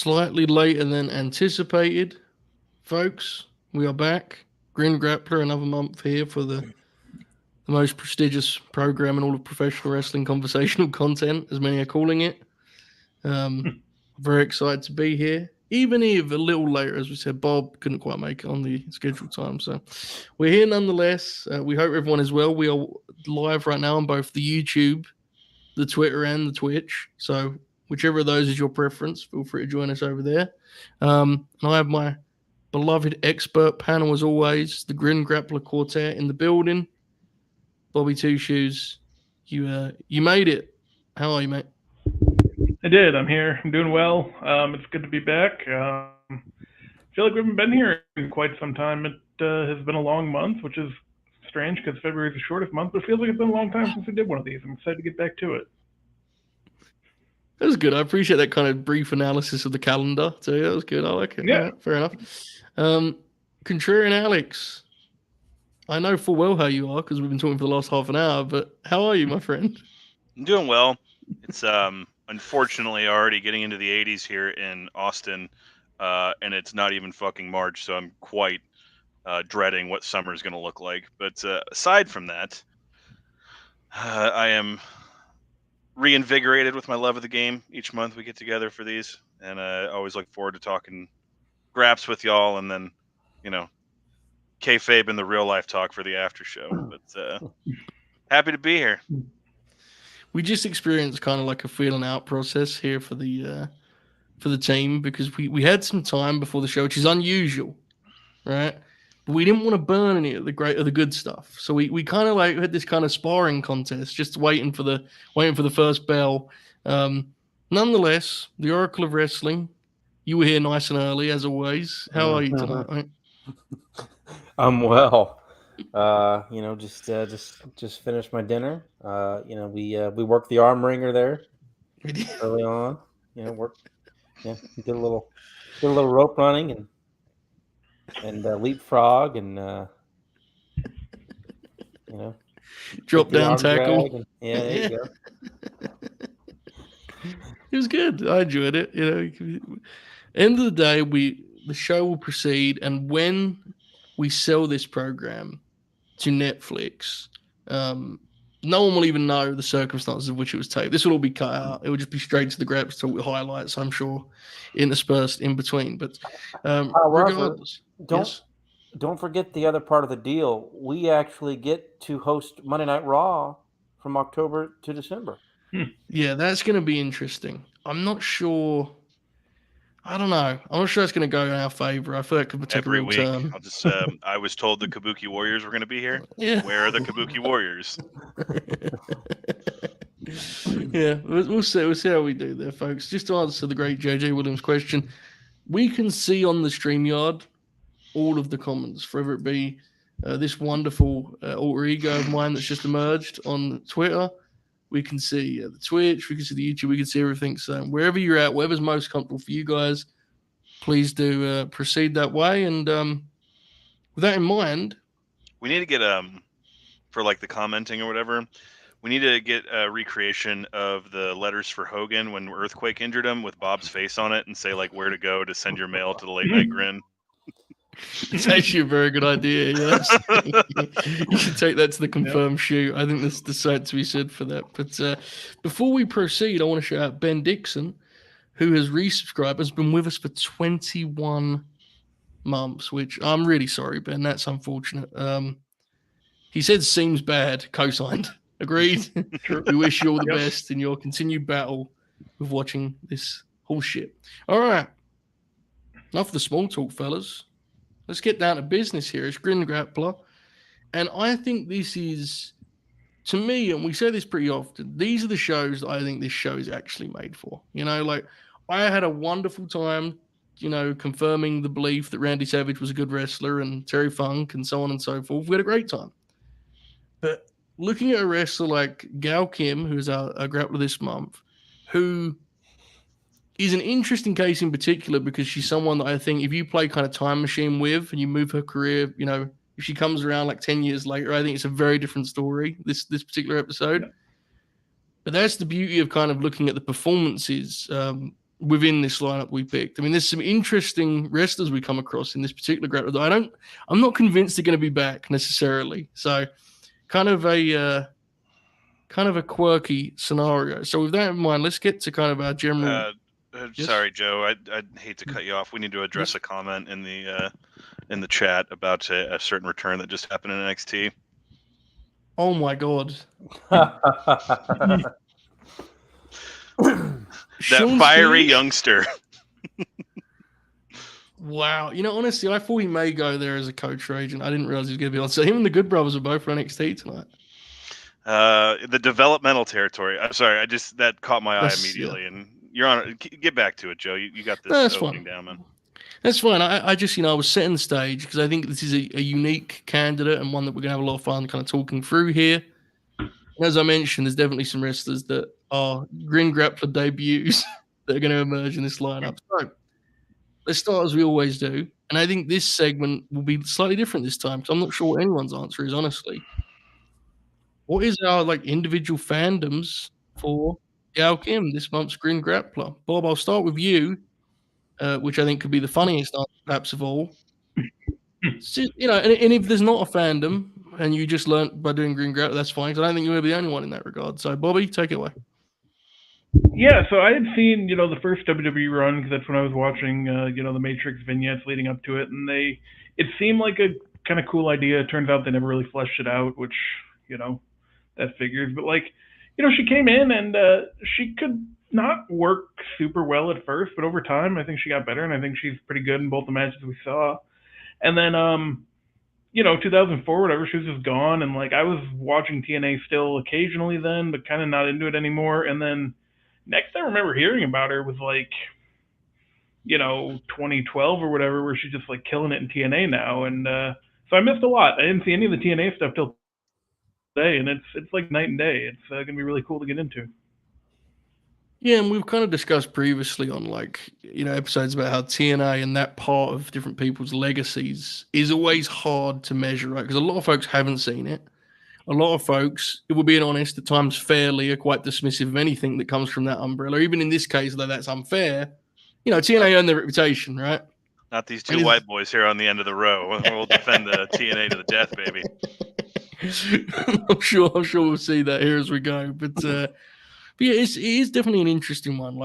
slightly later than anticipated, folks. We are back. Grin Grappler, another month here for the most prestigious program in all of professional wrestling conversational content, as many are calling it. Very excited to be here. Even if a little later, as we said, Bob couldn't quite make it on the scheduled time. So we're here nonetheless. We hope everyone is well. We are live right now on both the YouTube, the Twitter, and the Twitch. So whichever of those is your preference, feel free to join us over there. And I have my beloved expert panel, as always, the Grin Grappler Quartet in the building. Bobby Two Shoes, you made it. How are you, mate? I did. I'm here. I'm doing well. It's good to be back. I feel like we haven't been here in quite some time. It has been a long month, which is strange because February is the shortest month, but it feels like it's been a long time since we did one of these. I'm excited to get back to it. That was good. I appreciate that kind of brief analysis of the calendar. So yeah, that was good. I like it. Yeah. Right, fair enough. Contrarian Alex, I know full well how you are because we've been talking for the last half an hour, but how are you, my friend? I'm doing well. It's unfortunately already getting into the 80s here in Austin, and it's not even fucking March, so I'm quite dreading what summer is going to look like. But aside from that, I am reinvigorated with my love of the game. Each month we get together for these, and I always look forward to talking graps with y'all, and then, kayfabe and the real life talk for the after show. But happy to be here. We just experienced kind of like a feeling out process here for the team because we had some time before the show, which is unusual, right? But we didn't want to burn any of the good stuff, so we kind of like had this kind of sparring contest, just waiting for the first bell. Nonetheless, the Oracle of Wrestling, you were here nice and early as always. How are you tonight, mate? I'm well. Just finished my dinner. We worked the arm wringer there early on. Did a little rope running and leapfrog and drop down tackle. And, there you go. It was good. I enjoyed it. End of the day, the show will proceed, and when we sell this program to Netflix, no one will even know the circumstances of which it was taped. This will all be cut out. It will just be straight to the Graps Talk with highlights, I'm sure, interspersed in between. But regardless, don't forget the other part of the deal. We actually get to host Monday Night Raw from October to December. Yeah, that's going to be interesting. I'm not sure. I don't know. I'm not sure it's going to go in our favor. I feel like it could take every a real week. turn. I'll just. I was told the Kabuki Warriors were going to be here. Yeah. Where are the Kabuki Warriors? Yeah, we'll see. We'll see how we do there, folks. Just to answer the great JJ Williams question, we can see on the StreamYard all of the comments, whether it be this wonderful alter ego of mine that's just emerged on Twitter. We can see the Twitch, we can see the YouTube, we can see everything. So wherever you're at, whatever's most comfortable for you guys, please do proceed that way. And with that in mind, we need to get for like the commenting or whatever. We need to get a recreation of the letters for Hogan when Earthquake injured him with Bob's face on it and say like where to go to send your mail to the Late Night Grin. It's actually a very good idea. Yes. You should take that to the confirmed shoot. I think there's something to be said for that. But before we proceed, I want to shout out Ben Dixon, who has resubscribed, has been with us for 21 months, which I'm really sorry, Ben. That's unfortunate. He said seems bad, co-signed. Agreed. We wish you all the best in your continued battle with watching this whole shit. All right. Enough of the small talk, fellas. Let's get down to business here. It's Grin Grappler. And I think this is, to me, and we say this pretty often, these are the shows that I think this show is actually made for. Like I had a wonderful time, confirming the belief that Randy Savage was a good wrestler and Terry Funk and so on and so forth. We had a great time. But looking at a wrestler like Gail Kim, who's our grappler this month, who is an interesting case in particular because she's someone that I think if you play kind of time machine with and you move her career, if she comes around like 10 years later, I think it's a very different story, this particular episode. Yeah. But that's the beauty of kind of looking at the performances within this lineup we picked. I mean, there's some interesting wrestlers we come across in this particular grappler. I'm not convinced they're going to be back necessarily. So, kind of a quirky scenario. So, with that in mind, let's get to kind of our general. Yes? Sorry, Joe. I'd hate to cut you off. We need to address a comment in the chat about a certain return that just happened in NXT. Oh my god. That fiery youngster. Wow. You know, honestly, I thought he may go there as a coach or agent. I didn't realize he was going to be on. So him and the Good Brothers are both for NXT tonight. The developmental territory. I'm sorry. That caught my eye immediately. And you're on. Get back to it, Joe. You got this opening down, man. That's fine. I just, I was setting the stage because I think this is a unique candidate and one that we're going to have a lot of fun kind of talking through here. And as I mentioned, there's definitely some wrestlers that are Grin Grappler debuts that are going to emerge in this lineup. So let's start as we always do. And I think this segment will be slightly different this time because I'm not sure what anyone's answer is, honestly. What is our individual fandoms for Gail Kim, this month's Grin Grappler? Bob, I'll start with you, which I think could be the funniest answer perhaps of all. So, and if there's not a fandom and you just learned by doing Grin Grappler, that's fine. Because I don't think you're going to be the only one in that regard. So, Bobby, take it away. Yeah, so I had seen, the first WWE run because that's when I was watching, the Matrix vignettes leading up to it, and it seemed like a kind of cool idea. It turns out they never really fleshed it out, which, that figures. But she came in and she could not work super well at first, but over time I think she got better, and I think she's pretty good in both the matches we saw. And then 2004, whatever, she was just gone, and I was watching TNA still occasionally then, but kind of not into it anymore. And then next I remember hearing about her was 2012 or whatever, where she's just killing it in TNA now. And so I missed a lot. I didn't see any of the TNA stuff till today, and it's like night and day. It's going to be really cool to get into. Yeah, and we've kind of discussed previously on episodes about how TNA and that part of different people's legacies is always hard to measure, right? Because a lot of folks haven't seen it. A lot of folks, if we're being honest, at times fairly are quite dismissive of anything that comes from that umbrella. Even in this case, though that's unfair, TNA earned their reputation, right? Not these two white boys here on the end of the row. We'll defend the TNA to the death, baby. I'm sure we'll see that here as we go. But yeah, it is definitely an interesting one.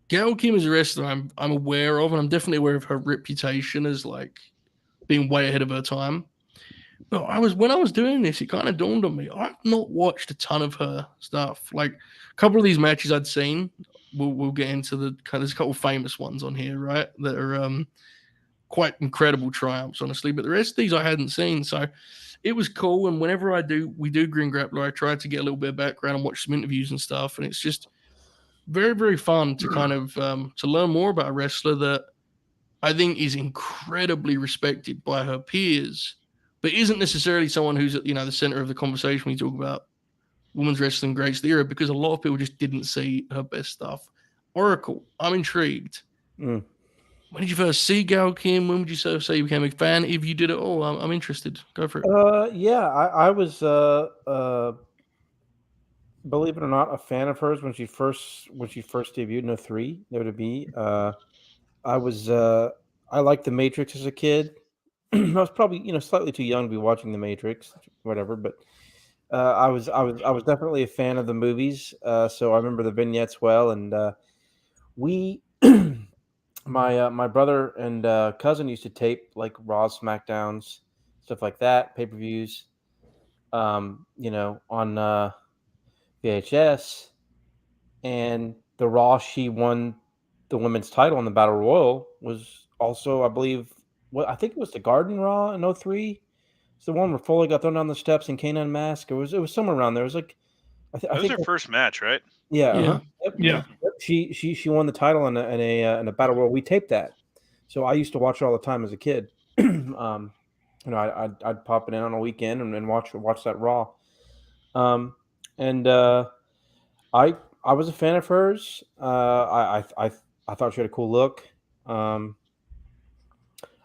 Gail Kim is a wrestler I'm aware of, and I'm definitely aware of her reputation as being way ahead of her time. But when I was doing this, it kind of dawned on me. I've not watched a ton of her stuff. A couple of these matches I'd seen, we'll get into there's a couple of famous ones on here, right? That are quite incredible triumphs, honestly. But the rest of these I hadn't seen, so it was cool. And whenever we do Grin Grappler, I try to get a little bit of background and watch some interviews and stuff. And it's just very, very fun to kind of to learn more about a wrestler that I think is incredibly respected by her peers, but isn't necessarily someone who's at the center of the conversation when you talk about women's wrestling greats of the era, because a lot of people just didn't see her best stuff. Oracle, I'm intrigued. When did you first see Gail Kim? When would you say you became a fan? If you did it all, I'm interested. Go for it. Yeah, I was believe it or not, a fan of hers when she first debuted in 03, WWE. I liked The Matrix as a kid. I was probably slightly too young to be watching The Matrix, whatever, but I was definitely a fan of the movies. So I remember the vignettes well, and we my brother and cousin used to tape Raws, SmackDowns, stuff like that, pay-per-views, on VHS. And the Raw she won the women's title in the Battle Royal was also, I believe, I think it was the Garden Raw in 03. It's the one where Foley got thrown down the steps and Kane unmasked. It was somewhere around there. It was I think her first match, right? Yeah. Yeah. Uh-huh. Yep. She won the title in a Battle Royal. We taped that, so I used to watch it all the time as a kid. I'd pop it in on a weekend and watch that Raw. I was a fan of hers. I thought she had a cool look. I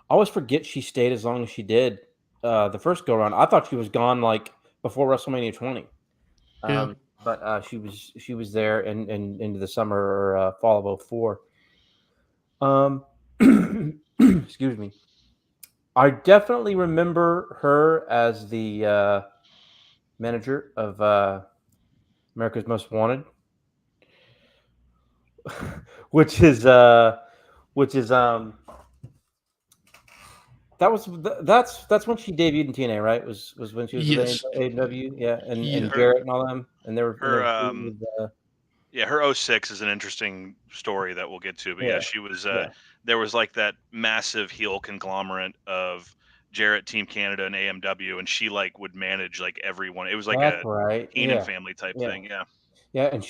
always forget she stayed as long as she did. The first go around, I thought she was gone before WrestleMania 20. Yeah. but she was there and into the summer or fall of 04. Excuse me. I definitely remember her as the manager of America's Most Wanted, which is that's when she debuted in TNA, right? Was when she was with Yes. AEW, yeah, Yeah. and Garrett and all them, and they were Her with, yeah, her 06 is an interesting story that we'll get to. But yeah, Yeah, she was yeah. there was like that massive heel conglomerate of Jarrett, Team Canada, and AMW, and she like would manage like everyone. It was like That's a right. Heenan Yeah, family type yeah, thing. Yeah. yeah. And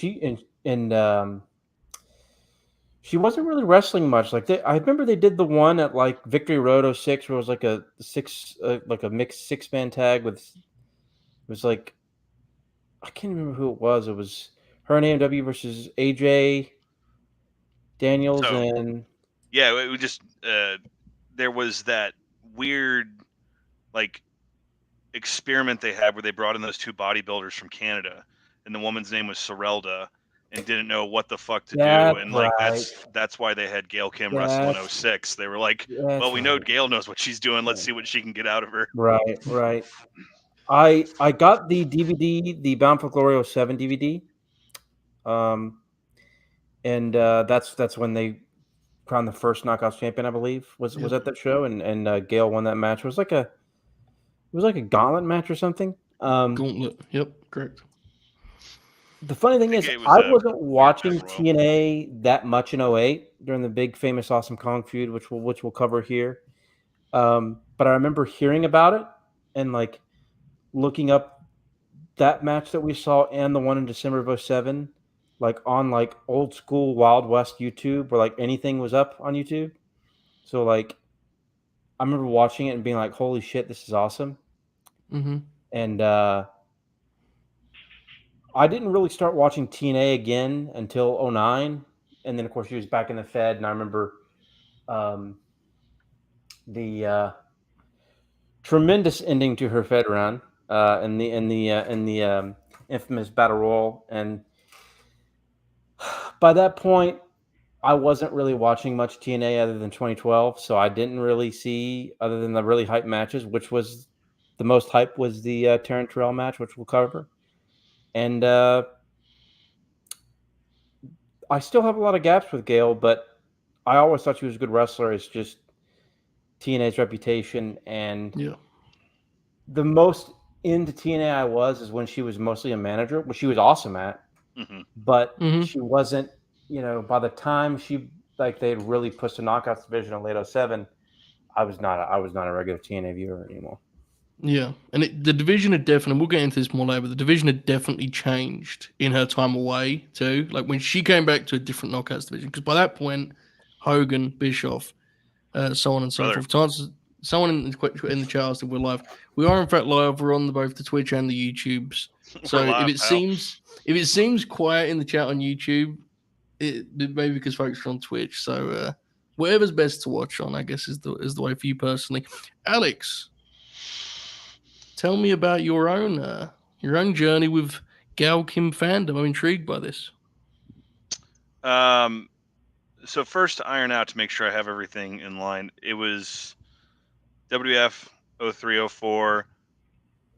she wasn't really wrestling much. Like I remember they did the one at like Victory Road 06, where it was like a like a mixed 6-man tag with. It was like I can't remember who it was. It was her and AMW versus AJ Daniels So and yeah, it would just there was that weird like experiment they had where they brought in those two bodybuilders from Canada, and the woman's name was Sorelda, and didn't know what the fuck to do, that's and like right. that's why they had Gail Kim wrestle in That's 06. They were like, well, that's we know right. Gail knows what she's doing. Let's Yeah. see what she can get out of her. Right, right. I got the DVD, the Bound for Glory 07 DVD. And that's when they crowned the first Knockouts champion, I believe, was Yep. at that show, and Gail won that match. It was like a gauntlet match or something. Gauntlet. Yep. Correct. The funny I thing think is, it was I a wasn't weird watching battle royal. TNA that much in '08 during the big famous Awesome Kong feud, which we'll cover here. But I remember hearing about it and like looking up that match that we saw and the one in December of '07, like on like old school Wild West YouTube, where like anything was up on YouTube. So like I remember watching it and being like, "Holy shit, this is awesome!" Mm-hmm. And I didn't really start watching TNA again until '09, and then of course she was back in the Fed, and I remember um, the tremendous ending to her Fed run in the infamous Battle Royal, and by that point, I wasn't really watching much TNA other than 2012, so I didn't really see other than the really hype matches, which was the most hype was the Taryn Terrell match, which we'll cover, and I still have a lot of gaps with Gail, but I always thought she was a good wrestler. It's just TNA's reputation, and Yeah. the most into TNA I was is when she was mostly a manager, which she was awesome at, Hmm. but Mm-hmm. she wasn't. By the time they had really pushed the Knockouts division in late '07, I was not a regular TNA viewer anymore. Yeah, and the division had definitely, we'll get into this more later, but the division had definitely changed in her time away too. Like when she came back to a different Knockouts division, because by that point, Hogan, Bischoff, so on and so Brother. forth. To answer someone in the chat asked if we're live. We are in fact live. We're on both the Twitch and the YouTubes. So We're live, if pal. it seems quiet in the chat on YouTube, it maybe because folks are on Twitch. So whatever's best to watch on, I guess, is the way for you personally. Alex, tell me about your own journey with Gail Kim fandom. I'm intrigued by this. So first to iron out to make sure I have everything in line, it was WF 0304,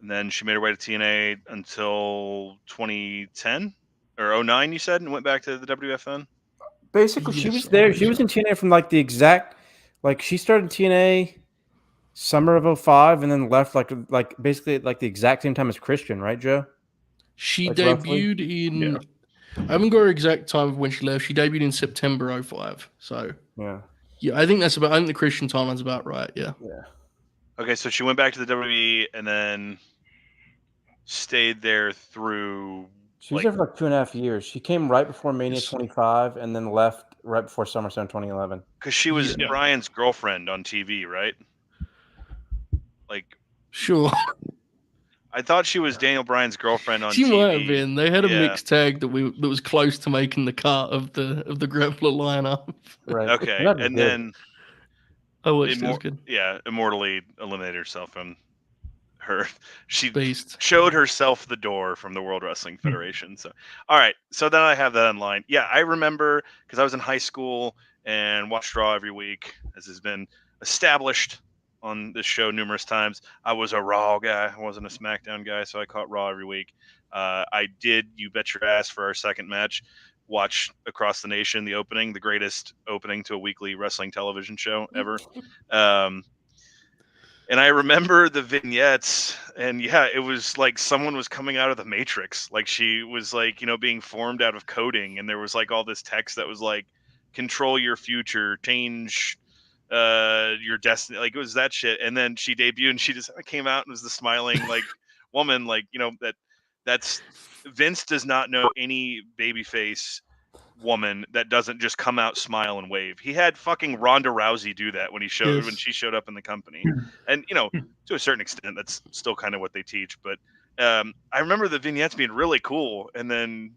and then she made her way to TNA until 2010 or 09, you said, and went back to the WF then? Basically, she Yes, was I'm there. pretty She was sure. in TNA from like the exact, like she started TNA summer of '05 and then left like basically like the exact same time as Christian, right, Joe? She Like roughly. debuted in. Yeah. I haven't got her exact time of when she left. She debuted in September 05. So Yeah. yeah, I think that's about. I think the Christian timeline's about right. Yeah. Yeah. Okay, so she went back to the WWE and then stayed there through She was there for like 2.5 years. She came right before Mania Yes. 25 and then left right before SummerSlam 2011. because she was Yeah. Brian's girlfriend on TV, right? Like Sure. I thought she was Daniel Bryan's girlfriend on She TV. might have been. They had a Yeah. mixed tag that was close to making the cut of the grappler lineup. Right. Okay, That was and good. then I watched it. It was good. immortally eliminated herself from she Beast. showed herself the door from the World Wrestling Federation. So, all right. So then I have that in line. Yeah, I remember because I was in high school and watched Raw every week, as has been established on this show numerous times. I was a Raw guy. I wasn't a SmackDown guy, so I caught Raw every week. I did, you bet your ass, for our second match, watch Across the Nation, the opening, the greatest opening to a weekly wrestling television show ever. And I remember the vignettes, and yeah, it was like someone was coming out of the Matrix. Like she was like, being formed out of coding, and there was like all this text that was like, control your future, change your destiny. Like it was that shit. And then she debuted, and she just came out and was the smiling like woman. Like that's Vince does not know any babyface woman that doesn't just come out, smile, and wave. He had fucking Ronda Rousey do that when she showed up in the company, and to a certain extent, that's still kind of what they teach. But I remember the vignettes being really cool, and then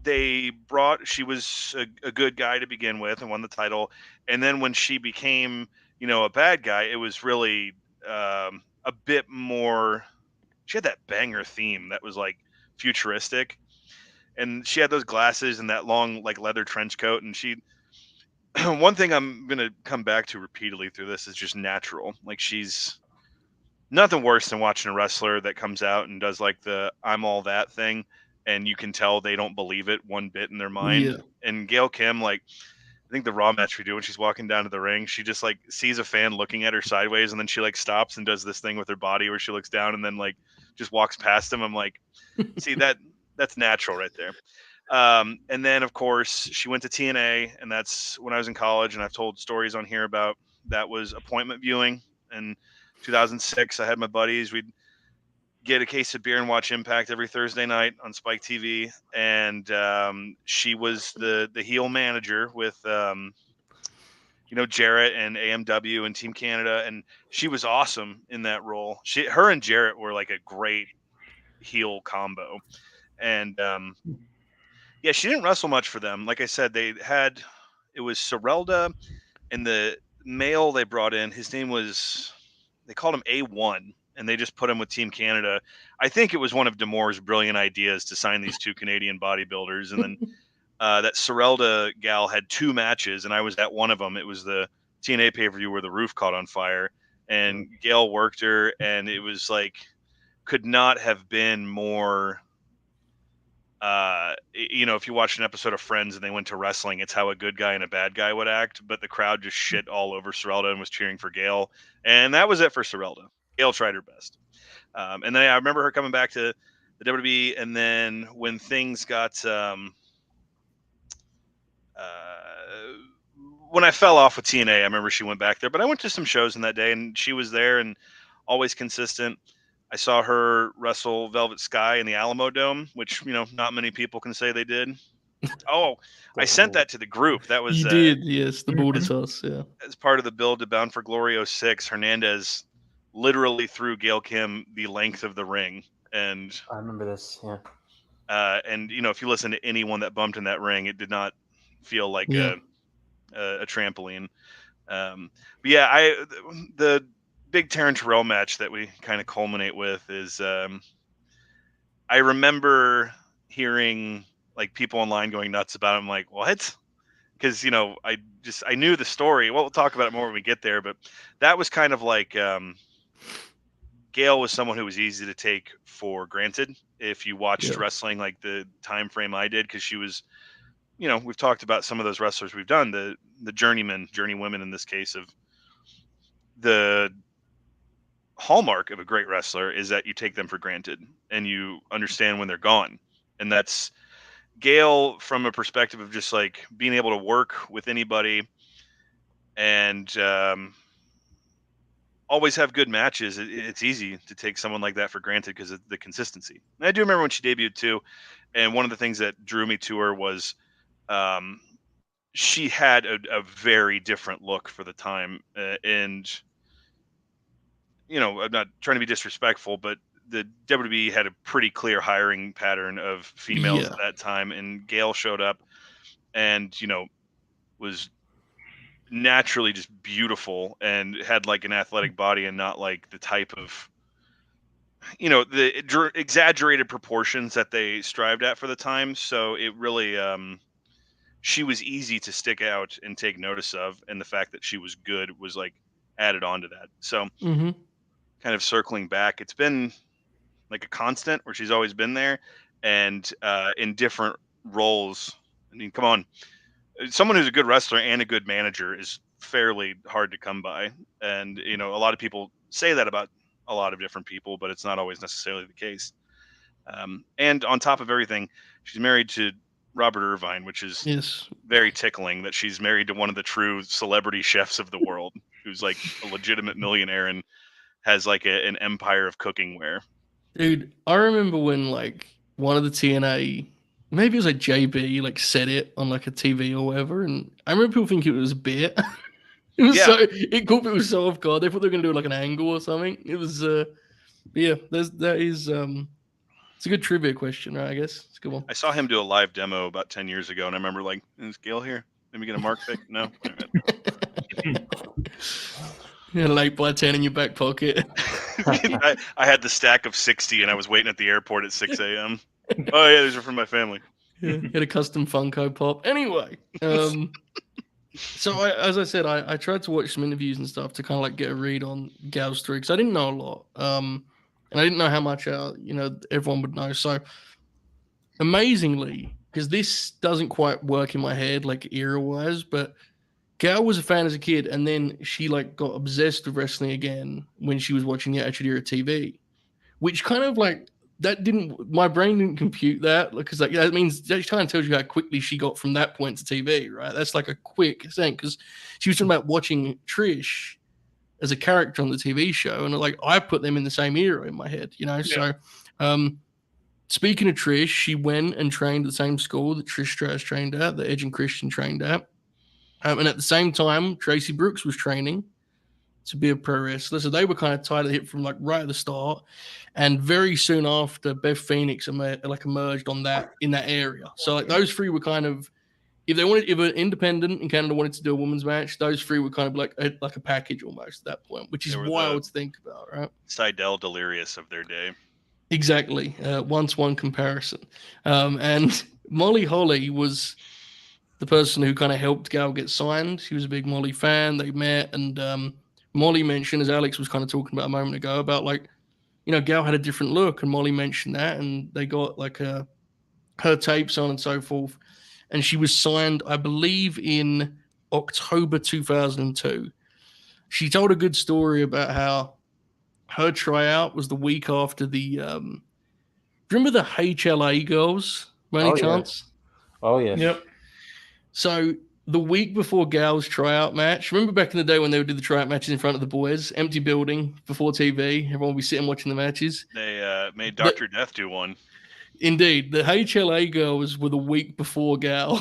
she was a good guy to begin with and won the title, and then when she became a bad guy, it was really a bit more. She had that banger theme that was like futuristic, and she had those glasses and that long like leather trench coat, and she one thing I'm gonna come back to repeatedly through this is just natural. Like she's nothing worse than watching a wrestler that comes out and does like the I'm all that thing, and you can tell they don't believe it one bit in their mind. Yeah. And Gail Kim, like I think the Raw match we do, when she's walking down to the ring, she just like sees a fan looking at her sideways, and then she like stops and does this thing with her body where she looks down and then like just walks past him. I'm like, see, that's natural right there. And then of course she went to TNA, and that's when I was in college, and I've told stories on here about that was appointment viewing. In 2006, I had my buddies. We'd get a case of beer and watch Impact every Thursday night on Spike TV. And she was the heel manager with Jarrett and AMW and Team Canada, and she was awesome in that role. Her and Jarrett were like a great heel combo. And yeah, she didn't wrestle much for them. Like I said, it was Sorelda, and the male they brought in, his name was, they called him A1, and they just put him with Team Canada. I think it was one of D'Amour's brilliant ideas to sign these two Canadian bodybuilders. And then that Sorelda gal had 2 matches, and I was at one of them. It was the TNA pay-per-view where the roof caught on fire, and Gail worked her, and it was like, could not have been more if you watched an episode of Friends and they went to wrestling, it's how a good guy and a bad guy would act, but the crowd just shit all over Sorelda and was cheering for Gail, and that was it for Sorelda. Gail tried her best. And then I remember her coming back to the WWE, and then when things got when I fell off with TNA, I remember she went back there, but I went to some shows in that day, and she was there and always consistent. I saw her wrestle Velvet Sky in the Alamo Dome, which, not many people can say they did. Oh, I sent that to the group. That was You did, yes, the Border Toss, yeah. As part of the build to Bound for Glory 06, Hernandez literally threw Gail Kim the length of the ring. And I remember this, yeah. And, if you listen to anyone that bumped in that ring, it did not feel like a trampoline. But yeah, the big Taryn Terrell match that we kind of culminate with is I remember hearing like people online going nuts about it. I'm like, what? Because I knew the story. Well, we'll talk about it more when we get there, but that was kind of like Gail was someone who was easy to take for granted if you watched wrestling like the time frame I did, because she was, we've talked about some of those wrestlers we've done, the journeywomen in this case, of the hallmark of a great wrestler is that you take them for granted and you understand when they're gone. And that's Gail from a perspective of just like being able to work with anybody and always have good matches. It's easy to take someone like that for granted because of the consistency. And I do remember when she debuted too, and one of the things that drew me to her was she had a very different look for the time, and I'm not trying to be disrespectful, but the WWE had a pretty clear hiring pattern of females at that time, and Gail showed up and, was naturally just beautiful and had like an athletic body and not like the type of the exaggerated proportions that they strived at for the time. So it really, she was easy to stick out and take notice of, and the fact that she was good was like added on to that. So Mm-hmm. kind of circling back, it's been like a constant where she's always been there, and in different roles. I mean, come on, someone who's a good wrestler and a good manager is fairly hard to come by, and a lot of people say that about a lot of different people, but it's not always necessarily the case. And on top of everything, she's married to Robert Irvine, which is Yes. very tickling that she's married to one of the true celebrity chefs of the world, who's like a legitimate millionaire and has like an empire of cooking ware. Dude, I remember when like one of the TNA, maybe it was like JB, like said it on like a TV or whatever, and I remember people thinking it was a bit. It was Yeah. it caught people so off guard. They thought they were gonna do like an angle or something. It was yeah, that is it's a good trivia question, right? I guess it's a good one. I saw him do a live demo about 10 years ago, and I remember like, is Gail here? Let me get a mark pick. No. All right. Yeah, late by 10 in your back pocket. I had the stack of 60, and I was waiting at the airport at 6 a.m. Oh yeah, these are from my family. Yeah, had a custom Funko Pop. Anyway, so as I said, I tried to watch some interviews and stuff to kind of like get a read on Gal's story because I didn't know a lot, and I didn't know how much everyone would know. So amazingly, because this doesn't quite work in my head like era wise, but Gal was a fan as a kid, and then she like got obsessed with wrestling again when she was watching the Attitude Era TV, which kind of like my brain didn't compute that because like that means that kind of tells you how quickly she got from that point to TV, right? That's like a quick thing because she was talking about watching Trish as a character on the TV show, and like I put them in the same era in my head, Yeah. So, speaking of Trish, she went and trained at the same school that Trish Stratus trained at, that Edge and Christian trained at. And at the same time, Tracy Brooks was training to be a pro wrestler. So they were kind of tied at the hip from like right at the start. And very soon after, Beth Phoenix emerged in that area. So like those three were kind of, if they were independent and Canada wanted to do a women's match, those three were kind of like a package almost at that point, which is wild to think about, right? Seidel Delirious of their day. Exactly. 1-to-1 comparison. And Molly Holly was the person who kind of helped Gal get signed. She was a big Molly fan. They met, and Molly mentioned, as Alex was kind of talking about a moment ago, about like, Gal had a different look, and Molly mentioned that, and they got like her tapes on and so forth. And she was signed, I believe, in October 2002. She told a good story about how her tryout was the week after the. Remember the HLA girls, by any chance? Oh, yes. Yep. So the week before Gal's tryout match, remember back in the day when they would do the tryout matches in front of the boys, empty building before TV, everyone would be sitting watching the matches. They made Dr. Death do one. Indeed, the HLA girls were the week before Gal.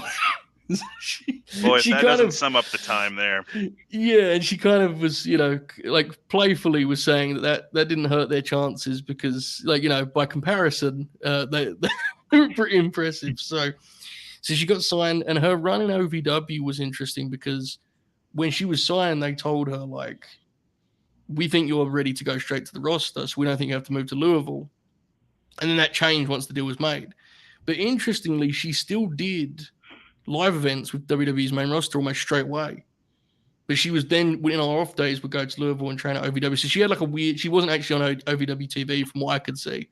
Boy, that doesn't sum up the time there. Yeah, and she kind of was, like playfully was saying that didn't hurt their chances because, like, by comparison, they were pretty impressive. So she got signed, and her run in OVW was interesting because when she was signed, they told her, like, we think you're ready to go straight to the roster, so we don't think you have to move to Louisville. And then that changed once the deal was made. But interestingly, she still did live events with WWE's main roster almost straight away. But she was then, in our off days, would go to Louisville and train at OVW. So she had like she wasn't actually on OVW TV from what I could see.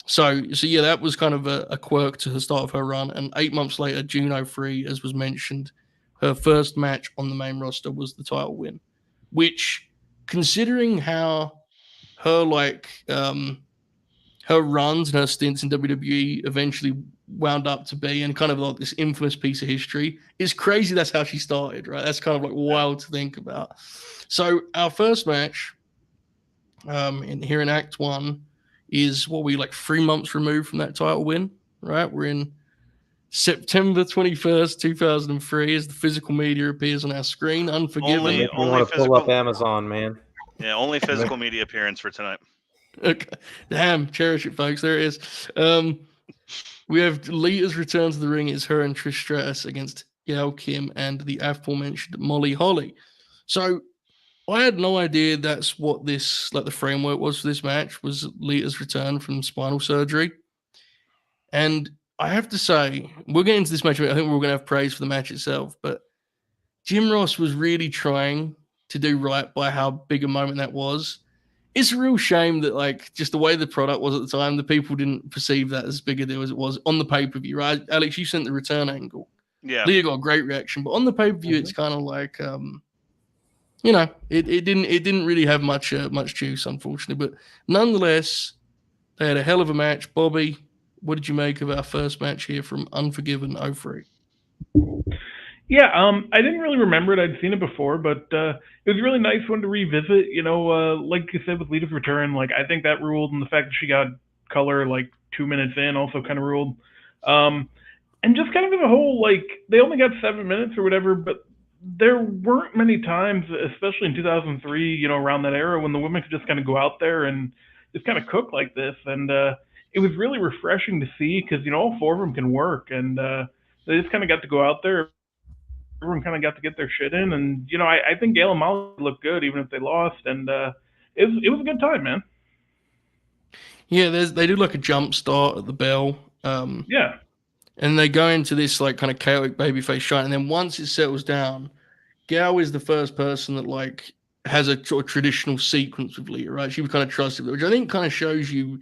So yeah, that was kind of a quirk to the start of her run. And 8 months later, June 2003, as was mentioned, her first match on the main roster was the title win, which, considering how her her runs and her stints in WWE eventually wound up to be, and kind of like this infamous piece of history, is crazy. That's how she started, right? That's kind of like wild to think about. So our first match here in Act 1 is what we like 3 months removed from that title win, right? We're in September 21st, 2003, as the physical media appears on our screen. Unforgiven. Only want to pull up Amazon, man. Yeah, only physical media appearance for tonight. Okay. Damn, cherish it, folks. There it is. We have Lita's return to the ring. It's her and Trish Stratus against Gail Kim and the aforementioned Molly Holly. So I had no idea that's what this, like the framework was for this match, was Lita's return from spinal surgery. And I have to say, we'll get into this match. I think we're going to have praise for the match itself, but Jim Ross was really trying to do right by how big a moment that was. It's a real shame that, like, just the way the product was at the time, the people didn't perceive that as big a deal as it was on the pay-per-view, right? Alex, you sent the return angle. Yeah. Lita got a great reaction, but on the pay-per-view, it's kind of like, you know, it didn't really have much juice, unfortunately. But nonetheless, they had a hell of a match. Bobby, what did you make of our first match here from Unforgiven 03? Yeah, I didn't really remember it. I'd seen it before, but it was a really nice one to revisit. You know, like you said with Lita's return, like I think that ruled, and the fact that she got color like 2 minutes in also kind of ruled. And just kind of as a whole, like they only got 7 minutes or whatever, but there weren't many times, especially in 2003, you know, around that era, when the women could just kind of go out there and just kind of cook like this, and it was really refreshing to see because you know all four of them can work, and they just kind of got to go out there. Everyone kind of got to get their shit in, and you know, I think Gail and Molly looked good even if they lost, and it was a good time, man. Yeah, they do like a jump start at the bell. Yeah, and they go into this like kind of chaotic babyface shine, and then once it settles down, Gail is the first person that like has a sort of traditional sequence with Lita, right? She was kind of trusted, which I think kind of shows you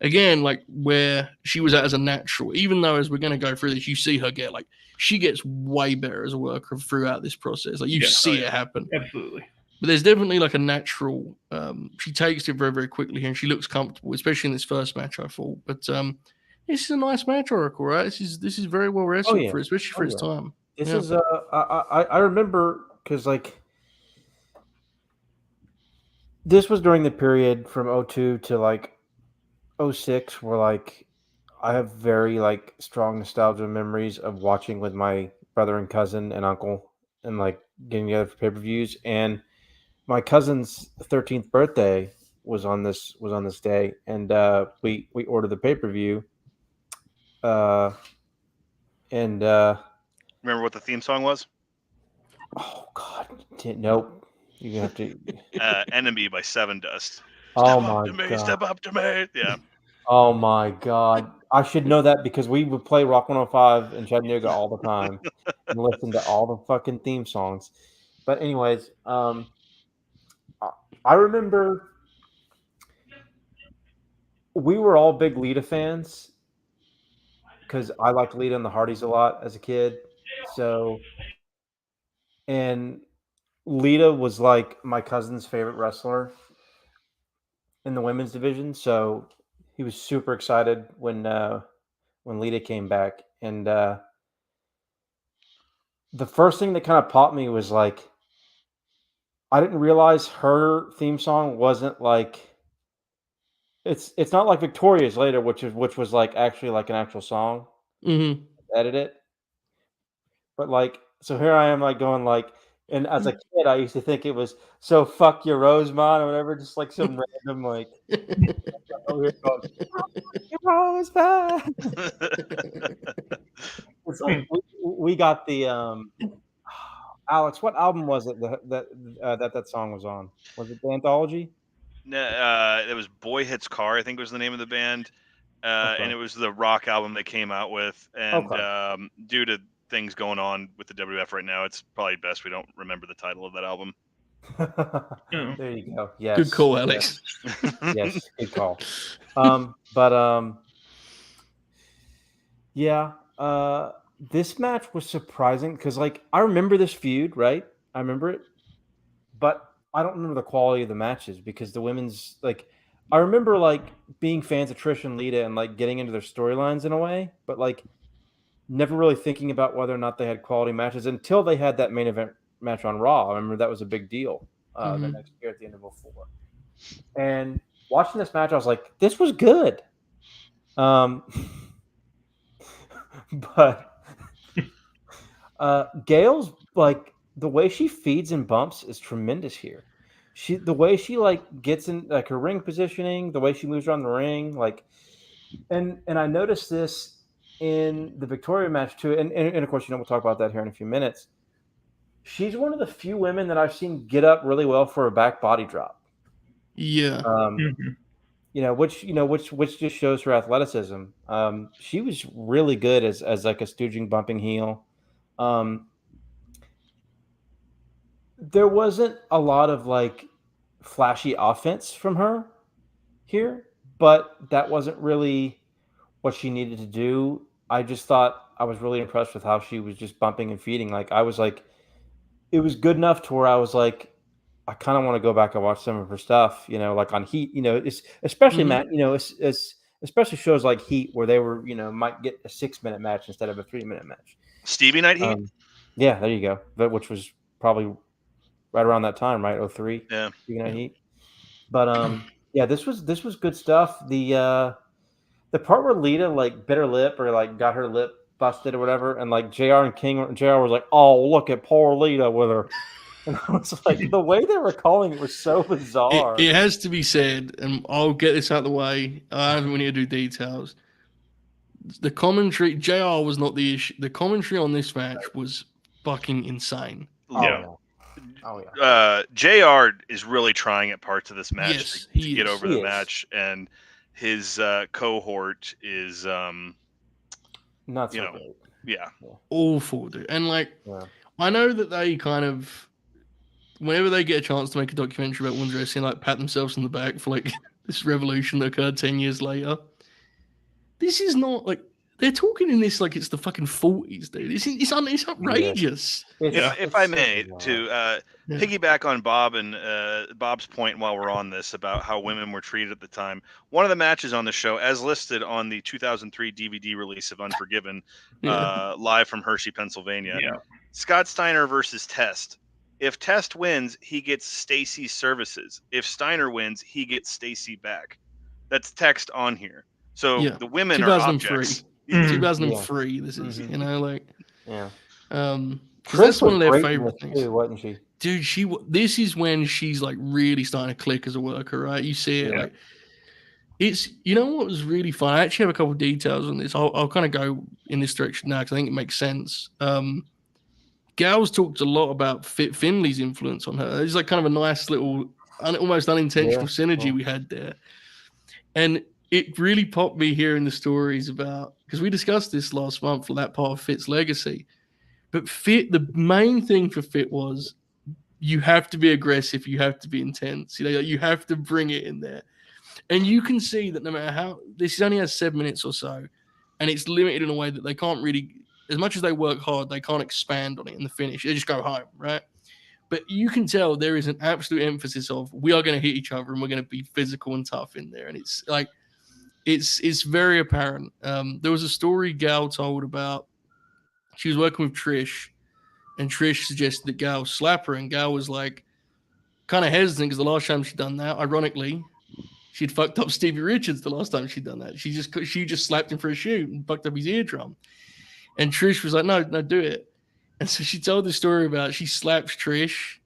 again like where she was at as a natural. Even though as we're going to go through this, you see her get like she gets way better as a worker throughout this process. Like you see it happen. Absolutely. But there's definitely like a natural. She takes it very, very quickly, and she looks comfortable, especially in this first match. I thought, but this is a nice match, Oracle, right? This is very well wrestled for, especially for its time. This is I remember because like this was during the period from 02 to like 06 where like I have very like strong nostalgia memories of watching with my brother and cousin and uncle and like getting together for pay-per-views, and my cousin's 13th birthday was on this day, and we ordered the pay-per-view and remember what the theme song was? Oh God, nope. You have to. Enemy by Seven Dust. Oh my God. Step up to me. Yeah. Oh my God. I should know that because we would play Rock 105 in Chattanooga all the time and listen to all the fucking theme songs. But anyways, I remember we were all big Lita fans because I liked Lita and the Hardys a lot as a kid. So, and Lita was like my cousin's favorite wrestler in the women's division, so he was super excited when Lita came back. And the first thing that kind of popped me was like I didn't realize her theme song wasn't like it's not like Victoria's later, which was like actually like an actual song. Mm-hmm. Edit it, but like so here I am like going like. And as a kid, I used to think it was so fuck your Rosemont or whatever, just like some random like Rosemont. It's like we got the Alex. What album was it that song was on? Was it the Anthology? No, it was Boy Hits Car, I think was the name of the band, and it was the rock album they came out with. And due to things going on with the WWF right now, it's probably best we don't remember the title of that album. There you go. Yes. Good call, Alex. Yes, good call. This match was surprising because like I remember this feud, right? I remember it, but I don't remember the quality of the matches because the women's like I remember like being fans of Trish and Lita and like getting into their storylines in a way, but like never really thinking about whether or not they had quality matches until they had that main event match on Raw. I remember that was a big deal the next year at the end of 04. And watching this match, I was like, this was good. But Gail's like the way she feeds and bumps is tremendous here. The way she like gets in like her ring positioning, the way she moves around the ring, like and I noticed this in the Victoria match too, and of course, we'll talk about that here in a few minutes. she's one of the few women that I've seen get up really well for a back body drop. Yeah. Mhm. Which just shows her athleticism. She was really good as like a stooging bumping heel. There wasn't a lot of like flashy offense from her here, but that wasn't really what she needed to do. I just thought I was really impressed with how she was just bumping and feeding. Like I was like, it was good enough to where I was like, I kind of want to go back and watch some of her stuff. Like on Heat. It's especially Mhm. Matt. It's especially shows like Heat where they were might get a 6-minute match instead of a 3-minute match. Stevie Night Heat. Yeah, there you go. Which was probably right around that time, right? 03. Yeah. Heat. But yeah, this was good stuff. The part where Lita like bit her lip or like got her lip busted or whatever, and like JR and JR was like, "Oh, look at poor Lita with her," and I was like, the way they were calling it was so bizarre. It has to be said, and I'll get this out of the way. I don't need to do details. The commentary, JR was not the issue. The commentary on this match was fucking insane. Yeah. Oh yeah. JR is really trying at parts of this match Yes, to he get is. over He the is. match, and his cohort is Not so you know, great. yeah. Awful, dude. And like, Yeah. I know that they kind of, whenever they get a chance to make a documentary about women's wrestling, like pat themselves on the back for like this revolution that occurred 10 years later. This is not like, they're talking in this like it's the fucking 40s, dude. It's outrageous. If I may, so to Yeah. piggyback on Bob and Bob's point while we're on this about how women were treated at the time, one of the matches on the show, as listed on the 2003 DVD release of Unforgiven, Yeah. live from Hershey, Pennsylvania, Yeah. Scott Steiner versus Test. If Test wins, he gets Stacy's services. If Steiner wins, he gets Stacy back. That's text on here. So Yeah. the women are 2003. objects. Mhm. 2003, this is, Mhm. you know, like, Yeah. because Trish that's one was of their great in favorite this things. too, wasn't she? Dude, this is when she's like really starting to click as a worker, right? You see it, Yeah. like, it's, you know what was really fun? I actually have a couple of details on this. I'll kind of go in this direction now because I think it makes sense. Gal's talked a lot about Finley's influence on her. It's like kind of a nice little, almost unintentional synergy we had there. And it really popped me hearing the stories about, because we discussed this last month for that part of Fit's legacy. But Fit, the main thing for Fit was you have to be aggressive, you have to be intense, you have to bring it in there. And you can see that no matter how, this only has 7 minutes or so, and it's limited in a way that they can't really, as much as they work hard, they can't expand on it in the finish. They just go home, right? But you can tell there is an absolute emphasis of we are going to hit each other and we're going to be physical and tough in there. And it's like, it's very apparent. There was a story Gal told about, she was working with Trish, and Trish suggested that Gal slap her, and Gal was like kind of hesitant because the last time she'd done that, ironically, she'd fucked up Stevie Richards the last time she'd done that. She just slapped him for a shoot and fucked up his eardrum. And Trish was like, no, do it. And so she told the story about she slaps Trish.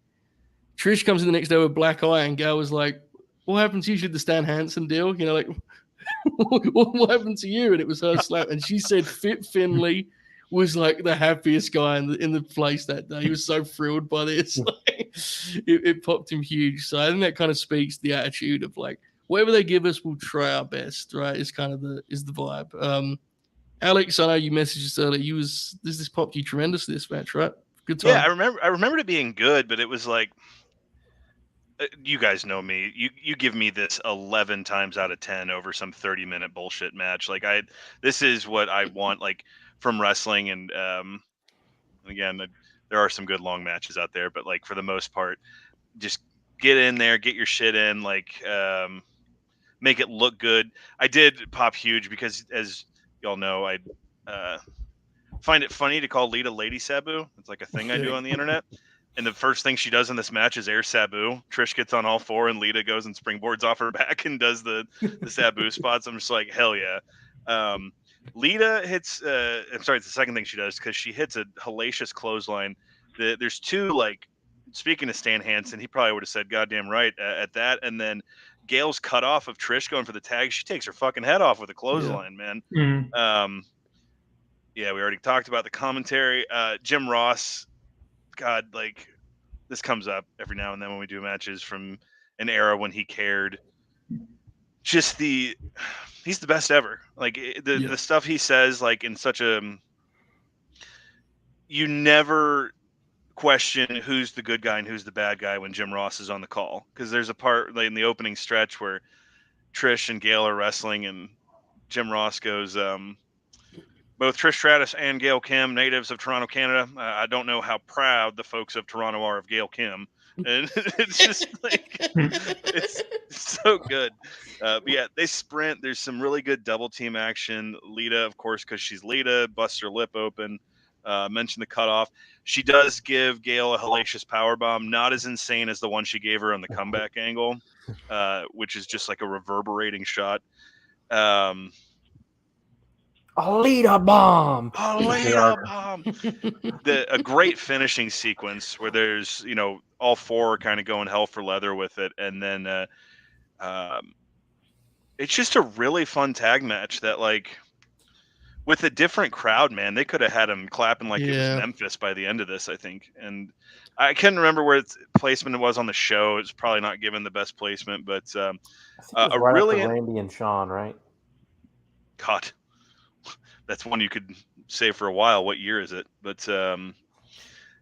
Trish comes in the next day with a black eye, and Gal was like, what happened to you? She did the Stan Hansen deal, like, what happened to you? And it was her slap. And she said Fit Finley was like the happiest guy in the place that day. He was so thrilled by this. Like, it popped him huge. So I think that kind of speaks to the attitude of like, whatever they give us, we'll try our best, right? Is kind of the vibe. Alex, I know you messaged us earlier. This popped you tremendously this match, right? Good time. Yeah, I remember it being good, but it was like, you guys know me. You give me this 11 times out of 10 over some 30-minute bullshit match. Like this is what I want, like, from wrestling. And again, there are some good long matches out there, but like for the most part, just get in there, get your shit in, like make it look good. I did pop huge because, as y'all know, I find it funny to call Lita Lady Sabu. It's like a thing I do on the internet. And the first thing she does in this match is air Sabu. Trish gets on all four, and Lita goes and springboards off her back and does the Sabu spots. I'm just like, hell yeah. Lita hits. I'm sorry, it's the second thing she does, because she hits a hellacious clothesline. There's two, like, speaking of Stan Hansen, he probably would have said goddamn right at that. And then Gail's cut off of Trish going for the tag. She takes her fucking head off with a clothesline, man. Mhm. Yeah, we already talked about the commentary. Jim Ross God, like this comes up every now and then when we do matches from an era when he cared. Just he's the best ever. Like the stuff he says, like in such a, you never question who's the good guy and who's the bad guy when Jim Ross is on the call. Because there's a part like, in the opening stretch where Trish and Gail are wrestling and Jim Ross goes, both Trish Stratus and Gail Kim, natives of Toronto, Canada. I don't know how proud the folks of Toronto are of Gail Kim. And it's just like, it's so good. But yeah, they sprint. There's some really good double team action. Lita, of course, because she's Lita, busts her lip open. Mentioned the cutoff. She does give Gail a hellacious powerbomb, not as insane as the one she gave her on the comeback angle, which is just like a reverberating shot. Alita bomb. Alita bomb. A great finishing sequence where there's, all four kind of going hell for leather with it, and then it's just a really fun tag match that, like, with a different crowd, man, they could have had him clapping like it was Memphis by the end of this, I think. And I can't remember where its placement it was on the show. It's probably not given the best placement, but I think it was right after Randy and Shawn, right? God, that's one you could say for a while. What year is it? But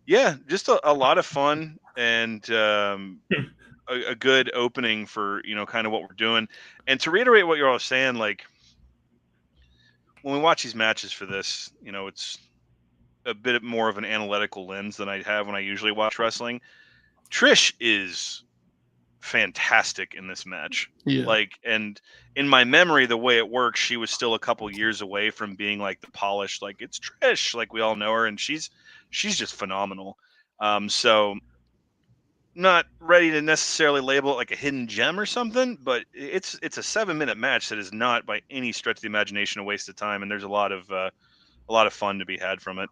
yeah, just a lot of fun and a good opening for, kind of what we're doing. And to reiterate what you're all saying, like, when we watch these matches for this, it's a bit more of an analytical lens than I have when I usually watch wrestling. Trish is fantastic in this match. Yeah. Like, and in my memory, the way it works, she was still a couple years away from being like the polished, like, it's Trish, like we all know her, and she's just phenomenal. So not ready to necessarily label it like a hidden gem or something, but it's a 7-minute match that is not by any stretch of the imagination a waste of time, and there's a lot of fun to be had from it.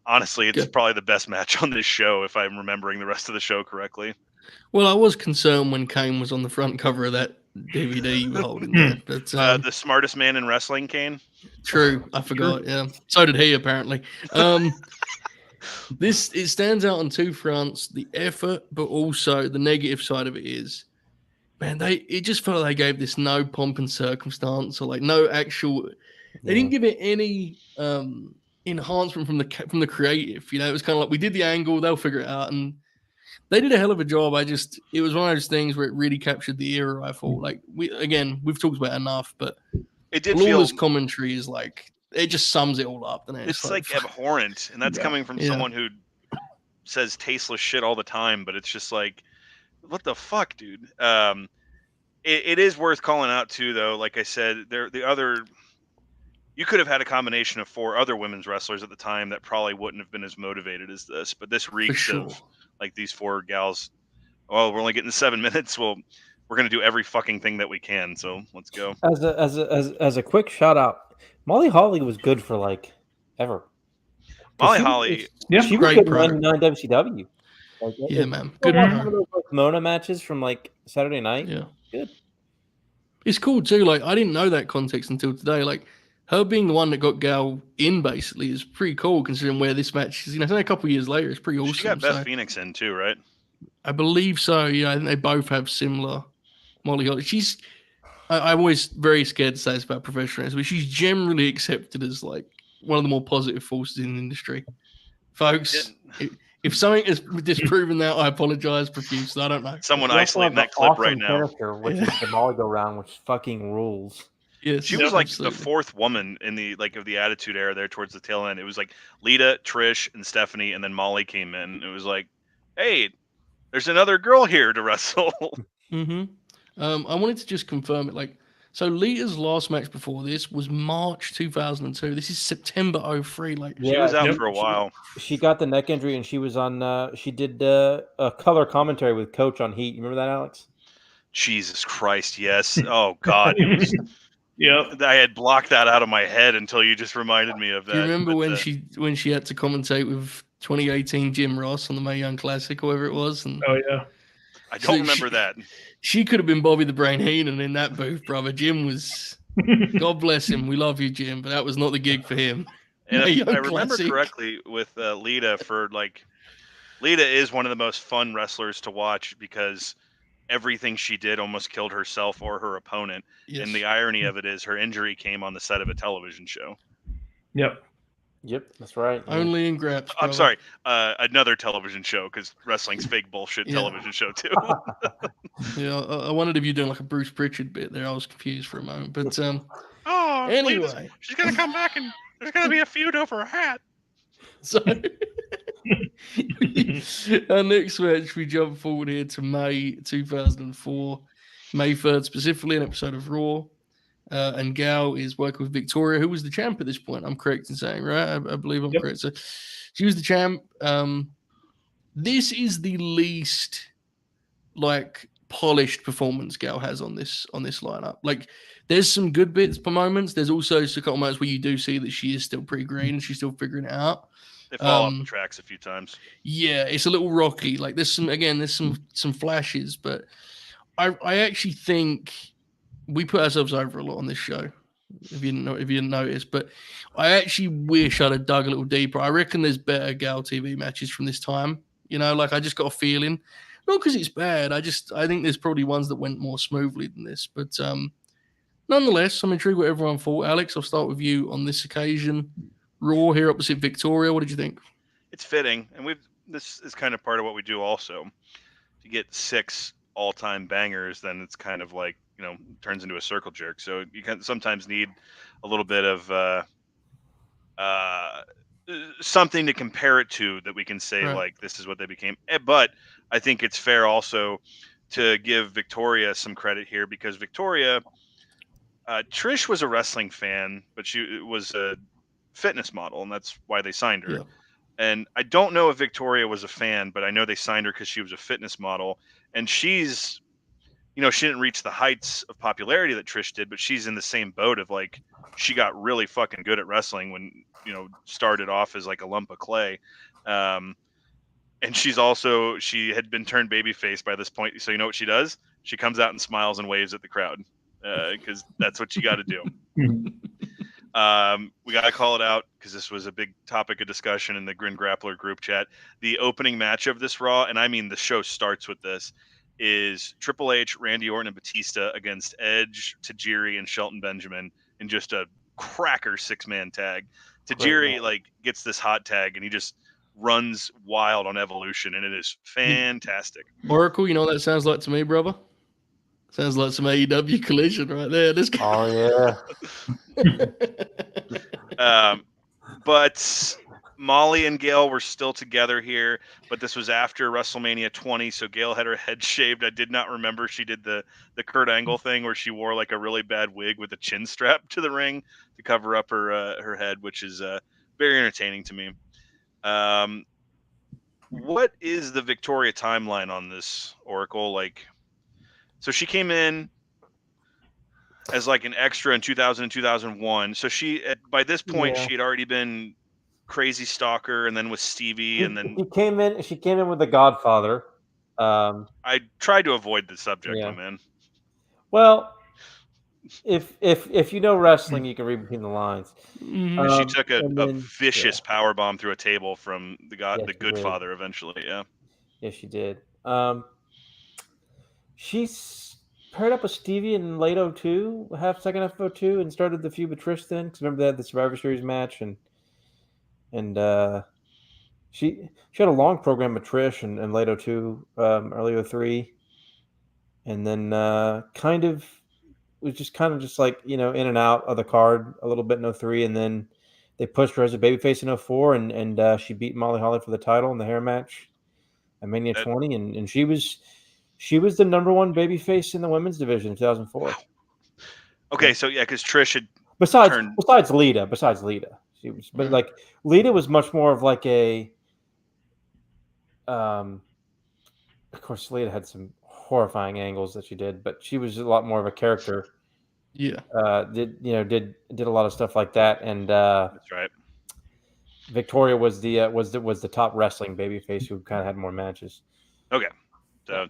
Honestly, it's probably the best match on this show if I'm remembering the rest of the show correctly. Well, I was concerned when Kane was on the front cover of that DVD you were holding there, but the smartest man in wrestling, Kane. True, I forgot. Yeah, so did he apparently. It stands out on two fronts: the effort, but also the negative side of it is, man, it just felt like they gave this no pomp and circumstance, or like no actual. They didn't give it any enhancement from the creative. It was kind of like, we did the angle, they'll figure it out, and they did a hell of a job. It was one of those things where it really captured the era. I thought, like, we've talked about it enough, but it did Lawler's commentary is like, it just sums it all up. It's like abhorrent, and that's coming from someone who says tasteless shit all the time. But it's just like, what the fuck, dude? It is worth calling out too, though. Like I said, you could have had a combination of 4 other women's wrestlers at the time that probably wouldn't have been as motivated as this. But this reeks of like these 4 gals. Well, we're only getting 7 minutes. Well, we're gonna do every fucking thing that we can. So let's go. As a quick shout out, Molly Holly was good for like ever. Molly Holly, she was good in 99 WCW. Like, yeah, man, good. One of those Mona matches from like Saturday night. Yeah, good. It's cool too. Like, I didn't know that context until today. Like, her being the one that got Gal in basically is pretty cool, considering where this match is. It's only a couple of years later. It's pretty awesome. She got Beth Phoenix in too, right? I believe so. Yeah, I think they both have similar. Molly Holly. I'm always very scared to say this about professionals, but she's generally accepted as like one of the more positive forces in the industry. Folks, if something is disproven that, I apologize profusely. I don't know. Someone isolating that clip right now. Which is the Molly go round, which fucking rules. Yes, she was like the 4th woman in the of the Attitude Era there towards the tail end. It was like Lita, Trish, and Stephanie, and then Molly came in. It was like, hey, there's another girl here to wrestle. Mm-hmm. I wanted to just confirm it. Like, so Lita's last match before this was March 2002. This is September 03. Like, she was out for a while. She got the neck injury, and she was on. She did a color commentary with Coach on Heat. You remember that, Alex? Jesus Christ, yes. Oh God, it was. I had blocked that out of my head until you just reminded me of that. Do you remember when she had to commentate with 2018 Jim Ross on the Mae Young Classic, or whatever it was? And oh yeah, I don't remember that. She could have been Bobby the Brain Heenan in that booth, brother. Jim was, God bless him. We love you, Jim, but that was not the gig for him. And if Mayo I remember classic. correctly, with Lita, Lita is one of the most fun wrestlers to watch because everything she did almost killed herself or her opponent. Yes. And the irony of it is her injury came on the set of a television show. Yep. Yep, that's right. Yeah. Only in Graps. I'm brother. sorry, another television show because wrestling's fake bullshit Yeah. television show too. Yeah, I wondered if you're doing like a Bruce Pritchard bit there. I was confused for a moment, but Oh, anyway, she's gonna come back and there's gonna be a feud over a hat. so our next match, we jump forward here to May 2004, May 3rd, specifically an episode of Raw. And Gail is working with Victoria, who was the champ at this point. I'm correct in saying, right? I believe I'm correct. So she was the champ. This is the least like polished performance Gail has on this lineup. Like, there's some good bits for moments. There's also a couple moments where you do see that she is still pretty green and she's still figuring it out. They fall off the tracks a few times. Yeah, it's a little rocky. Like, there's some flashes, but I actually think we put ourselves over a lot on this show, if you didn't notice. But I actually wish I'd have dug a little deeper. I reckon there's better Gal TV matches from this time. You know, like, I just got a feeling, not because it's bad. I think there's probably ones that went more smoothly than this. But nonetheless, I'm intrigued what everyone thought. Alex, I'll start with you on this occasion. Raw here opposite Victoria. What did you think? It's fitting, and this is kind of part of what we do also. To get 6 all-time bangers, then it's kind of like, turns into a circle jerk. So you can sometimes need a little bit of something to compare it to that we can say, right, like, this is what they became. But I think it's fair also to give Victoria some credit here, because Victoria, Trish was a wrestling fan, but she was a fitness model, and that's why they signed her. Yeah. And I don't know if Victoria was a fan, but I know they signed her because she was a fitness model. And she's, she didn't reach the heights of popularity that Trish did, but she's in the same boat of, like, she got really fucking good at wrestling when, started off as like a lump of clay. And she had been turned babyface by this point. So you know what she does? She comes out and smiles and waves at the crowd, because that's what you got to do. We got to call it out because this was a big topic of discussion in the Grin Grappler group chat. The opening match of this Raw, and I mean the show starts with this, is Triple H, Randy Orton, and Batista against Edge, Tajiri, and Shelton Benjamin in just a cracker 6-man tag. Tajiri gets this hot tag and he just runs wild on Evolution, and it is fantastic. Oracle, you know what that sounds like to me, brother? Sounds like some AEW collision right there. This guy. Oh yeah. But Molly and Gail were still together here, but this was after WrestleMania 20, so Gail had her head shaved. I did not remember she did the Kurt Angle thing where she wore like a really bad wig with a chin strap to the ring to cover up her head, which is very entertaining to me. What is the Victoria timeline on this, Oracle? Like, so she came in as like an extra in 2000 and 2001. So by this point, she had already been Crazy Stalker, and then with Stevie, and then she came in with The Godfather. I tried to avoid the subject, my man. Well, if you know wrestling, you can read between the lines. She took a vicious power bomb through a table from the Good Father eventually. Yeah, she did. She's paired up with Stevie in late 02, second half of 02, and started the feud with Trish then. Because remember they had the Survivor Series match, and she had a long program with Trish in late 02, early 03, and then was just like, in and out of the card a little bit in 03, and then they pushed her as a babyface in 04, and she beat Molly Holly for the title in the hair match at Mania 20, and she was the number one babyface in the women's division in 2004. Wow. Okay, so because Trish had besides Lita, she was, but like Lita was much more of like a, of course Lita had some horrifying angles that she did, but she was a lot more of a character. Yeah. Did a lot of stuff like that, and that's right. Victoria was the top wrestling babyface who kind of had more matches. Okay, so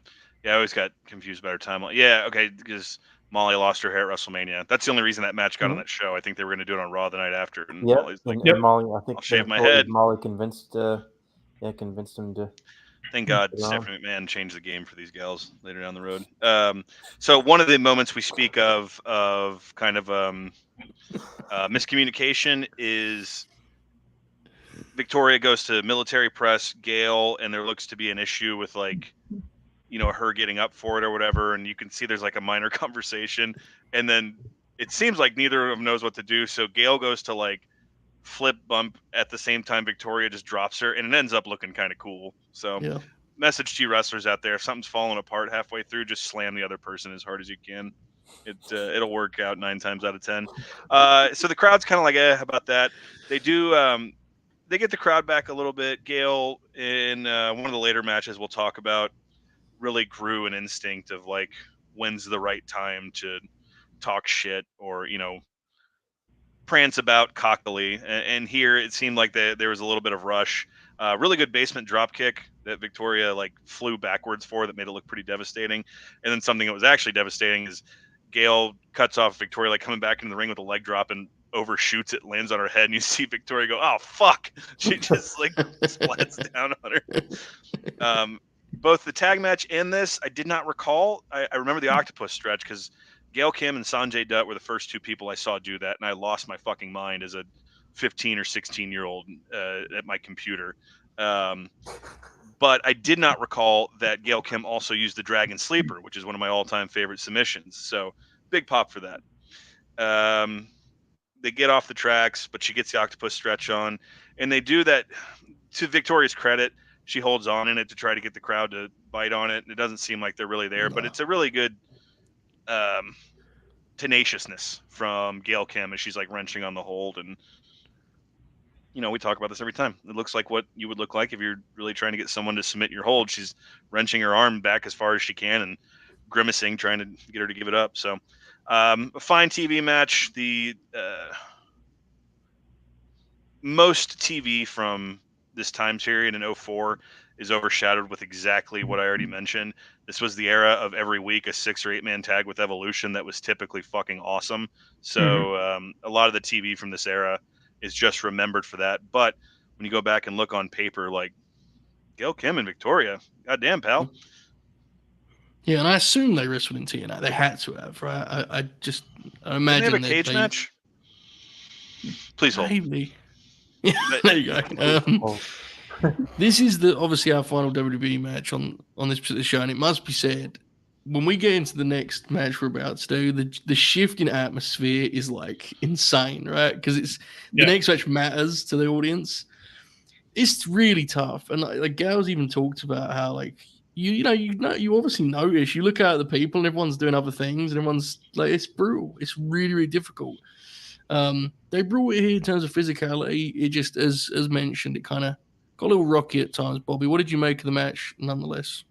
I always got confused about her timeline. Yeah, okay, because Molly lost her hair at WrestleMania. That's the only reason that match got on that show. I think they were going to do it on Raw the night after. And Yep. Molly's like, And Molly, I think I'll shave my head. Molly convinced him to. Thank God Stephanie McMahon changed the game for these gals later down the road. So one of the moments we speak of kind of miscommunication is Victoria goes to military press Gail, and there looks to be an issue with like, her getting up for it or whatever. And you can see there's like a minor conversation, and then it seems like neither of them knows what to do. So Gail goes to like flip bump at the same time Victoria just drops her, and it ends up looking kind of cool. So message to you wrestlers out there, if something's falling apart halfway through, just slam the other person as hard as you can. It'll work out 9 times out of 10. So the crowd's kind of like about that. They do they get the crowd back a little bit. Gail in one of the later matches we'll talk about really grew an instinct of like when's the right time to talk shit or prance about cockily, and here it seemed like there was a little bit of rush. Really good basement drop kick that Victoria like flew backwards for that made it look pretty devastating. And then something that was actually devastating is Gail cuts off Victoria like coming back into the ring with a leg drop and overshoots it, lands on her head, and you see Victoria go, "Oh fuck!" She just like splats down on her. Both the tag match and this, I did not recall. I remember the octopus stretch because Gail Kim and Sanjay Dutt were the first 2 people I saw do that, and I lost my fucking mind as a 15 or 16-year-old at my computer. But I did not recall that Gail Kim also used the Dragon Sleeper, which is one of my all-time favorite submissions. So big pop for that. They get off the tracks, but she gets the octopus stretch on, and they do that. To Victoria's credit, she holds on in it to try to get the crowd to bite on it, and it doesn't seem like they're really there. But it's a really good tenaciousness from Gail Kim as she's like wrenching on the hold. And we talk about this every time. It looks like what you would look like if you're really trying to get someone to submit your hold. She's wrenching her arm back as far as she can and grimacing, trying to get her to give it up. So a fine TV match. The most TV from this time period in 2004 is overshadowed with exactly what I already mentioned. This was the era of every week a 6 or 8-man tag with Evolution that was typically fucking awesome. So a lot of the TV from this era is just remembered for that. But when you go back and look on paper, like Gail Kim and Victoria, goddamn, pal. Yeah, and I assume they wrestled in TNA. They had to have, right? I imagine they have a cage match. Please hold. Maybe. Yeah, there you go. This is obviously our final WWE match on this particular show, and it must be said, when we get into the next match we're about to do, the shift in atmosphere is like insane, right? Because it's the next match matters to the audience. It's really tough, and like Gail's even talked about how like you obviously notice. You look out at the people, and everyone's doing other things, and everyone's like, it's brutal. It's really, really difficult. They brought it here in terms of physicality. It just, as mentioned, it kind of got a little rocky at times. Bobby, what did you make of the match, nonetheless?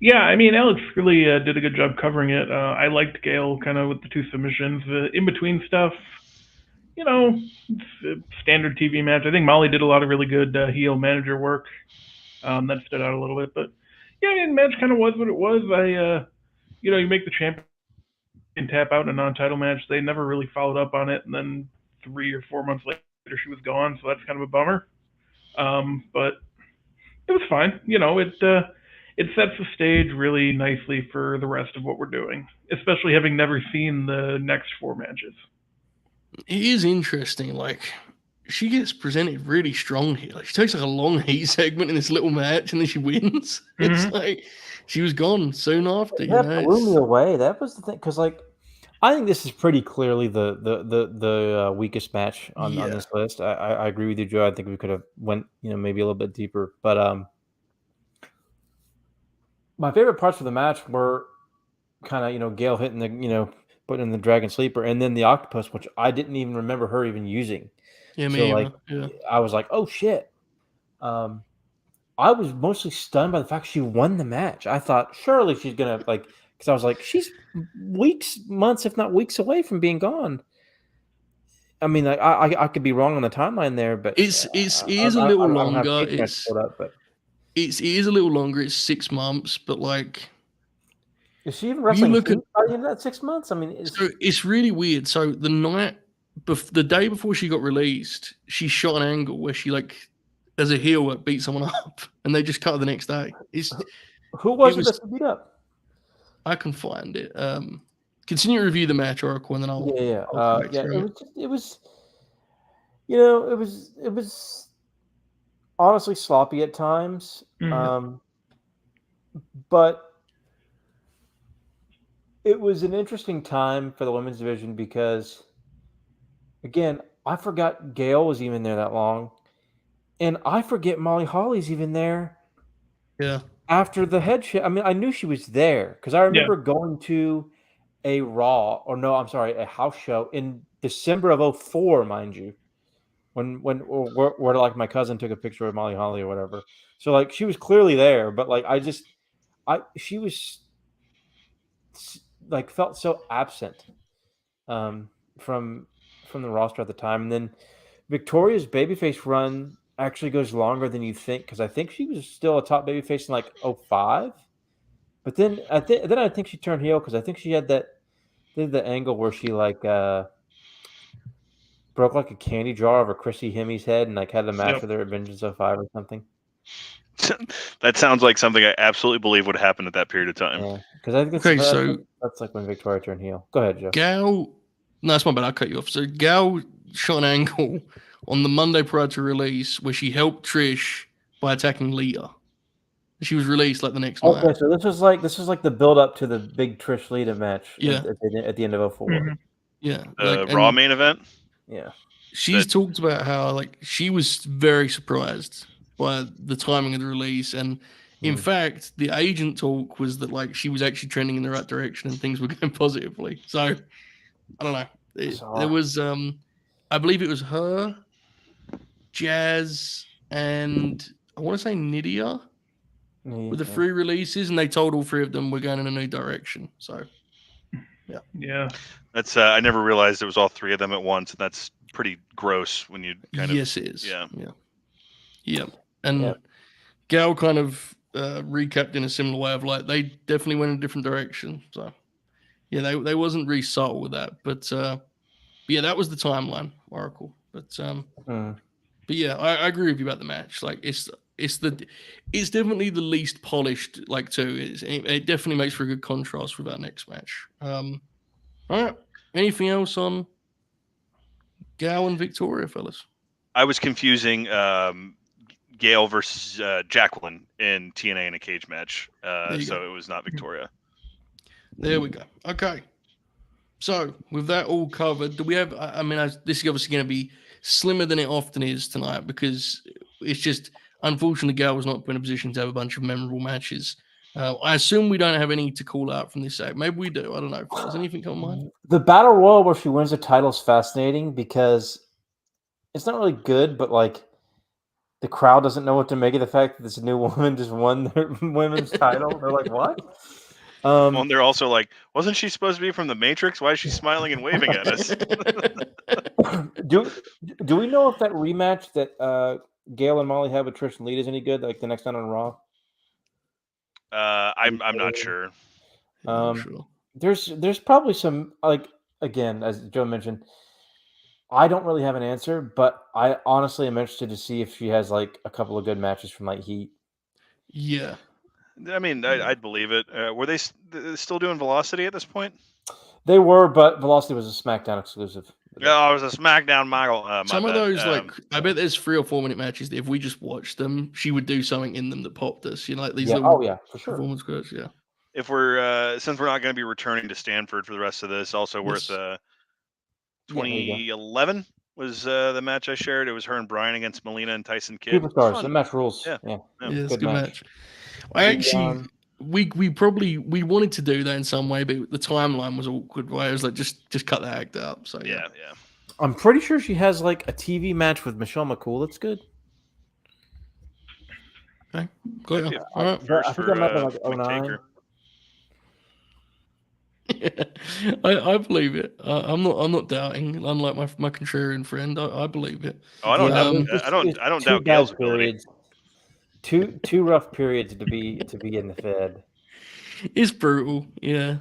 Yeah, I mean, Alex really did a good job covering it. I liked Gail kind of with the 2 submissions. In between stuff, it's a standard TV match. I think Molly did a lot of really good heel manager work. That stood out a little bit. But, yeah, I mean, the match kind of was what it was. You make the champion tap out in a non-title match. They never really followed up on it. And then 3 or 4 months later, she was gone. So that's kind of a bummer. But it was fine. It sets the stage really nicely for the rest of what we're doing, especially having never seen the next 4 matches. It is interesting. Like, she gets presented really strong here. Like, she takes like a long heat segment in this little match, and then she wins. It's like she was gone soon after. That blew me away. That was the thing, because like I think this is pretty clearly the weakest match on this list. I agree with you, Joe. I think we could have went maybe a little bit deeper, but my favorite parts of the match were kind of Gail hitting the putting in the Dragon Sleeper, and then the octopus, which I didn't even remember her even using. Yeah, so me like I was like, oh shit. I was mostly stunned by the fact she won the match. I thought surely she's gonna because I was like, she's months, if not weeks away from being gone. I mean, like, I could be wrong on the timeline there, but it is a little longer. It is a little longer. It's 6 months, but like Is she even wrestling look at- feud by the end of that 6 months? I mean, So it's really weird. So the day before she got released, she shot an angle where she as a heel beat someone up, and they just cut her the next day. who was it that she beat up? I can find it. Continue to review the match, Oracle, and then I'll Yeah. I'll come back Yeah. to It was. You know, it was honestly sloppy at times. But it was an interesting time for the women's division because, again, I forgot Gail was even there that long, and I forget Molly Holly's even there. Yeah. After the head show, I mean, I knew she was there because I remember going to a a house show in December of 2004, mind you, where like my cousin took a picture of Molly Holly or whatever. So like she was clearly there, but like she was like felt so absent from the roster at the time. And then Victoria's babyface run actually goes longer than you think because I think she was still a top babyface in like 2005. But then I think she turned heel because I think she had the angle where she broke like a candy jar over Chrissy Hemi's head and like had the match with her at Vengeance 05 or something. That sounds like something I absolutely believe would happen at that period of time. Yeah, because I think that's like when Victoria turned heel. Go ahead, Joe. Gal, no, that's my bad. I'll cut you off. So Gal shot an angle on the Monday prior to release where she helped Trish by attacking Lita. She was released like the next night. Okay, so this was like the build up to the big Trish Lita match. Yeah. At the end of 2004. Mm-hmm. Yeah, the Raw main event. Yeah, she's talked about how she was very surprised by the timing of the release, and in fact, the agent talk was that she was actually trending in the right direction and things were going positively. So I don't know. There was I believe it was her, Jazz, and I want to say Nydia with the 3 releases, and they told all 3 of them we're going in a new direction. So yeah. That's I never realized it was all 3 of them at once, and that's pretty gross when you kind of. Yes, it is. Yeah. And Yeah. Gal kind of recapped in a similar way of they definitely went in a different direction. So yeah, they wasn't really subtle with that, but yeah, that was the timeline, Oracle. But but yeah, I agree with you about the match. It's definitely the least polished too. It definitely makes for a good contrast with our next match. All right. Anything else on Gal and Victoria, fellas? I was confusing Gail versus Jacqueline in TNA in a cage match, so it was not Victoria. There we go. Okay. So with that all covered, do we have? I mean, this is obviously going to be slimmer than it often is tonight because it's just unfortunately Gal was not put in a position to have a bunch of memorable matches. I assume we don't have any to call out from this set. Maybe we do. I don't know. Does anything come to mind? The Battle Royal where she wins the title is fascinating because it's not really good, but the crowd doesn't know what to make of the fact that this new woman just won their women's title. They're like, what? Well, and they're also like, wasn't she supposed to be from the Matrix? Why is she smiling and waving at us? Do we know if that rematch that Gail and Molly have with Trish and Lita is any good? Like the next night on Raw? I'm not sure. There's probably some again, as Joe mentioned, I don't really have an answer, but I honestly am interested to see if she has a couple of good matches from Heat. Yeah. I mean, I'd believe it. Were they still doing Velocity at this point? They were, but Velocity was a SmackDown exclusive. Yeah, it was a SmackDown model. Some of those, I bet there's 3 or 4 minute matches that if we just watched them, she would do something in them that popped us. These little for sure. performance quotes, yeah. If we're since we're not going to be returning to Stanford for the rest of this, also worth 2011 was the match I shared. It was her and Brian against Melina and Tyson Kidd. Superstars. The match rules. Yeah, it's a good match. I actually, we wanted to do that in some way, but the timeline was awkward. Where I was just cut that act out. So yeah. I'm pretty sure she has a TV match with Michelle McCool. That's good. Okay, good. All right. I think that might have been 2009. I believe it. I'm not doubting. Unlike my contrarian friend, I believe it. Oh, I don't doubt Gail's ability. Two rough periods to be in the Fed. It's brutal. Yeah.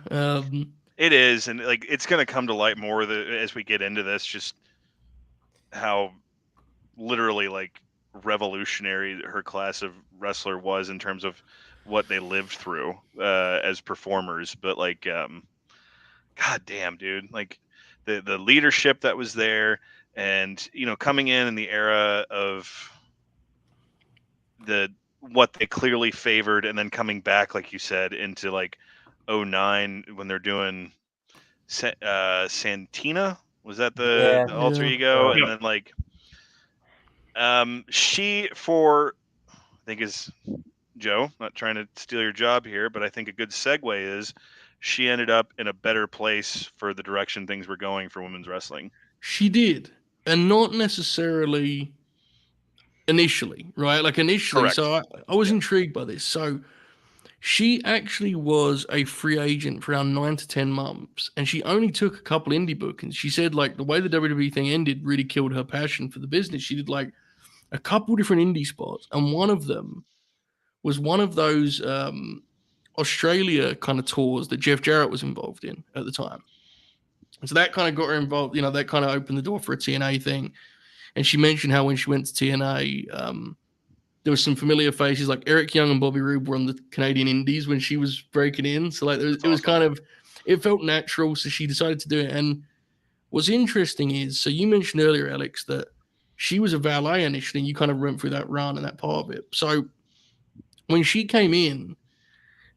It is, and like it's gonna come to light more as we get into this, just how literally like revolutionary her class of wrestler was in terms of what they lived through as performers. But like, god damn, dude, like the leadership that was there, and coming in the era of what they clearly favored, and then coming back, like you said, into like 09 when they're doing Santina. Was that the alter ego? And then like she, for I think is Joe, not trying to steal your job here, but I think a good segue is she ended up in a better place for the direction things were going for women's wrestling. She did, and not necessarily initially, right? Like initially, Correct. so I was intrigued by this. So she actually was a free agent for around 9 to 10 months, and she only took a couple indie bookings. She said like the way the WWE thing ended really killed her passion for the business. She did like a couple different indie spots, and one of them was one of those Australia kind of tours that Jeff Jarrett was involved in at the time. And so that kind of got her involved, that kind of opened the door for a TNA thing. And she mentioned how when she went to TNA, there was some familiar faces like Eric Young and Bobby Roode were on the Canadian Indies when she was breaking in. So like it was kind of, it felt natural. So she decided to do it. And what's interesting is, so you mentioned earlier, Alex, that she was a valet initially, and you kind of went through that run and that part of it. So when she came in,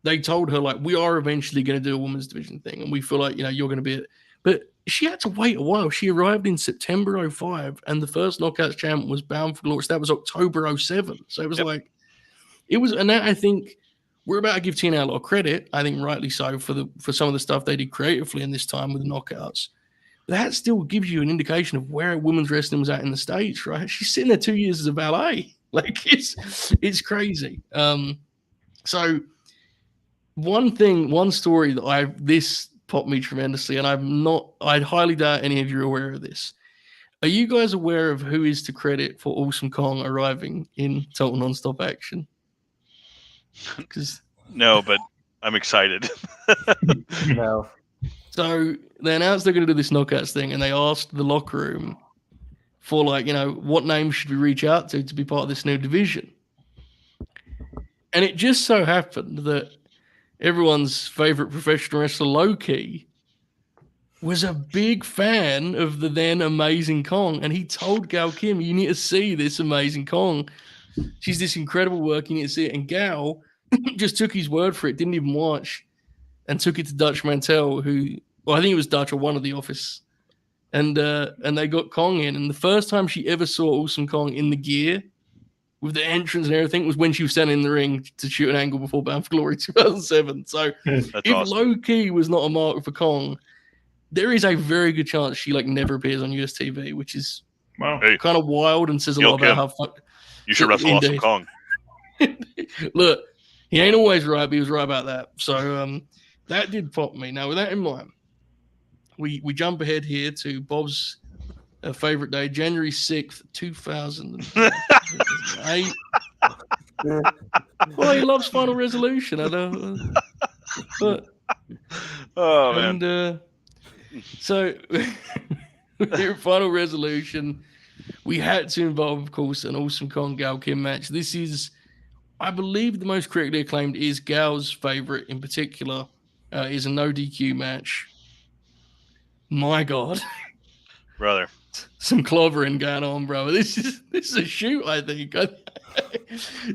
they told her like, we are eventually going to do a women's division thing, and we feel like you're going to be it. But she had to wait a while. She arrived in September 05, and the first Knockouts champ was Bound for Glory. That was October 07. So it was and that, I think we're about to give TNA a lot of credit. I think rightly so for some of the stuff they did creatively in this time with the Knockouts. That still gives you an indication of where women's wrestling was at in the States, right? She's sitting there 2 years as a valet. Like it's crazy. So one story that this popped me tremendously, and I'd highly doubt any of you are aware of this. Are you guys aware of who is to credit for Awesome Kong arriving in Total Nonstop Action? No, but I'm excited. No. So they announced they're going to do this Knockouts thing, and they asked the locker room for what name should we reach out to be part of this new division. And it just so happened that everyone's favorite professional wrestler, Low-Key, was a big fan of the then Amazing Kong. And he told Gail Kim, you need to see this Amazing Kong. She's this incredible work. You need to see it. And Gail just took his word for it, didn't even watch, and took it to Dutch Mantel, I think it was Dutch or one of the office. And they got Kong in. And the first time she ever saw Awesome Kong in the gear with the entrance and everything was when she was standing in the ring to shoot an angle before Bound for Glory 2007. So if awesome. Low-Key was not a mark for Kong, there is a very good chance she never appears on US TV, which is kind of wild and says a lot about how you should wrestle Awesome Kong. Look, he ain't always right, but he was right about that. So that did pop me. Now, with that in mind, we jump ahead here to Bob's favorite day, January 6th, 2008. Well, he loves Final Resolution. I know. But, man. And so here at Final Resolution, we had to involve, of course, an Awesome Kong Gail Kim match. This is, I believe, the most critically acclaimed is Gail's favorite in particular, is a no DQ match. My God. Brother. Some clobbering going on, bro. This is a shoot, I think.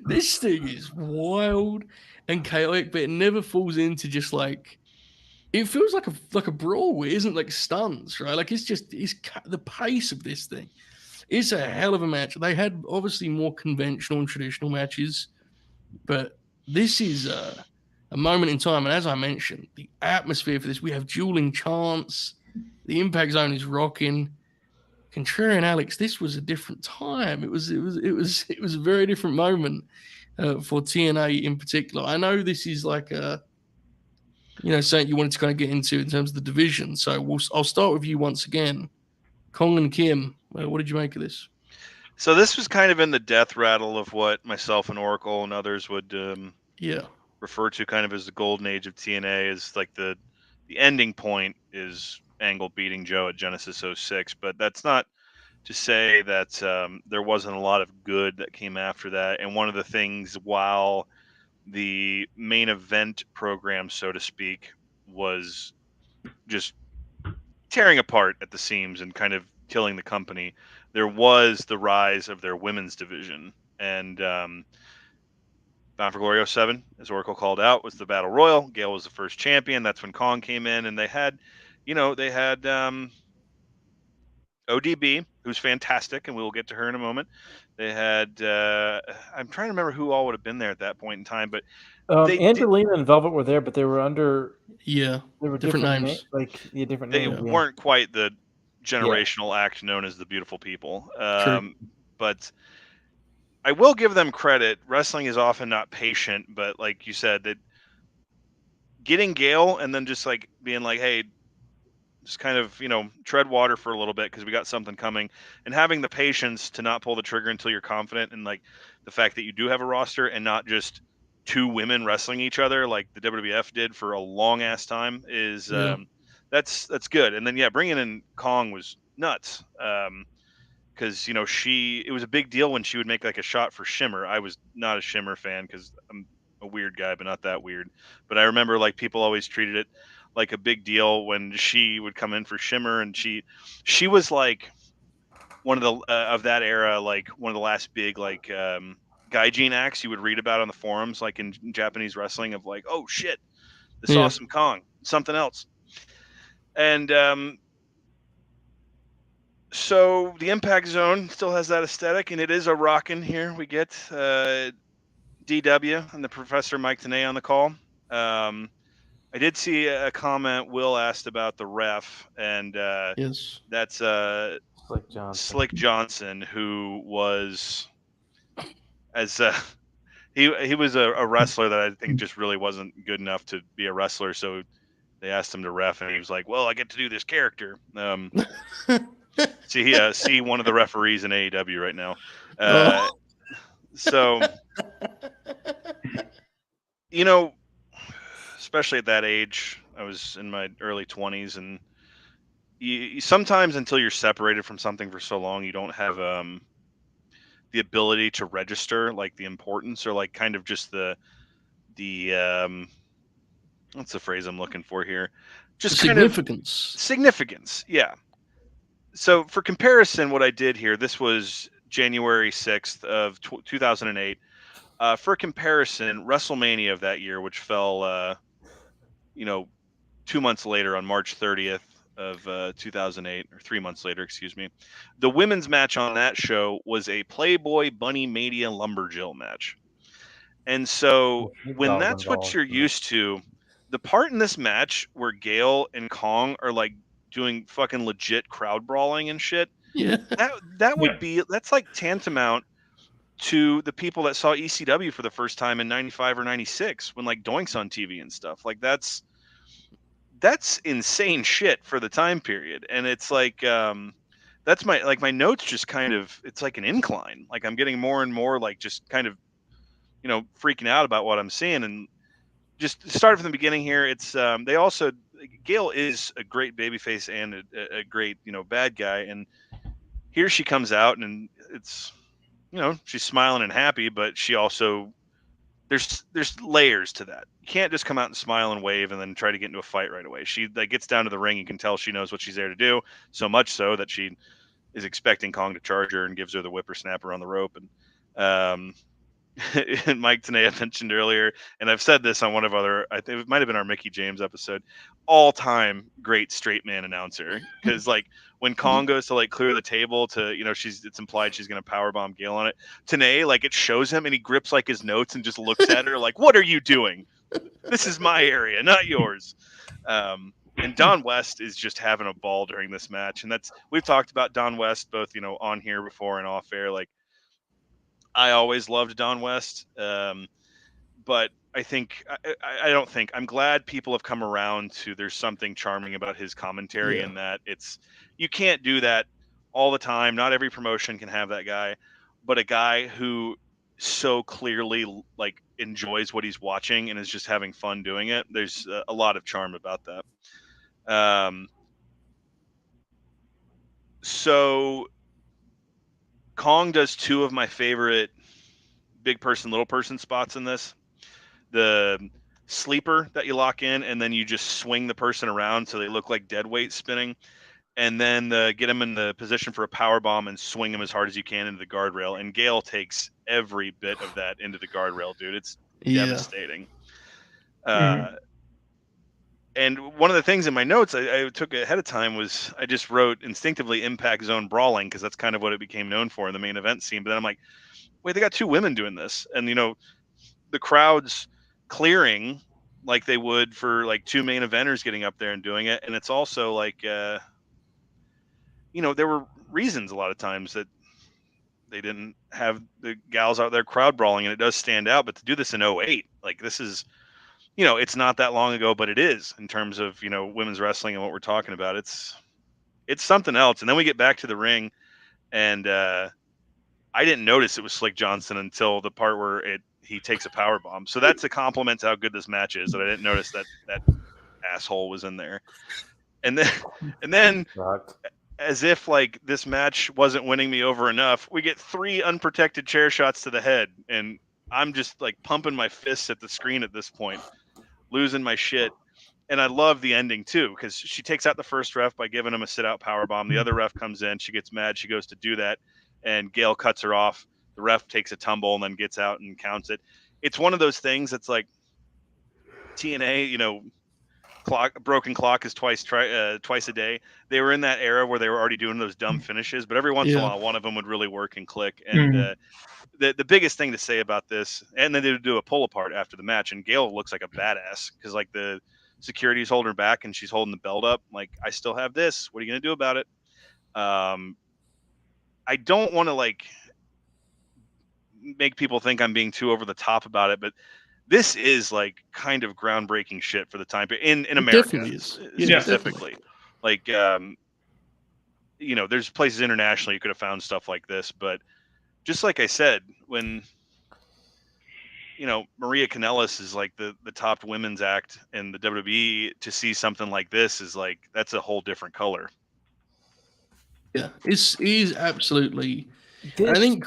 This thing is wild and chaotic, but it never falls into just it feels like a brawl. It isn't stunts, right? It's the pace of this thing. It's a hell of a match. They had obviously more conventional and traditional matches, but this is a moment in time. And as I mentioned, the atmosphere for this, we have dueling chants. The Impact Zone is rocking. Contrarian Alex, this was a different time. It was a very different moment for TNA in particular. I know this is something you wanted to kind of get into in terms of the division. So I'll start with you once again. Kong and Kim, what did you make of this? So this was kind of in the death rattle of what myself and Oracle and others would refer to kind of as the golden age of TNA, is like the ending point is Angle beating Joe at Genesis '06, but that's not to say that there wasn't a lot of good that came after that. And one of the things, while the main event program, so to speak, was just tearing apart at the seams and kind of killing the company, there was the rise of their women's division. And Bound for Glory '07, as Oracle called out, was the Battle Royal. Gail was the first champion. That's when Kong came in, and they had, ODB, who's fantastic, and we will get to her in a moment. They had, I'm trying to remember who all would have been there at that point in time, but Angelina and Velvet were there, but they were under. Yeah, They were different names. Different they names. weren't quite the generational act known as the Beautiful People. True. But I will give them credit. Wrestling is often not patient, but like you said, that getting Gail and then just like being like, hey, just kind of, tread water for a little bit because we got something coming, and having the patience to not pull the trigger until you're confident, and like the fact that you do have a roster and not just two women wrestling each other like the WWF did for a long ass time is that's good. And then bringing in Kong was nuts. Because it was a big deal when she would make like a shot for Shimmer. I was not a Shimmer fan because I'm a weird guy, but not that weird. But I remember like people always treated it like a big deal when she would come in for Shimmer, and she was like one of the of that era, like one of the last big like gaijin acts you would read about on the forums, like in Japanese wrestling, of like, oh shit, this awesome Kong, something else. And so the Impact Zone still has that aesthetic, and it is a rockin' here. We get DW and the Professor Mike Tenay on the call. I did see a comment Will asked about the ref, and Yes, that's Slick Johnson, who was he was a wrestler that I think just really wasn't good enough to be a wrestler, so they asked him to ref, and he was like, "Well, I get to do this character." See one of the referees in AEW right now. So, especially at that age, I was in my early 20s, and you sometimes, until you're separated from something for so long, you don't have the ability to register like the importance, or like kind of just the what's the phrase I'm looking for here? Just kind of significance. Yeah. So for comparison, what I did here, this was January 6th of 2008. For comparison, WrestleMania of that year, which fell, 2 months later on March 30th of 2008, or 3 months later, excuse me. The women's match on that show was a Playboy Bunny Mania Lumberjill match. And so when that's what you're used to, the part in this match where Gail and Kong are like doing fucking legit crowd brawling and shit, that would be, that's like tantamount to the people that saw ECW for the first time in 95 or 96 when like Doink's on TV and stuff. Like that's insane shit for the time period. And it's like that's my notes just kind of, it's like an incline. Like I'm getting more and more like just kind of freaking out about what I'm seeing. And just start from the beginning here. It's they also, Gail is a great babyface and a great bad guy, and here she comes out and it's she's smiling and happy, but she also, there's layers to that. You can't just come out and smile and wave and then try to get into a fight right away. She like gets down to the ring, you can tell she knows what she's there to do, so much so that she is expecting Kong to charge her and gives her the whippersnapper on the rope. And and Mike Tenay mentioned earlier, and I've said this on one of other, I think it might have been our Mickey James episode, all-time great straight man announcer. Because like when Kong goes to like clear the table to, it's implied she's gonna powerbomb Gail on it, Tenay, like it shows him and he grips like his notes and just looks at her like, what are you doing? This is my area, not yours. And Don West is just having a ball during this match. And we've talked about Don West both, on here before and off air. Like, I always loved Don West, but I'm glad people have come around to, there's something charming about his commentary, in that you can't do that all the time. Not every promotion can have that guy, but a guy who so clearly like enjoys what he's watching and is just having fun doing it. There's a lot of charm about that. So Kong does two of my favorite big person, little person spots in this. The sleeper that you lock in and then you just swing the person around so they look like dead weight spinning. And then get him in the position for a power bomb and swing him as hard as you can into the guardrail. And Gail takes every bit of that into the guardrail, dude. It's devastating. And one of the things in my notes I took ahead of time was I just wrote instinctively impact zone brawling because that's kind of what it became known for in the main event scene. But then I'm like, wait, they got two women doing this. And, the crowd's clearing like they would for like two main eventers getting up there and doing it. And it's also like, there were reasons a lot of times that they didn't have the gals out there crowd brawling, and it does stand out. But to do this in 2008, like this is, it's not that long ago, but it is in terms of, women's wrestling and what we're talking about. It's something else. And then we get back to the ring, and I didn't notice it was Slick Johnson until the part where he takes a power bomb. So that's a compliment to how good this match is that I didn't notice that asshole was in there. And then as if like this match wasn't winning me over enough, we get 3 unprotected chair shots to the head, and I'm just like pumping my fists at the screen at this point, losing my shit. And I love the ending too, because she takes out the first ref by giving him a sit-out powerbomb. The other ref comes in, she gets mad, she goes to do that, and Gail cuts her off. The ref takes a tumble and then gets out and counts it. It's one of those things that's like TNA, broken clock is twice a day. They were in that era where they were already doing those dumb finishes, but every once in a while, one of them would really work and click. And the biggest thing to say about this, and then they would do a pull apart after the match, and Gail looks like a badass because like the security's holding her back and she's holding the belt up. Like, I still have this. What are you gonna do about it? I don't want to like make people think I'm being too over the top about it, but this is like kind of groundbreaking shit for the time in America. Definitely is. Specifically. Like, there's places internationally you could have found stuff like this, but just like I said, when Maria Kanellis is like the top women's act in the WWE, to see something like this is like, that's a whole different color. Yeah, it is absolutely. I think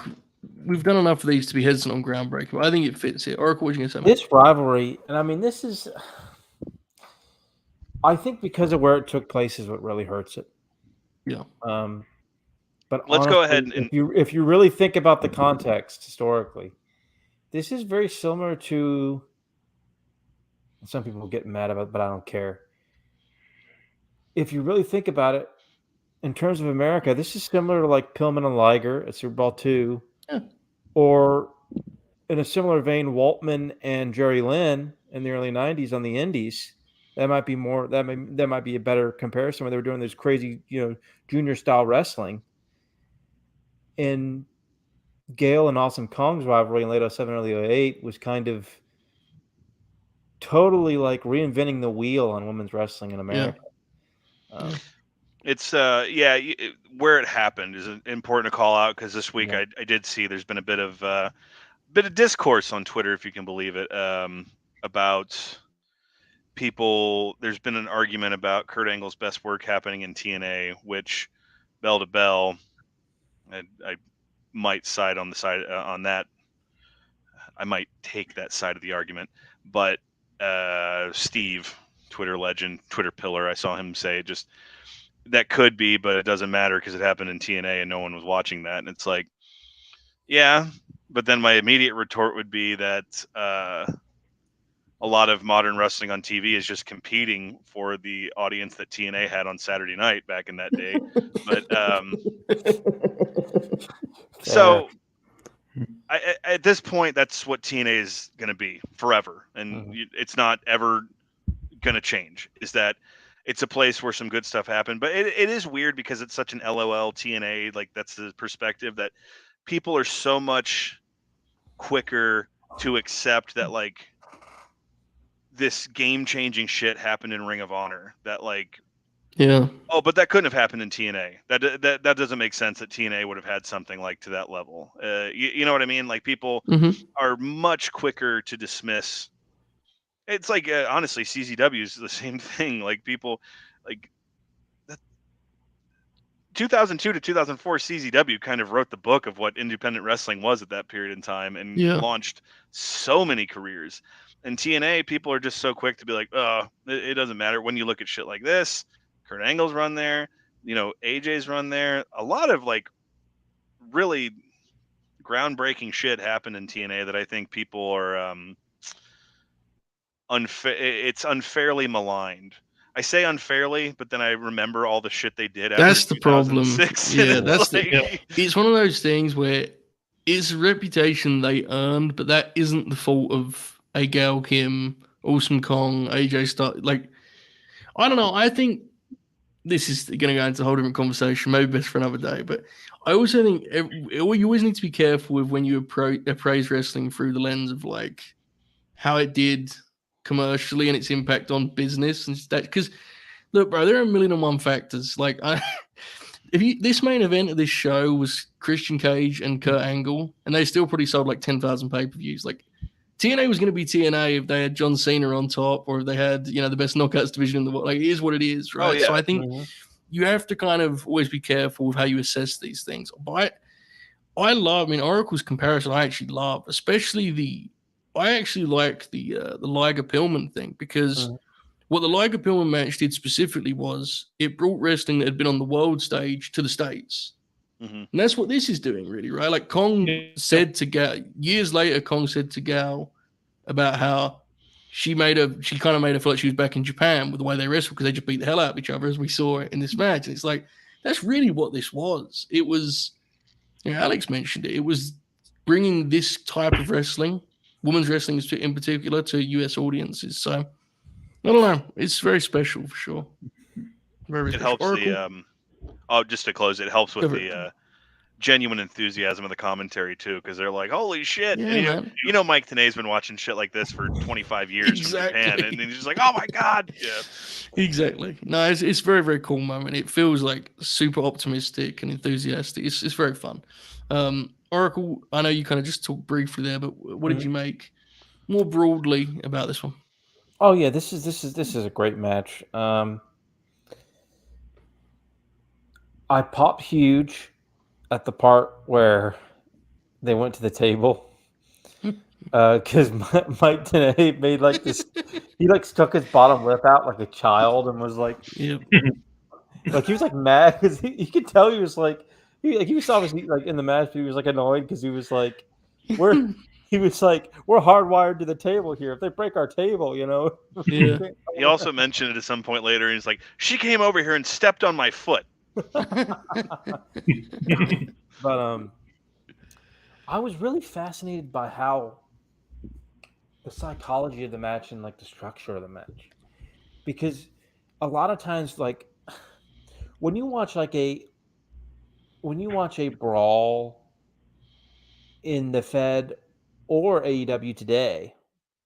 we've done enough of these to be hesitant on groundbreaking, but I think it fits here. Oracle, what are you going to say? This rivalry, and I mean, this is, I think because of where it took place is what really hurts it. Yeah. But let's honestly, go ahead and if you really think about the context historically, this is very similar to. Some people get mad about it, but I don't care. If you really think about it, in terms of America, this is similar to like Pillman and Liger at Super Bowl II, or in a similar vein, Waltman and Jerry Lynn in the early '90s on the Indies. That might be more. That might be a better comparison where they were doing this crazy, junior style wrestling. And Gail and Awesome Kong's rivalry in late '07, early '08 was kind of totally like reinventing the wheel on women's wrestling in America. Yeah. It's where it happened is important to call out, because this week I did see there's been a bit of discourse on Twitter, if you can believe it, about people. There's been an argument about Kurt Angle's best work happening in TNA, which bell to bell, I might side on the side on that. I might take that side of the argument, but Steve, Twitter legend, Twitter pillar, I saw him say just that could be, but it doesn't matter because it happened in TNA and no one was watching that. And it's like, yeah, but then my immediate retort would be that a lot of modern wrestling on TV is just competing for the audience that TNA had on Saturday night back in that day. But so at this point, that's what TNA is going to be forever. And it's not ever going to change, is that it's a place where some good stuff happened. But it is weird because it's such an LOL TNA. Like, that's the perspective that people are so much quicker to accept that, like, this game-changing shit happened in Ring of Honor, that like Yeah. Oh, but that couldn't have happened in TNA. That doesn't make sense that TNA would have had something like to that level. You know what I mean? Like people Hmm. are much quicker to dismiss. It's like honestly, CZW is the same thing. Like people, like 2002 to 2004, CZW kind of wrote the book of what independent wrestling was at that period in time and Yeah. launched so many careers. And TNA, people are just so quick to be like, oh, it doesn't matter. When you look at shit like this, Kurt Angle's run there, AJ's run there. A lot of like really groundbreaking shit happened in TNA that I think people are it's unfairly maligned. I say unfairly, but then I remember all the shit they did after That's the problem. 2006. Yeah, And that's it's like, it's one of those things where it's a reputation they earned, but that isn't the fault of a Gail Kim, Awesome Kong, AJ Styles. Like, I don't know. I think this is going to go into a whole different conversation, maybe best for another day. But I also think you always need to be careful with when you appraise wrestling through the lens of like how it did commercially and its impact on business and that. Because look, bro, there are a million and one factors. Like, this main event of this show was Christian Cage and Kurt Angle, and they still probably sold like 10,000 pay per views. Like, TNA was going to be TNA if they had John Cena on top, or if they had the best knockouts division in the world. Like, it is what it is, right? Oh, yeah. So I think you have to kind of always be careful with how you assess these things. But I mean, Oracle's comparison I actually love, especially I actually like the Liger Pillman thing, because what the Liger Pillman match did specifically was it brought wrestling that had been on the world stage to the States. Mhm. And that's what this is doing, really, right? Like Kong said to Gal, years later, Kong said to Gal about how she kind of made her feel like she was back in Japan with the way they wrestled, because they just beat the hell out of each other, as we saw in this match. And it's like, that's really what this was. It was, Alex mentioned it. It was bringing this type of wrestling, women's wrestling in particular, to US audiences. So I don't know. It's very special for sure. Very It special. helps Oracle, just to close, it helps with go for it. the genuine enthusiasm of the commentary too, because they're like, holy shit. Yeah, And man. Mike Tenay's been watching shit like this for 25 years Exactly. from Japan, and he's just like, oh my god. Yeah. Exactly. No, it's very, very cool moment. It feels like super optimistic and enthusiastic. It's very fun. Oracle, I know you kind of just talked briefly there, but what did you make more broadly about this one? Oh yeah, this is a great match. I popped huge at the part where they went to the table because Mike Tenay made like this. He like stuck his bottom lip out like a child and was like, Yep. like he was like mad because you could tell he was like he was obviously like in the match, but he was like annoyed because he was like, we're hardwired to the table here. If they break our table, Yeah. He also mentioned it at some point later, and he's like, she came over here and stepped on my foot. But I was really fascinated by how the psychology of the match and like the structure of the match, because a lot of times, like when you watch a brawl in the Fed or AEW today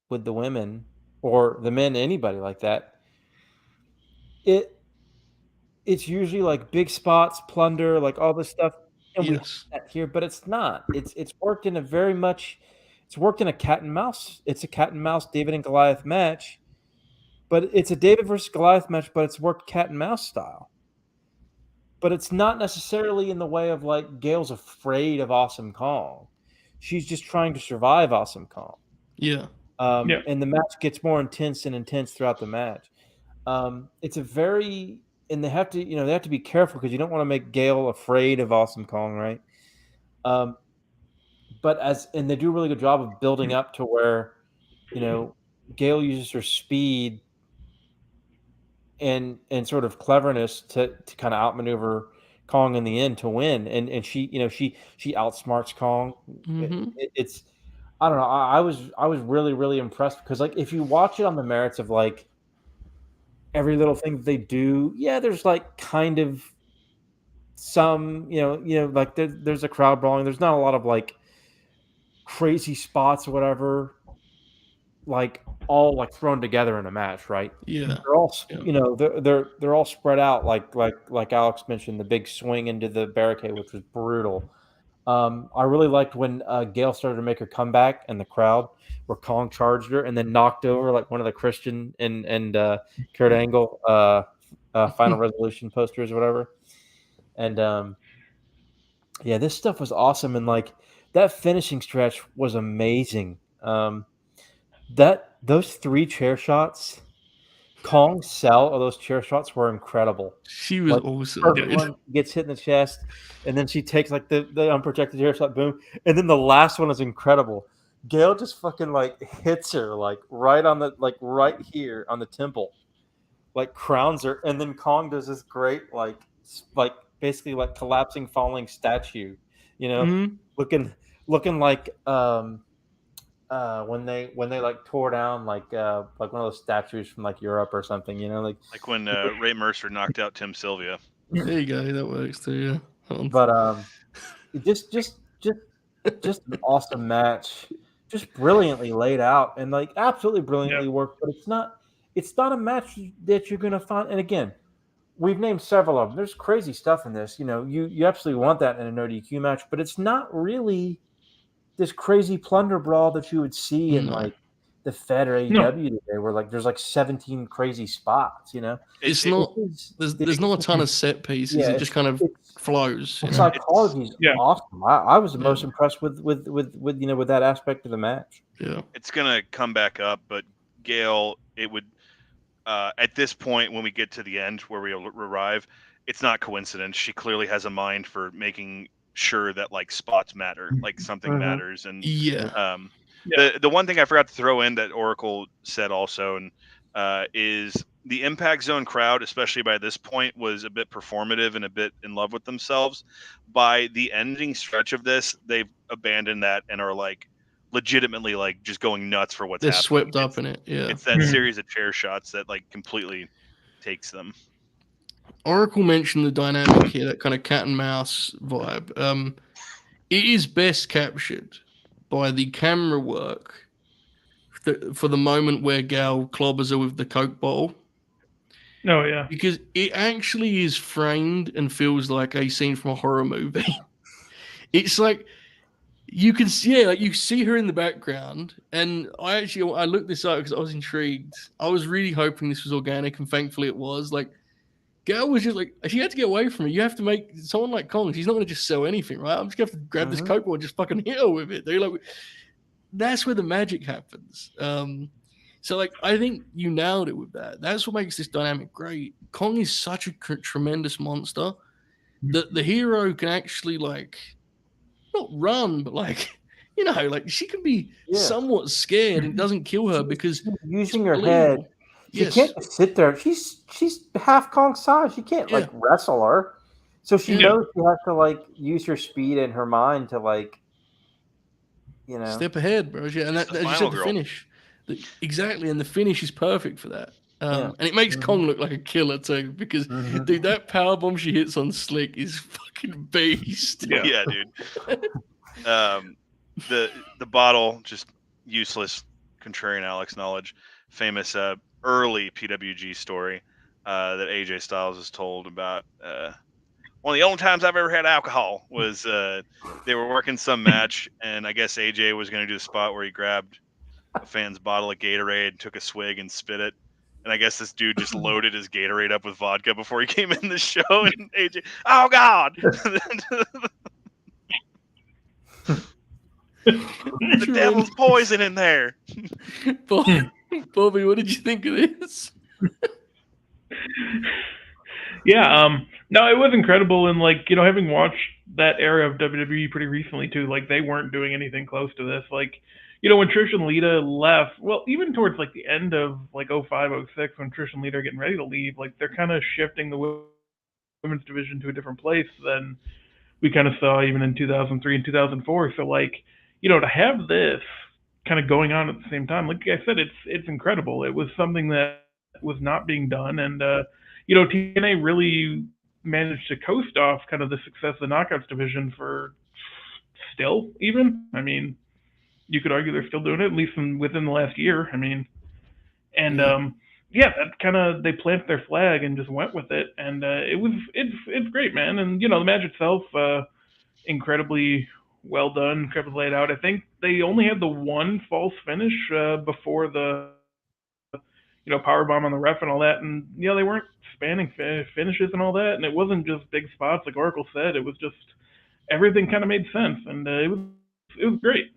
with the women or the men, anybody like that, it's usually like big spots, plunder, like all this stuff, and we have Yes. that here, but it's not. It's worked in a very much. It's worked in a cat and mouse. It's a cat and mouse David and Goliath match, but it's a David versus Goliath match, but it's worked cat and mouse style. But it's not necessarily in the way of like Gail's afraid of Awesome Kong. She's just trying to survive Awesome Kong. Yeah. And the match gets more intense and intense throughout the match. It's a very, and they have to be careful because you don't want to make Gail afraid of Awesome Kong, right? And they do a really good job of building up to where, Gail uses her speed and sort of cleverness to kind of outmaneuver Kong in the end to win, and she outsmarts Kong. It's I don't know. I was really, really impressed because like if you watch it on the merits of like every little thing that they do, yeah, there's like kind of some, like there's a crowd brawling. There's not a lot of like crazy spots or whatever. like all like thrown together in a match, right? Yeah. They're all Yeah. you know they're all spread out like Alex mentioned, the big swing into the barricade, which was brutal. I really liked when Gail started to make her comeback and the crowd where Kong charged her and then knocked over like one of the Christian and Kurt Angle Final Resolution posters or whatever. And yeah, this stuff was awesome, and like that finishing stretch was amazing. Those 3 chair shots, Kong's sell of those chair shots were incredible. She was Like awesome, first dude. one gets hit in the chest, and then she takes like the unprotected chair shot, boom, and then the last one is incredible. Gail just fucking like hits her like right on the like right here on the temple, like crowns her, and then Kong does this great like basically like collapsing falling statue, you know, Mhm. looking like when they like tore down like one of those statues from like Europe or something, you know, like when Ray Mercer knocked out Tim Sylvia. There you go. That works too. Yeah. That one's- but just an awesome match, just brilliantly laid out and like absolutely brilliantly worked. But it's not a match that you're gonna find. And again, we've named several of them. There's crazy stuff in this. You know, you absolutely want that in a no DQ match, but it's not really this crazy plunder brawl that you would see in No. like the Fed or AEW today, where like there's like 17 crazy spots. You know, It's not. There's not a ton of set pieces. Yeah, it just kind of flows. The You know? psychology is awesome. I was the most impressed with you know with that aspect of the match. Yeah, it's gonna come back up, but Gail, it would at this point when we get to the end where we arrive, it's not coincidence. She clearly has a mind for making sure that like spots matter, like something matters, and yeah. The one thing I forgot to throw in that Oracle said also, and is the Impact Zone crowd, especially by this point, was a bit performative and a bit in love with themselves. By the ending stretch of this, they've abandoned that and are like legitimately like just going nuts for what's They're happening. swept up in it. Yeah, It's that series of chair shots that like completely takes them. Oracle mentioned the dynamic here, that kind of cat and mouse vibe. It is best captured by the camera work for the moment where Gal clobbers her with the Coke bottle. Oh yeah, because it actually is framed and feels like a scene from a horror movie. It's like you can see, like you see her in the background, and I looked this up because I was intrigued. I was really hoping this was organic, and thankfully it was. Like Gail was just like, she had to get away from it. You have to make someone like Kong. She's not going to just sell anything, right? I'm just going to have to grab this Coke bottle and just fucking hit her with it. They're like, that's where the magic happens. So, like, I think you nailed it with that. That's what makes this dynamic great. Kong is such a tremendous monster that the hero can actually, like, not run, but, like, you know, like, she can be somewhat scared and it doesn't kill her because she's using her head. She can't just sit there. She's half Kong size. She can't, like, wrestle her. So she knows she has to, like, use her speed and her mind to, like, you know. Step ahead, bro. Yeah, and that's just the finish. Exactly, and the finish is perfect for that. And it makes Kong look like a killer too, because dude, that power bomb she hits on Slick is fucking beast. Yeah, dude. The bottle, just useless, contrarian Alex knowledge. Famous early PWG story that AJ Styles has told about. One of the only times I've ever had alcohol was they were working some match, and I guess AJ was going to do the spot where he grabbed a fan's bottle of Gatorade, took a swig, and spit it. And I guess this dude just loaded his Gatorade up with vodka before he came in the show. And AJ, oh God! The devil's poison in there. Bobby, what did you think of this? Yeah, no, it was incredible, and like, you know, having watched that era of WWE pretty recently too, like they weren't doing anything close to this. Like, you know, when Trish and Lita left, well, even towards like the end of like 05, 06, when Trish and Lita are getting ready to leave, like they're kind of shifting the women's division to a different place than we kind of saw even in 2003 and 2004. So like, you know, to have this kind of going on at the same time, like I said, it's incredible. It was something that was not being done, and you know, TNA really managed to coast off kind of the success of the Knockouts division for still even. I mean, you could argue they're still doing it, at least within the last year. I mean, and that kind of they planted their flag and just went with it, and it's great, man. And the match itself, incredibly well done, incredibly laid out. I think they only had the one false finish before the power bomb on the ref and all that, and they weren't spanning finishes and all that, and it wasn't just big spots like Oracle said. It was just everything kind of made sense, and it was great.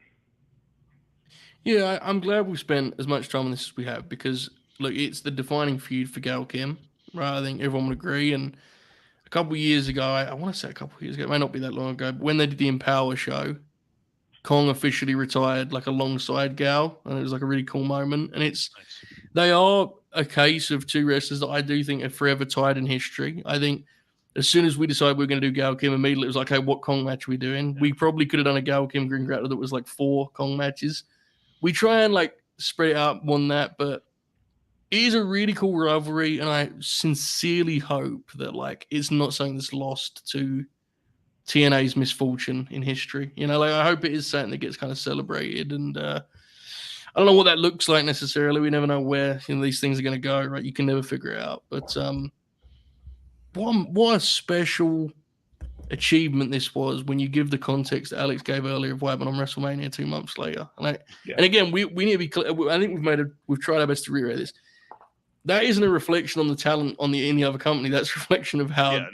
Yeah, I'm glad we spent as much time on this as we have because look, it's the defining feud for Gail Kim, right? I think everyone would agree. And a couple of years ago, I want to say a couple of years ago, it may not be that long ago, but when they did the Empower show, Kong officially retired like alongside Gal, and it was like a really cool moment. And they are a case of two wrestlers that I do think are forever tied in history. I think as soon as we decided we were going to do Gail Kim, immediately it was like, hey, what Kong match are we doing? We probably could have done a Gail Kim Grin Grappler that was like 4 Kong matches. We try and like spread it out more than that, but it is a really cool rivalry, and I sincerely hope that like it's not something that's lost to TNA's misfortune in history. I hope it is something that gets kind of celebrated, and I don't know what that looks like necessarily. We never know where these things are going to go, right? You can never figure it out. But what a special achievement this was when you give the context that Alex gave earlier of what happened on WrestleMania 2 months later. And again, we need to be clear. I think we've tried our best to reiterate this. That isn't a reflection on the talent in the other company. That's a reflection of how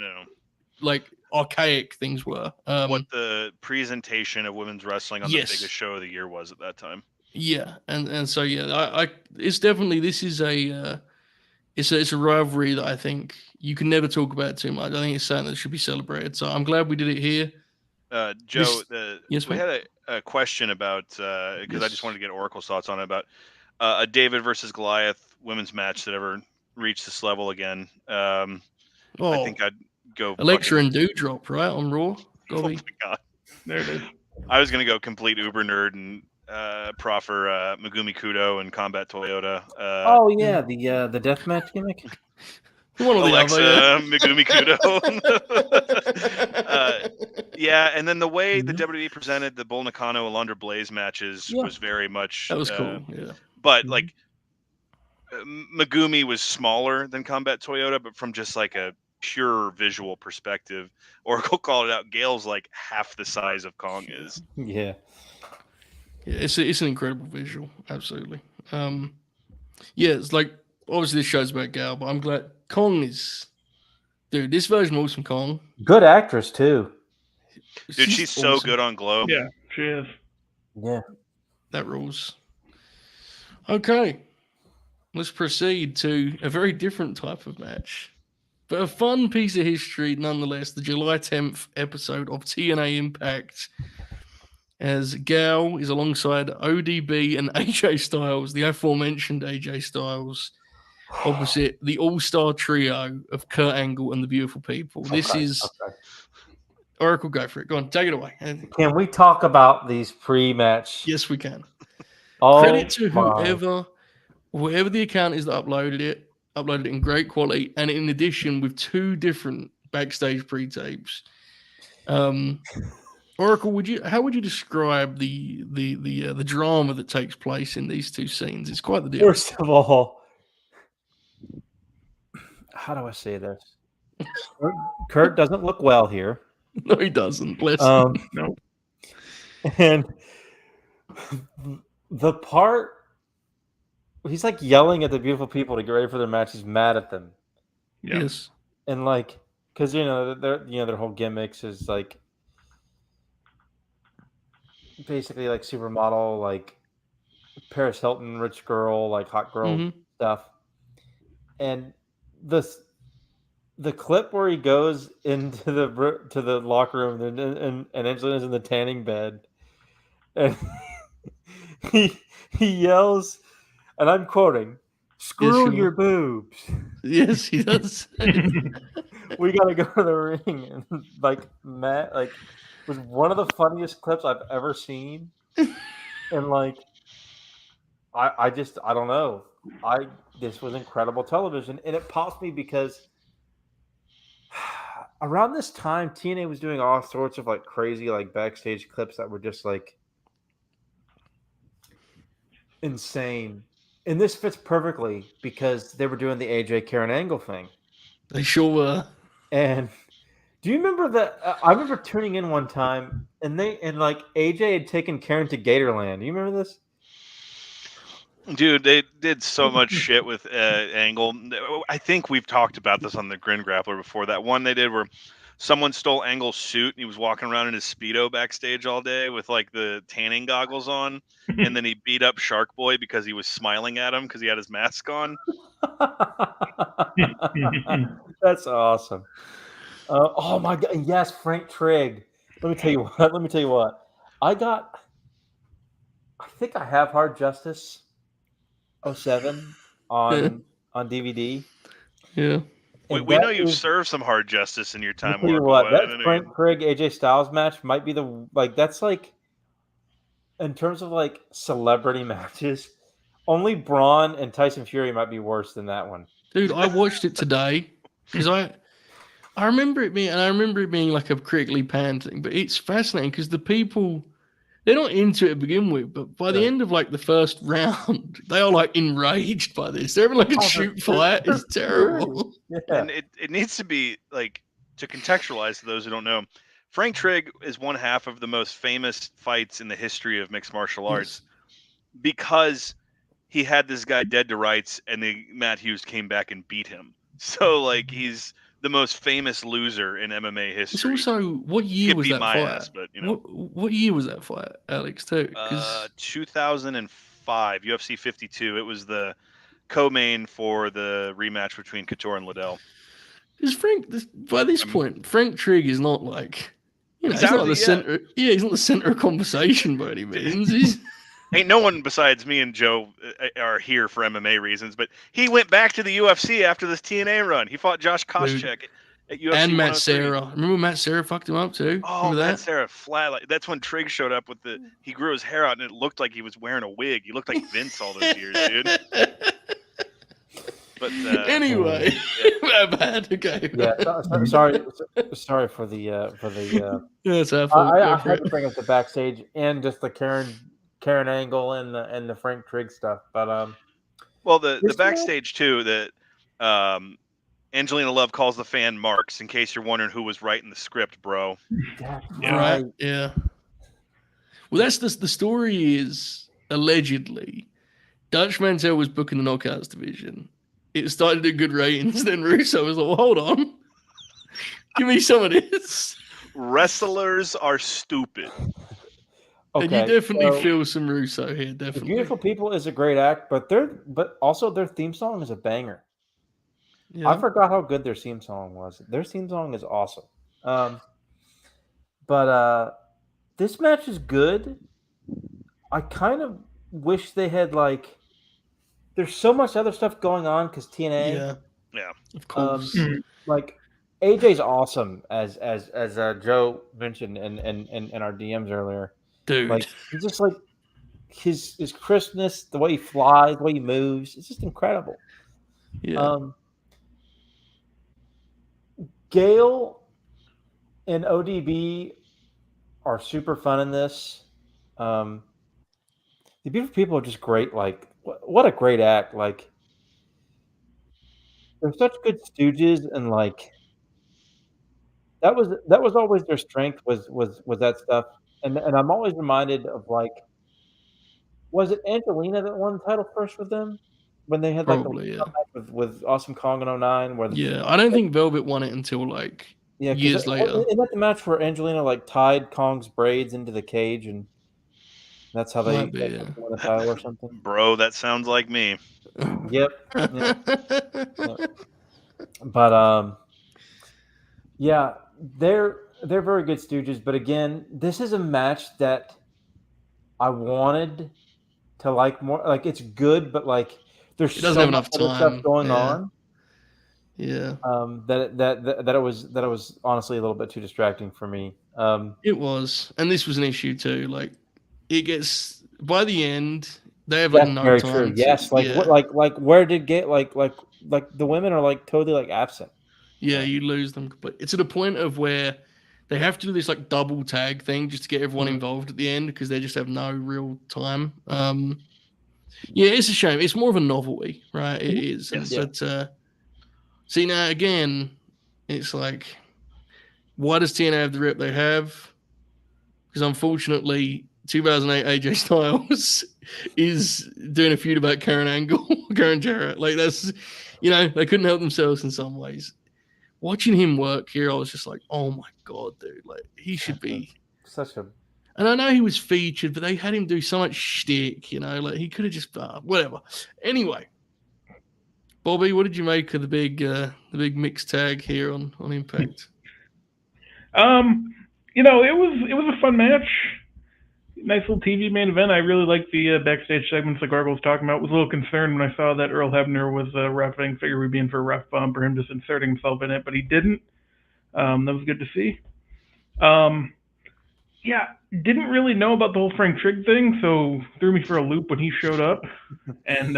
like archaic things were. What the presentation of women's wrestling on the biggest show of the year was at that time. Yeah, and so it's definitely it's a rivalry that I think you can never talk about too much. I think it's something that should be celebrated. So I'm glad we did it here. Joe, we had a question about because I just wanted to get Oracle's thoughts on it about a David versus Goliath women's match that ever reached this level again. I think I'd go Alexa and Doudrop, right, on Raw. Oh my god, there it is. I was gonna go complete uber nerd and proffer Megumi Kudo and Combat Toyota. The deathmatch gimmick. Alexa, Megumi Kudo. And then the way the WWE presented the Bull Nakano Alundra Blaze matches was very much that was cool. Yeah, but like Megumi was smaller than Combat Toyota, but from just like a pure visual perspective, Oracle called it out. Gail's like half the size of Kong is. Yeah. Yeah, it's an incredible visual, absolutely. It's like obviously this show's about Gal, but I'm glad Kong is, dude. This version of Awesome Kong, good actress too. Dude, she's so good on Glow. Yeah, she is. Yeah, that rules. Okay, let's proceed to a very different type of match, but a fun piece of history nonetheless. The July 10th episode of TNA Impact. As Gal is alongside ODB and AJ Styles, the aforementioned AJ Styles, opposite the all-star trio of Kurt Angle and the Beautiful People. Oracle, go for it. Go on, take it away. Can we talk about these pre-match? Yes, we can. Oh, credit to whoever the account is that uploaded it in great quality, and in addition with 2 different backstage pre-tapes. Oracle, how would you describe the drama that takes place in these 2 scenes? It's quite the deal. First of all, how do I say this? Kurt doesn't look well here. No, he doesn't. Bless him. No. And the part he's like yelling at the Beautiful People to get ready for their match. He's mad at them. Yes. And like, because their whole gimmicks is like basically like supermodel, like Paris Hilton, rich girl, like hot girl stuff. And the clip where he goes into the locker room and Angelina's in the tanning bed, and he yells, and I'm quoting, "Screw your boobs." Yes, he does. We gotta go to the ring, and like Matt, like, was one of the funniest clips I've ever seen, and like, I don't know, this was incredible television, and it pops me because around this time, TNA was doing all sorts of like crazy like backstage clips that were just like insane. And this fits perfectly because they were doing the AJ Karen Angle thing. They sure were. And do you remember that? I remember tuning in one time, and like AJ had taken Karen to Gatorland. Do you remember this? Dude, they did so much shit with Angle. I think we've talked about this on the Grin Grappler before. That one they did where someone stole Angle's suit and he was walking around in his Speedo backstage all day with like the tanning goggles on. And then he beat up Shark Boy because he was smiling at him because he had his mask on. That's awesome. Oh my God. Yes, Frank Trigg. Let me tell you what. I think I have Hard Justice 07 on DVD. Yeah. We know you've served some hard justice in your time. Tell you what, that Frank Trigg AJ Styles match might be that's like, in terms of like celebrity matches, only Braun and Tyson Fury might be worse than that one. Dude, I watched it today because I remember it being like a critically panned thing, but it's fascinating because the people, they're not into it to begin with, but by the end of like the first round, they are like enraged by this. They're having like a shoot fight. It's terrible. Yeah. And it needs to be like, to contextualize to those who don't know, Frank Trigg is one half of the most famous fights in the history of mixed martial arts because he had this guy dead to rights and Matt Hughes came back and beat him. So like he's the most famous loser in MMA history. It's also, what year was that fight? Ass, but, you know. What year was that fight, Alex, too? 2005, UFC 52. It was the co-main for the rematch between Couture and Liddell. Because by this point, Frank Trigg is not like, he's not the center. Yeah, he's not the center of conversation by any means. Ain't no one besides me and Joe are here for MMA reasons, but he went back to the UFC after this TNA run. He fought Josh Koscheck at UFC and Matt 103. Serra. Remember Matt Serra fucked him up too? Oh, Matt Serra flat. That's when Trigg showed up with he grew his hair out and it looked like he was wearing a wig. He looked like Vince all those years, dude. But anyway, bad. Okay. Yeah, sorry for the. That's our fault. I had to bring up the backstage and just the Karen Angle and the Frank Trigg stuff, but well, the backstage too that Angelina Love calls the fan marks. In case you're wondering who was writing the script, bro. Right. Yeah. Well, that's the story is allegedly Dutch Mantel was booking the Knockouts division. It started at good ratings. Then Russo was like, well, hold on. Give me some of this. Wrestlers are stupid. Okay, and you definitely feel some Russo here, definitely. The Beautiful People is a great act, but also their theme song is a banger. Yeah. I forgot how good their theme song was. Their theme song is awesome. But this match is good. I kind of wish they had like. There's so much other stuff going on because TNA. Yeah, of course. Like AJ's awesome, as Joe mentioned in our DMs earlier. Dude, like he's just like his crispness, the way he flies, the way he moves, it's just incredible. Yeah. Gail and ODB are super fun in this. The Beautiful People are just great. Like, what a great act! Like, they're such good stooges, and like that was always their strength was that stuff. And I'm always reminded of like, was it Angelina that won the title first with them when they had probably with Awesome Kong in 09? I don't think Velvet won it until like years later. Isn't that the match where Angelina like tied Kong's braids into the cage and that's how they won the title or something? Bro, that sounds like me. Yep. But they're very good stooges. But again, this is a match that I wanted to like more. Like it's good, but like there's so much other stuff going on. Yeah. That it was honestly a little bit too distracting for me. It was, and this was an issue too. Like it gets by the end, they have like no time. True. Yes, like where did get like the women are like totally like absent. Yeah, you lose them. But it's to the point of where they have to do this like double tag thing just to get everyone involved at the end because they just have no real time. Yeah, it's a shame. It's more of a novelty, right? It is. Yes. But see, now again, it's like, why does TNA have the rep they have? Because unfortunately, 2008 AJ Styles is doing a feud about Karen Angle, Karen Jarrett. Like, that's, they couldn't help themselves in some ways. Watching him work here, I was just like, oh my God, dude. Like, he should be. Such a. And I know he was featured, but they had him do so much shtick, like he could have just, whatever. Anyway, Bobby, what did you make of the big mixed tag here on Impact? It was a fun match. Nice little TV main event. I really liked the backstage segments that Gargle was talking about. Was a little concerned when I saw that Earl Hebner was reffing. Figured we'd be in for a ref bump or him just inserting himself in it, but he didn't. That was good to see. Yeah, didn't really know about the whole Frank Trigg thing, so threw me for a loop when he showed up. And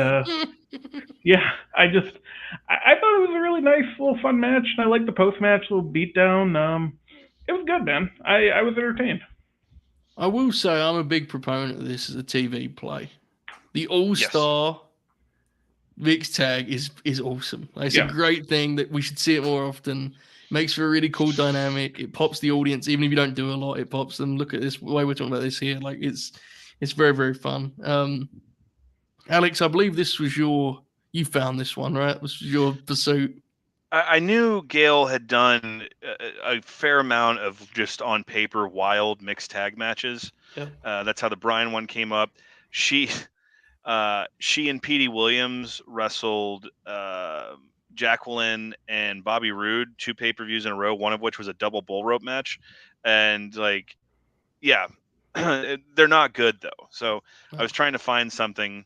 yeah, I thought it was a really nice little fun match, and I liked the post-match little beatdown. It was good, man. I was entertained. I will say I'm a big proponent of this as a TV play. The All-Star mixed tag is awesome. It's a great thing that we should see it more often. Makes for a really cool dynamic. It pops the audience, even if you don't do a lot. It pops them. Look at this way we're talking about this here. Like it's very, very fun. Alex, I believe this was you found this one, right? This was your pursuit. I knew Gail had done a fair amount of just on paper wild mixed tag matches. Yeah. That's how the Bryan one came up. She and Petey Williams wrestled Jacqueline and Bobby Roode 2 pay-per-views in a row, one of which was a double bull rope match. And they're not good though. So I was trying to find something,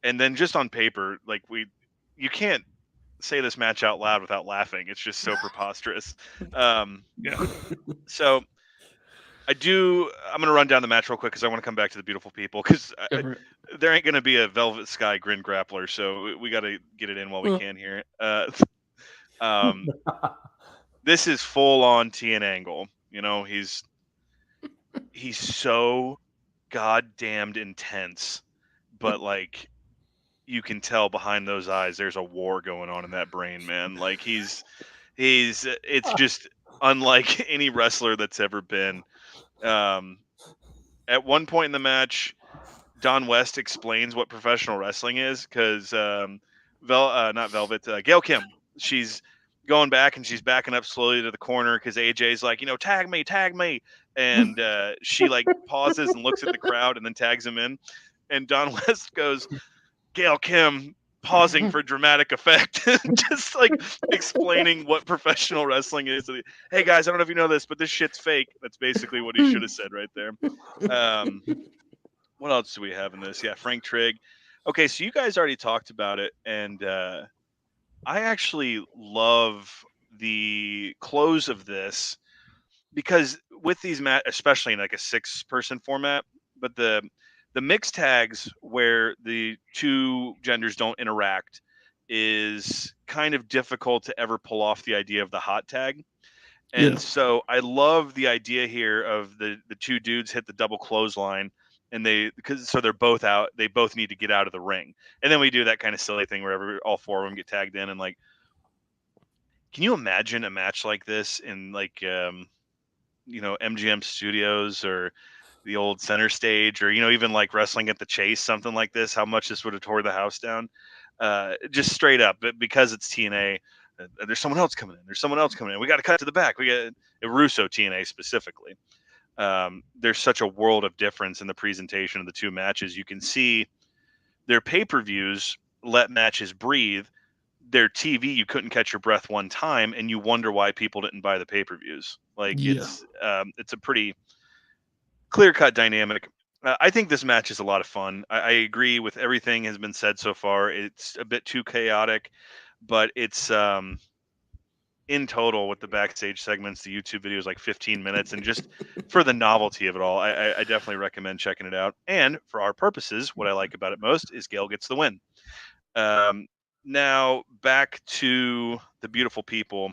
and then just on paper, like you can't say this match out loud without laughing. It's just so preposterous. So I'm going to run down the match real quick because I want to come back to the beautiful people, because there ain't going to be a Velvet Sky Grin Grappler, so we got to get it in while we can here. This is full on TN Angle. He's so goddamned intense, but like you can tell behind those eyes there's a war going on in that brain, man. Like it's just unlike any wrestler that's ever been. At one point in the match, Don West explains what professional wrestling is, because Gail Kim, she's going back and she's backing up slowly to the corner because AJ's like, tag me, and she like pauses and looks at the crowd and then tags him in, and Don West goes, Gail Kim, pausing for dramatic effect, just like explaining what professional wrestling is. Hey guys, I don't know if you know this, but this shit's fake. That's basically what he should have said right there. What else do we have in this? Yeah, Frank Trigg. Okay, so you guys already talked about it, and I actually love the close of this, because with these especially in like a 6-person format, but the mixed tags where the 2 genders don't interact is kind of difficult to ever pull off the idea of the hot tag. And so I love the idea here of the 2 dudes hit the double clothesline, and they're both out. They both need to get out of the ring. And then we do that kind of silly thing where all 4 of them get tagged in. And like, can you imagine a match like this in like, MGM Studios or the old Center Stage, or even like Wrestling at the Chase, something like this? How much this would have tore the house down, just straight up. But because it's TNA, there's someone else coming in. We got to cut to the back. We got Russo TNA specifically. There's such a world of difference in the presentation of the 2 matches. You can see their pay-per-views let matches breathe. Their TV, you couldn't catch your breath one time, and you wonder why people didn't buy the pay-per-views. Like it's a pretty clear-cut dynamic. I think this match is a lot of fun. I agree with everything has been said so far. It's a bit too chaotic, but it's in total with the backstage segments, the YouTube video is like 15 minutes, and just for the novelty of it all, I definitely recommend checking it out. And for our purposes, what I like about it most is Gail gets the win. Now back to the beautiful people.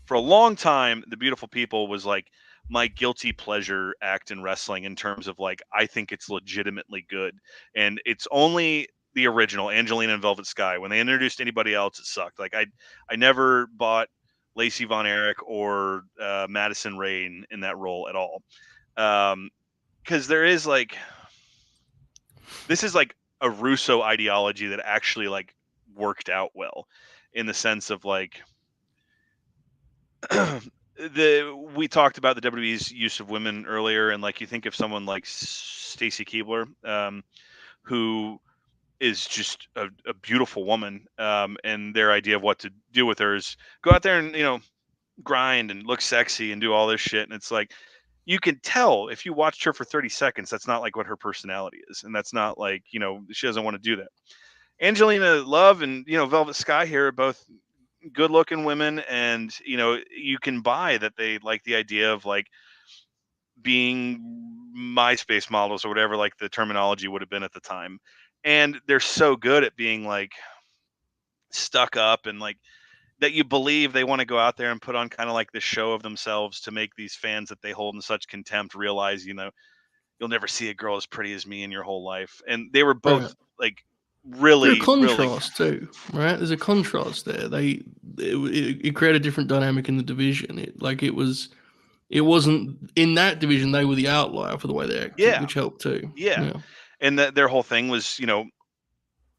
For a long time, the beautiful people was like my guilty pleasure act in wrestling in terms of like I think it's legitimately good, and it's only the original Angelina and Velvet Sky. When they introduced anybody else, it sucked. Like I never bought Lacey Von Erich or Madison Rayne in that role at all, because there is like this is like a Russo ideology that actually like worked out well, in the sense of like we talked about the WWE's use of women earlier, and like you think of someone like Stacy Keibler, who is just a beautiful woman, and their idea of what to do with her is go out there and grind and look sexy and do all this shit, and it's like you can tell if you watched her for 30 seconds that's not like what her personality is, and that's not like she doesn't want to do that. Angelina Love and Velvet Sky here are both good looking women, and you can buy that they like the idea of like being MySpace models or whatever like the terminology would have been at the time, and they're so good at being like stuck up and like that you believe they want to go out there and put on kind of like this show of themselves to make these fans that they hold in such contempt realize you'll never see a girl as pretty as me in your whole life. And they were both like really, there's a contrast too, right? There's a contrast there. It created a different dynamic in the division. It wasn't in that division. They were the outlier for the way they acted, which helped too. Yeah. And their whole thing was,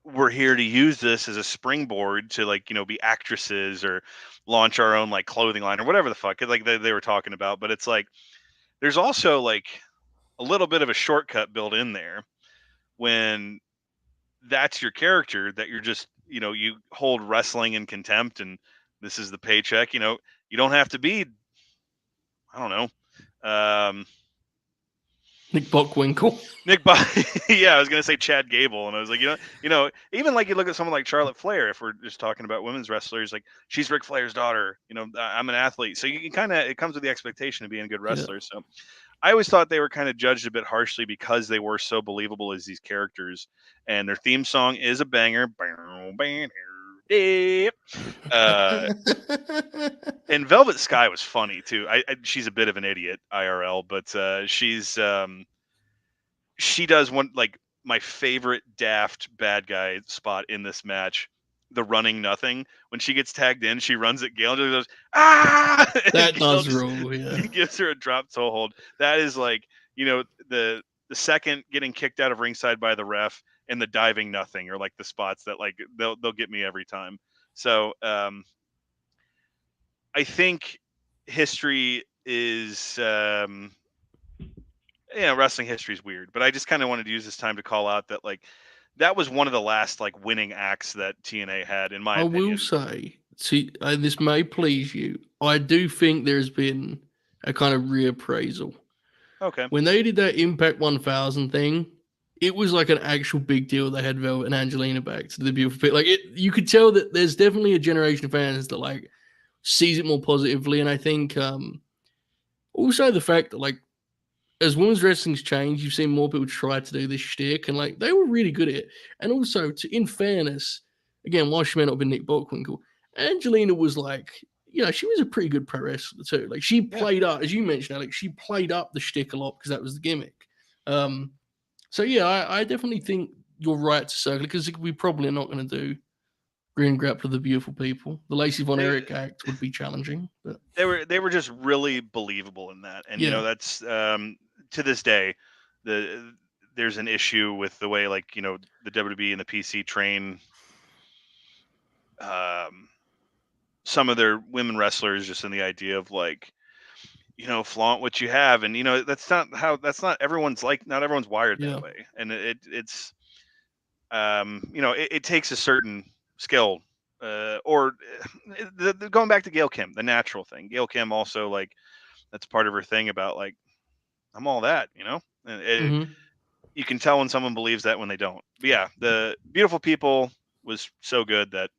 we're here to use this as a springboard to like, be actresses or launch our own like clothing line or whatever the fuck like they were talking about. But it's like, there's also like a little bit of a shortcut built in there when that's your character, that you're just, you hold wrestling in contempt and this is the paycheck, you don't have to be, I don't know. Nick Bockwinkel. Yeah, I was gonna say Chad Gable, and I was like, even like you look at someone like Charlotte Flair. If we're just talking about women's wrestlers, like she's Ric Flair's daughter. I'm an athlete, so you can kind of it comes with the expectation of being a good wrestler. Yeah. So I always thought they were kind of judged a bit harshly because they were so believable as these characters, and their theme song is a banger. And Velvet Sky was funny too. She's a bit of an idiot IRL, but she does one like my favorite daft bad guy spot in this match. The running nothing. When she gets tagged in, she runs at Gail and just goes, ah! That does rule, yeah. He gives her a drop toe hold. That is like, the second getting kicked out of ringside by the ref and the diving nothing are like the spots that like they'll get me every time. So I think history is wrestling history is weird, but I just kind of wanted to use this time to call out that like that was one of the last like winning acts that TNA had, in my opinion. I will say, see, this may please you. I do think there's been a kind of reappraisal. Okay. When they did that Impact 1000 thing, it was like an actual big deal. They had Velvet and Angelina back to the beautiful pit. Like you could tell that there's definitely a generation of fans that like sees it more positively, and I think also the fact that like as women's wrestling's changed, you've seen more people try to do this shtick, and like they were really good at it. And also, in fairness, again, while she may not have been Nick Bockwinkel, Angelina was like, she was a pretty good pro wrestler too. Like she played up, as you mentioned, Alex, she played up the shtick a lot because that was the gimmick. So yeah, I definitely think you're right to circle it because we probably are not going to do Grin Grappler, the beautiful people. The Lacey Von Erich act would be challenging, but they were just really believable in that, and that's to this day there's an issue with the way like the WWE and the PC train some of their women wrestlers just in the idea of like flaunt what you have, and that's not everyone's like not everyone's wired that way, and it's it takes a certain skill or going back to Gail Kim, the natural thing. Gail Kim also like that's part of her thing about like I'm all that, and you can tell when someone believes that when they don't. But yeah, the beautiful people was so good that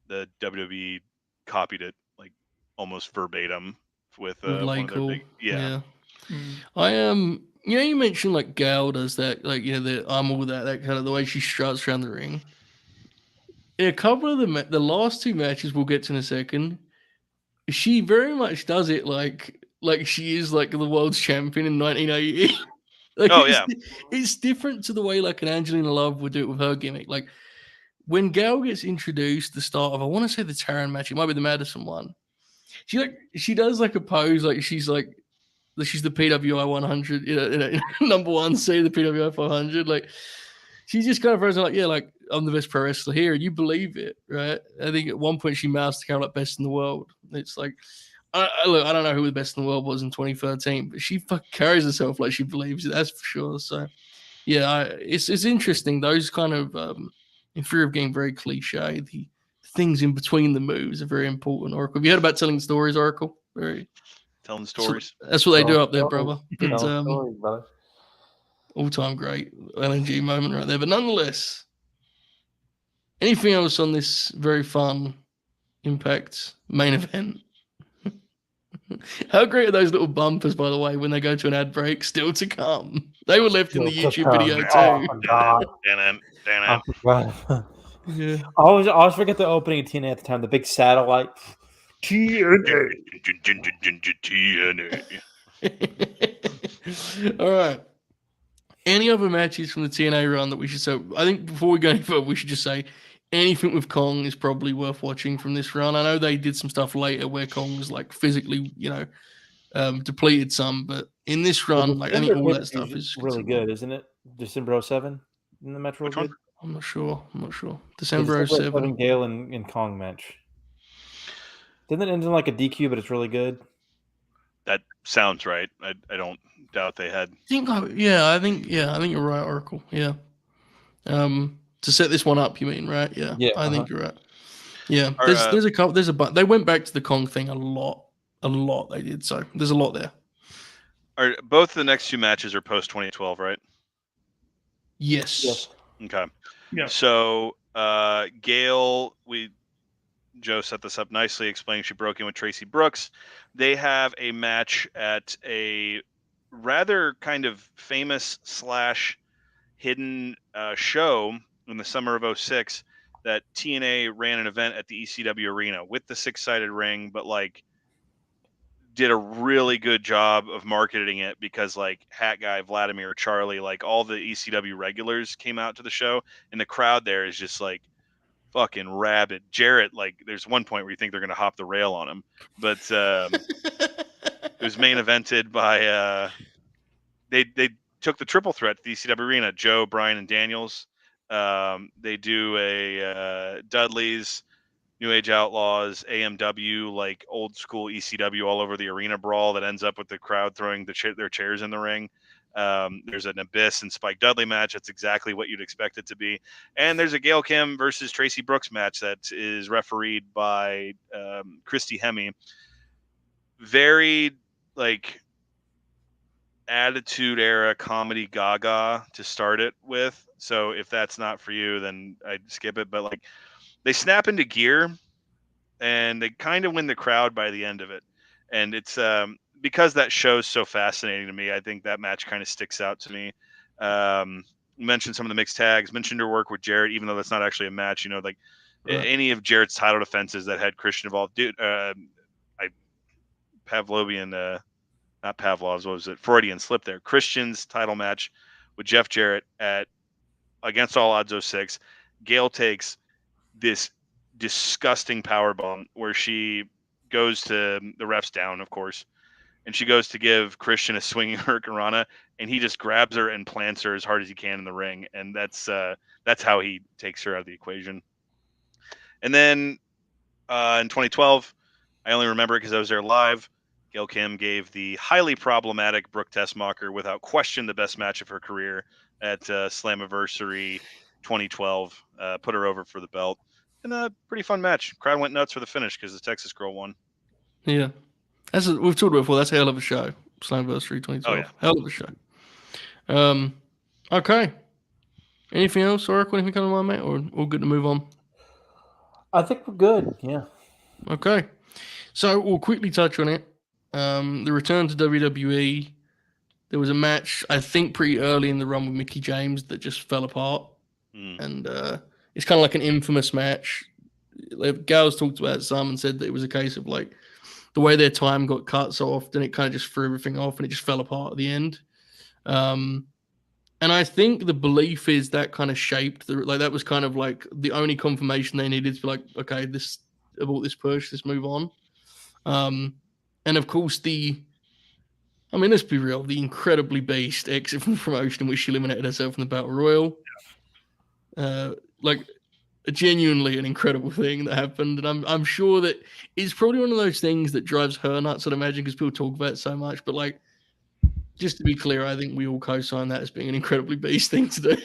the WWE copied it like almost verbatim with one of their big I am you mentioned like Gail does that, like the armor with that kind of the way she struts around the ring. In a couple of the last two matches we'll get to in a second, she very much does it like like she is like the world's champion in 1980. Like, Oh, yeah. It's different to the way like an Angelina Love would do it with her gimmick. Like when Gail gets introduced, the start of I want to say the Taran match, it might be the Madison one. She does like a pose like she's the PWI 100, number one seed, the PWI 500. Like she just kind of throws like, yeah, like I'm the best pro wrestler here, and you believe it, right? I think at one point she mouthed to Carol like best in the world. It's like, look, I don't know who the best in the world was in 2013, but she fucking carries herself like she believes it. That's for sure. So, yeah, it's interesting. Those kind of, in fear of getting very cliche, the things in between the moves are very important. Oracle, have you heard about telling stories, Oracle? Very Telling stories. That's what they do up there, brother. But Stories, brother. all-time great LNG moment right there. But nonetheless, anything else on this very fun Impact main event? How great are those little bumpers, by the way, when they go to an ad break? Still to come. They were left in the YouTube video too. Oh my god! Dan. Yeah. I always forget the opening of TNA at the time. The big satellite. TNA. All right. Any other matches from the TNA run that we should say? I think before we go any further, we should just say anything with Kong is probably worth watching from this run. I know they did some stuff later where Kong was like physically, depleted some, but in this run, like I think all that stuff is really good, isn't it? December 07 in the match real good. I'm not sure. December 07. Gail and Kong match. Didn't it end in like a DQ, but it's really good? That sounds right. I don't doubt they had. I think you're right, Oracle. Yeah. To set this one up, you mean, right? Yeah. Yeah. I think you're right. Yeah. There's a couple. They went back to the Kong thing a lot. They did. So there's a lot there. Are both the next two matches are post 2012, right? Yes. Okay. Yeah. So Gail, Joe set this up nicely, explaining she broke in with Tracy Brooks. They have a match at a rather kind of famous / hidden show in the summer of 06 that TNA ran an event at the ECW arena with the 6-sided ring, but like did a really good job of marketing it because like Hat Guy, Vladimir, Charlie, like all the ECW regulars came out to the show, and the crowd there is just like fucking rabid. Jarrett, like there's one point where you think they're going to hop the rail on him, but it was main evented by they took the triple threat to the ECW arena, Joe, Brian, and Daniels. They do a Dudley's, New Age Outlaws, AMW, like old school ECW all over the arena brawl that ends up with the crowd throwing their chairs in the ring. There's an Abyss and Spike Dudley match. That's exactly what you'd expect it to be. And there's a Gail Kim versus Tracy Brooks match that is refereed by Christy Hemme. Very like Attitude Era comedy gaga to start it with. So if that's not for you, then I'd skip it. But like they snap into gear and they kind of win the crowd by the end of it. And it's because that show's so fascinating to me. I think that match kind of sticks out to me. Mentioned some of the mixed tags, mentioned her work with Jarrett, even though that's not actually a match, like any of Jarrett's title defenses that had Christian involved. Dude, not Pavlov's, what was it? Freudian slip there. Christian's title match with Jeff Jarrett at Against All Odds 06. Gail takes this disgusting powerbomb where she goes to the ref's down, of course, and she goes to give Christian a swinging hurricanrana, and he just grabs her and plants her as hard as he can in the ring, and that's how he takes her out of the equation. And then in 2012, I only remember it because I was there live. Gail Kim gave the highly problematic Brooke Tessmacher, without question, the best match of her career at Slammiversary 2012. Put her over for the belt. And a pretty fun match. Crowd went nuts for the finish because the Texas girl won. Yeah. We've talked about before. That's a hell of a show. Slammiversary 2012. Oh, yeah. Hell of a show. Okay. Anything else, Oracle? Anything coming to mind, mate? Or all good to move on? I think we're good. Yeah. Okay. So we'll quickly touch on it. The return to WWE. There was a match, I think, pretty early in the run with Mickie James that just fell apart. And it's kind of like an infamous match. Gal's talked about some and said that it was a case of like the way their time got cut so often, it kind of just threw everything off and it just fell apart at the end. And I think the belief is that kind of shaped that was kind of like the only confirmation they needed to be like, okay, about this push, let's move on. And of course let's be real, the incredibly beast exit from the promotion in which she eliminated herself in the Battle Royal. Genuinely an incredible thing that happened. And I'm sure that it's probably one of those things that drives her nuts, I'd imagine, because people talk about it so much. But like, just to be clear, I think we all co-sign that as being an incredibly beast thing to do.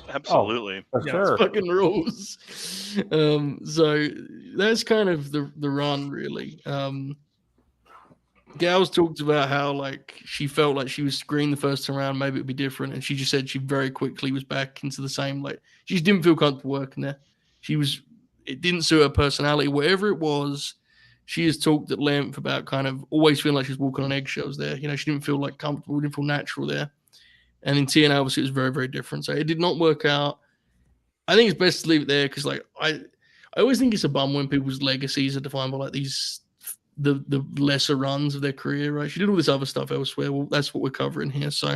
Absolutely. For sure. It's fucking rules. So that's kind of the run, really. Gal's talked about how like she felt like she was green the first time around, maybe it'd be different, and she just said she very quickly was back into the same, like she just didn't feel comfortable working there. It didn't suit her personality, whatever it was. She has talked at length about kind of always feeling like she's walking on eggshells there. You know, she didn't feel like comfortable, didn't feel natural there. And in TNA, obviously, it was very, very different. So it did not work out. I think it's best to leave it there because, like, I always think it's a bum when people's legacies are defined by like the lesser runs of their career, right? She did all this other stuff elsewhere. Well, that's what we're covering here. So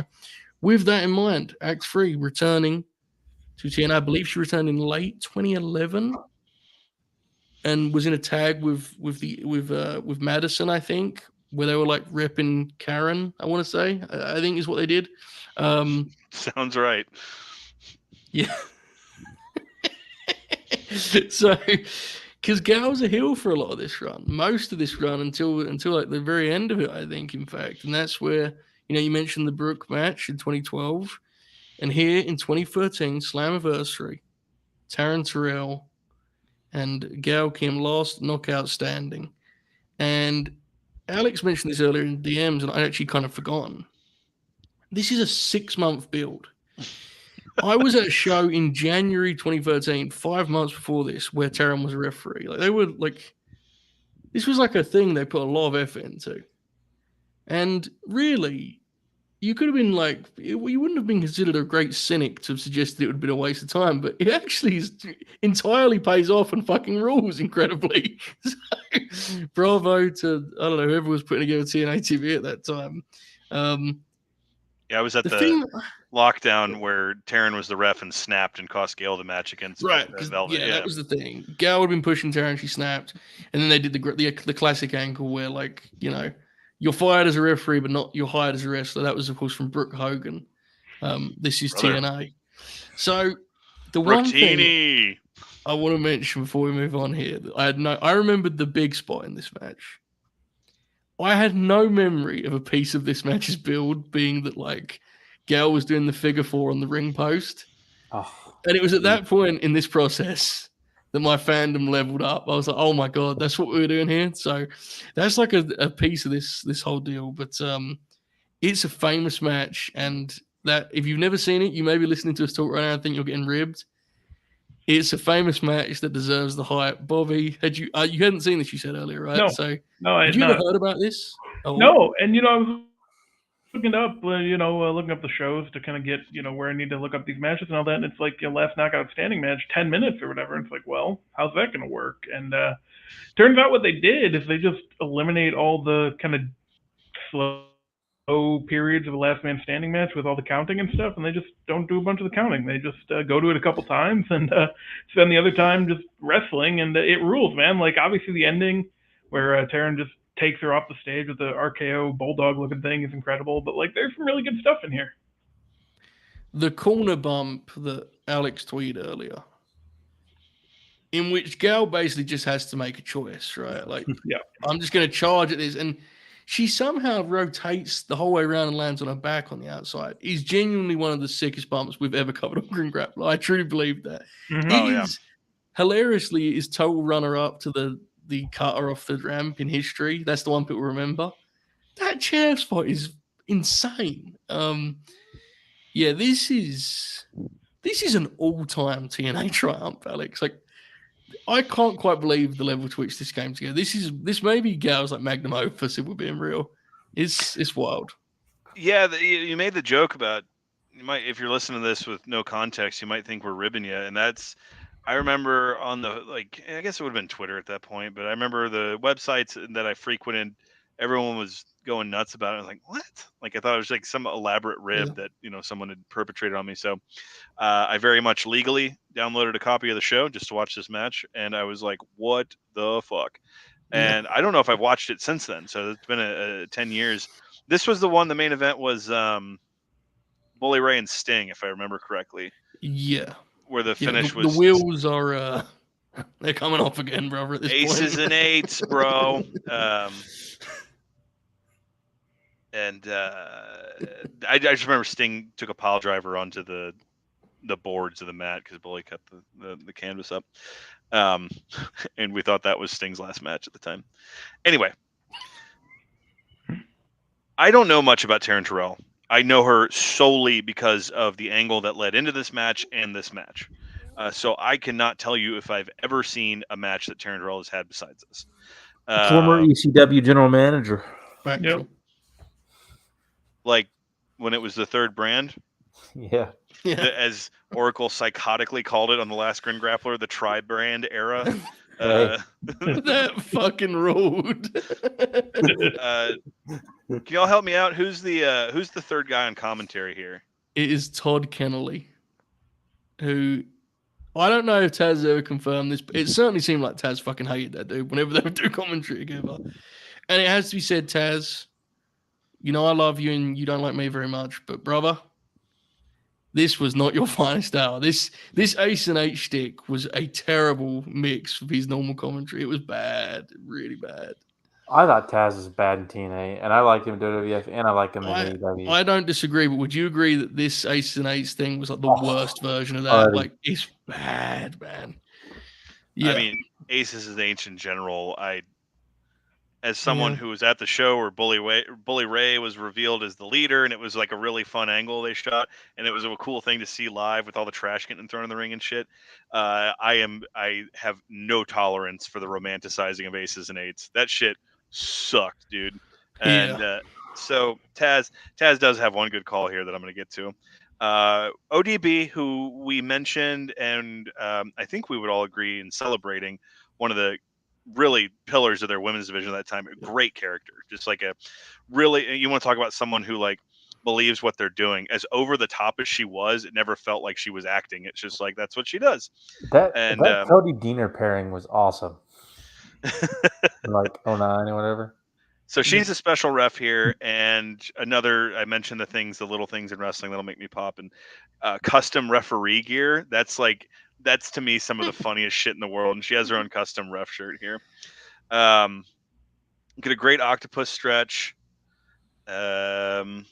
with that in mind, Act 3 returning to TNA. I believe she returned in late 2011 and was in a tag with Madison, I think, where they were like repping Karen, I want to say. I think is what they did. Sounds right. Yeah. So, because Gal's a heel for a lot of this run, most of this run until like the very end of it, I think, in fact. And that's where, you mentioned the Brooke match in 2012. And here in 2013, Slammiversary, Taryn Terrell and Gail Kim lost knockout standing. And Alex mentioned this earlier in DMs, and I'd actually kind of forgotten. This is a 6-month build. I was at a show in January 2013, 5 months before this, where Taryn was a referee. Like, they were like, this was like a thing they put a lot of effort into. And really, you could have been like, you wouldn't have been considered a great cynic to suggest that it would have been a waste of time, but it actually entirely pays off and fucking rules incredibly. So, bravo to, I don't know, whoever was putting together TNA TV at that time. Yeah, I was at the lockdown where Taryn was the ref and snapped and cost Gail the match against Velvet. Yeah, that was the thing. Gail had been pushing Taryn, she snapped, and then they did the classic angle where, like, you're fired as a referee, but you're hired as a wrestler. That was, of course, from Brooke Hogan. This is TNA. So the one thing I want to mention before we move on here, I remembered the big spot in this match. I had no memory of a piece of this match's build being that, like, Gail was doing the figure 4 on the ring post. Oh, and it was at that point in this process that my fandom leveled up. I was like, oh my God, that's what we were doing here. So that's like a piece of this whole deal. But it's a famous match. And that if you've never seen it, you may be listening to us talk right now and think you're getting ribbed. It's a famous match that deserves the hype. Bobby, you hadn't seen this, you said earlier, right? No, I had you not. ever heard about this? Oh. No, and I was looking up, looking up the shows to kind of get, where I need to look up these matches and all that. And it's like, last knockout standing match, 10 minutes or whatever. And it's like, well, how's that going to work? And turns out what they did is they just eliminate all the kind of slow periods of a last man standing match with all the counting and stuff. And they just don't do a bunch of the counting. They just go to it a couple times and spend the other time just wrestling. And it rules, man. Like, obviously the ending where Taryn just takes her off the stage with the RKO bulldog looking thing is incredible, but like there's some really good stuff in here. The corner bump that Alex tweeted earlier, in which Gail basically just has to make a choice, right? Like, yeah, I'm just going to charge at this, and she somehow rotates the whole way around and lands on her back on the outside. Is genuinely one of the sickest bumps we've ever covered on Grin Grappler. I truly believe that. Mm-hmm. Hilariously, is total runner-up to the cutter off the ramp in history. That's the one people remember. That chair spot is insane. This is an all-time TNA triumph, Alex. Like, I can't quite believe the level to which this came together. This may be Gal's like magnum opus, if we're being real. It's wild. Yeah, you made the joke about if you're listening to this with no context, you might think we're ribbing you, and that's I remember on the I guess it would have been Twitter at that point, but I remember the websites that I frequented, everyone was going nuts about it. I was like, what? Like I thought it was like some elaborate rib that someone had perpetrated on me. So I very much legally downloaded a copy of the show just to watch this match, and I was like, what the fuck? And I don't know if I've watched it since then. So it's been a 10 years. This was the one. The main event was Bully Ray and Sting, if I remember correctly. Yeah. Where the finish the was wheels are they're coming off again, brother. At this aces point. and eights, bro. And I just remember Sting took a pile driver onto the boards of the mat because Bully cut the canvas up. And we thought that was Sting's last match at the time. Anyway, I don't know much about Taryn Terrell. I know her solely because of the angle that led into this match and this match. So I cannot tell you if I've ever seen a match that Taryn Terrell has had besides this. Former ECW general manager. Yep. Like when it was the third brand. Yeah. As Oracle psychotically called it on the last Grin Grappler, the tri-brand era. That fucking ruled. Can y'all help me out? Who's the third guy on commentary here? It is Todd Kennelly, who I don't know if Taz ever confirmed this, but it certainly seemed like Taz fucking hated that dude whenever they would do commentary together. And it has to be said, Taz, I love you and you don't like me very much, but brother, this was not your finest hour. This Ace and H stick was a terrible mix with his normal commentary. It was bad, really bad. I thought Taz was bad in TNA, and I liked him in WWF, and I like him in AEW. I don't disagree, but would you agree that this Ace and Ace thing was like the worst version of that? Like, it's bad, man. Yeah. I mean, Aces and H in general, as someone who was at the show where Bully Ray was revealed as the leader, and it was like a really fun angle they shot, and it was a cool thing to see live with all the trash getting thrown in the ring and shit. I have no tolerance for the romanticizing of Aces and Eights. That shit sucked, dude. And so Taz does have one good call here that I'm going to get to. ODB, who we mentioned, and I think we would all agree in celebrating one of the really pillars of their women's division at that time. A great character, just like a really, you want to talk about someone who like believes what they're doing. As over the top as she was, it never felt like she was acting. It's just like that's what she does. That Cody Deaner pairing was awesome. Like 09 or whatever. So she's a special ref here, and another, I mentioned the little things in wrestling that'll make me pop, and custom referee gear. That's to me some of the funniest shit in the world, and she has her own custom ref shirt here. Get a great octopus stretch. Mike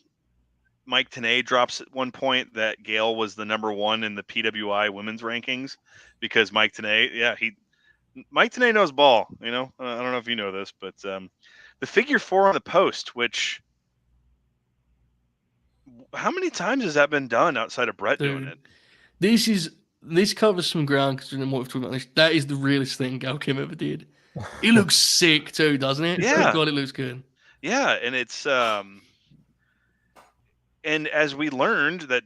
Tenay drops at one point that Gail was the number one in the PWI women's rankings because Mike Tenay, Mike Tenay knows ball. I don't know if you know this, but the figure 4 on the post, which how many times has that been done outside of Brett doing it? This covers some ground considering what we've talked about. That is the realest thing Gail Kim ever did. It looks sick too, doesn't it? Yeah. God, it looks good. Yeah, and it's and as we learned that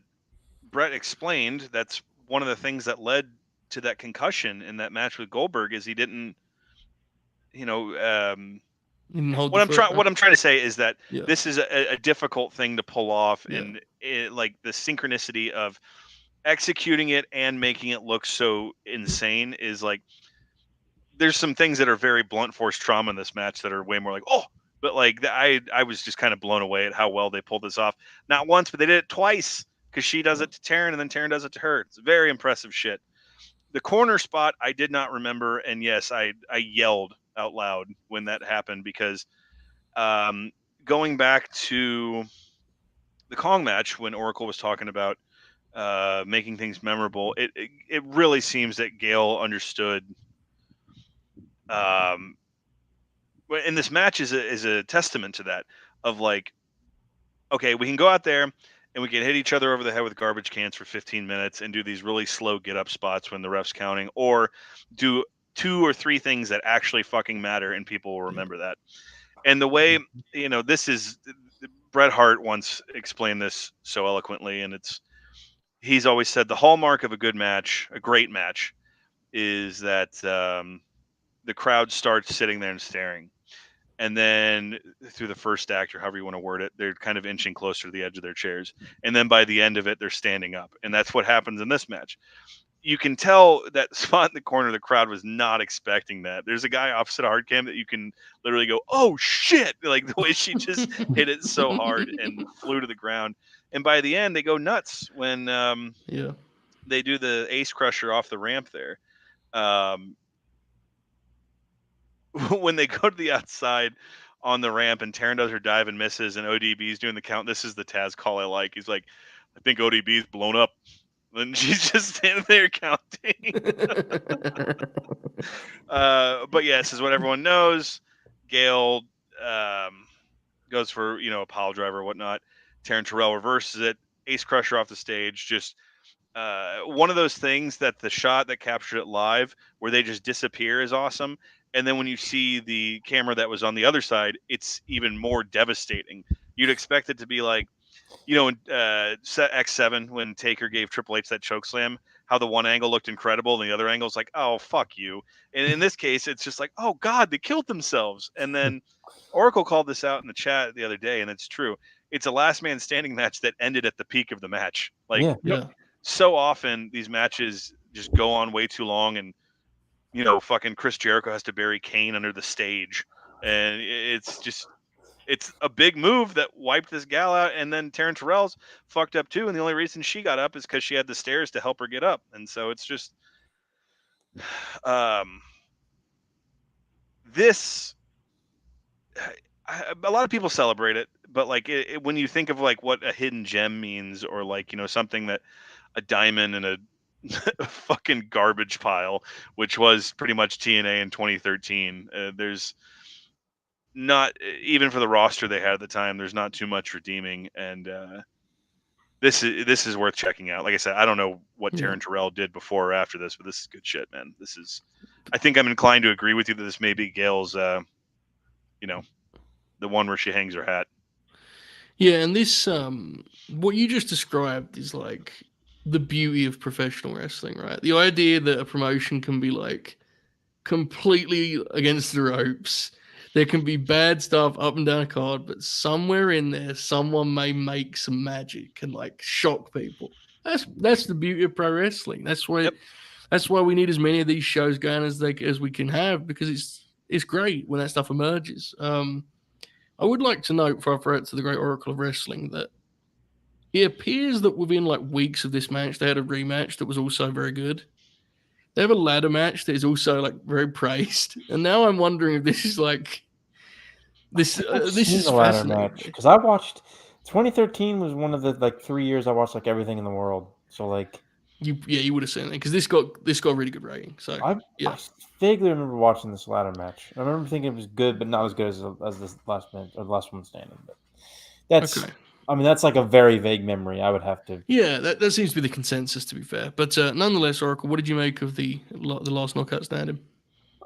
Brett explained, that's one of the things that led to that concussion in that match with Goldberg is he didn't, what I'm trying to say is that this is a difficult thing to pull off, and like the synchronicity of executing it and making it look so insane is like there's some things that are very blunt force trauma in this match that are way more like but like I was just kind of blown away at how well they pulled this off. Not once, but they did it twice because she does it to Taryn and then Taryn does it to her. It's very impressive shit. The corner spot I did not remember, and yes, I yelled out loud when that happened because going back to the Kong match when Oracle was talking about making things memorable, it really seems that Gail understood. And this match is a testament to that. Of like, okay, we can go out there and we can hit each other over the head with garbage cans for 15 minutes and do these really slow get up spots when the ref's counting, or do 2 or 3 things that actually fucking matter and people will remember that. And the way, this is Bret Hart once explained this so eloquently, and he's always said the hallmark of a good match, a great match, is that the crowd starts sitting there and staring. And then through the first act, or however you want to word it, they're kind of inching closer to the edge of their chairs. And then by the end of it, they're standing up. And that's what happens in this match. You can tell that spot in the corner, the crowd was not expecting that. There's a guy opposite hard cam that you can literally go, oh shit, like the way she just hit it so hard and flew to the ground. And by the end, they go nuts when they do the ace crusher off the ramp there. When they go to the outside on the ramp and Taryn does her dive and misses and ODB's doing the count, this is the Taz call I like. He's like, I think ODB's blown up. And she's just standing there counting. But yes, is what everyone knows. Gail goes for, a pile driver or whatnot. Taryn Terrell reverses it. Ace crusher off the stage. Just one of those things that the shot that captured it live where they just disappear is awesome. And then when you see the camera that was on the other side, it's even more devastating. You'd expect it to be like, in X7 when Taker gave Triple H that choke slam, how the one angle looked incredible and the other angle is like, oh, fuck you. And in this case, it's just like, oh, God, they killed themselves. And then Oracle called this out in the chat the other day, and it's true. It's a last man standing match that ended at the peak of the match. So often these matches just go on way too long, and fucking Chris Jericho has to bury Kane under the stage, and it's a big move that wiped this gal out. And then Taryn Terrell's fucked up too, and the only reason she got up is because she had the stairs to help her get up. And so it's just this. A lot of people celebrate it, but like when you think of like what a hidden gem means, or like something that a diamond in a fucking garbage pile, which was pretty much TNA in 2013. There's not, even for the roster they had at the time, there's not too much redeeming, and this is worth checking out. Like I said, I don't know what Taryn Terrell did before or after this, but this is good shit, man. I think I'm inclined to agree with you that this may be Gail's, the one where she hangs her hat. Yeah, and this, what you just described is like the beauty of professional wrestling, right? The idea that a promotion can be like completely against the ropes. There can be bad stuff up and down a card, but somewhere in there, someone may make some magic and like shock people. That's the beauty of pro wrestling. That's why we need as many of these shows going as we can have, because it's great when that stuff emerges. I would like to note, before I throw it to the great oracle of wrestling, that it appears that within like weeks of this match, they had a rematch that was also very good. They have a ladder match that is also like very praised, and now I'm wondering if this is like this. This is the ladder fascinating match, because I watched 2013 was one of the like 3 years I watched like everything in the world. So like you would have seen it, because this got a really good rating. So I vaguely remember watching this ladder match. I remember thinking it was good, but not as good as this last match or the last one standing. But that's okay. I mean, that's like a very vague memory. I would have to. Yeah, that seems to be the consensus, to be fair. But nonetheless, Oracle, what did you make of the last knockout standing?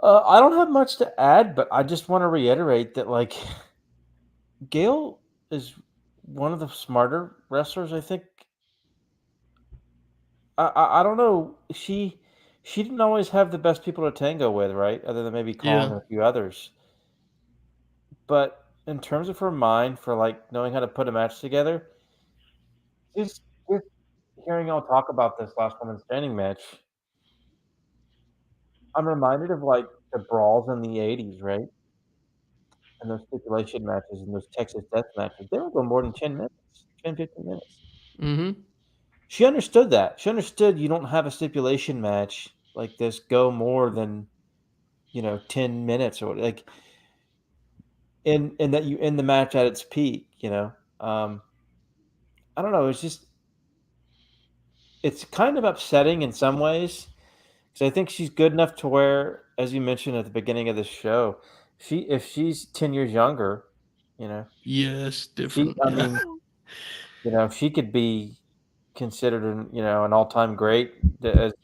I don't have much to add, but I just want to reiterate that like Gail is one of the smarter wrestlers. I think. I don't know. She didn't always have the best people to tango with, right? Other than maybe Colin and a few others. But in terms of her mind for like knowing how to put a match together, just hearing y'all talk about this last woman standing match, I'm reminded of like the brawls in the 80s, right? And those stipulation matches and those Texas death matches. They don't go more than 10 minutes, 10, 15 minutes. Mm-hmm. She understood that. She understood you don't have a stipulation match like this go more than 10 minutes or like and that you end the match at its peak, I don't know, it's kind of upsetting in some ways, because I think she's good enough to where, as you mentioned at the beginning of the show, if she's 10 years younger, yes, different. She could be considered an all-time great. It's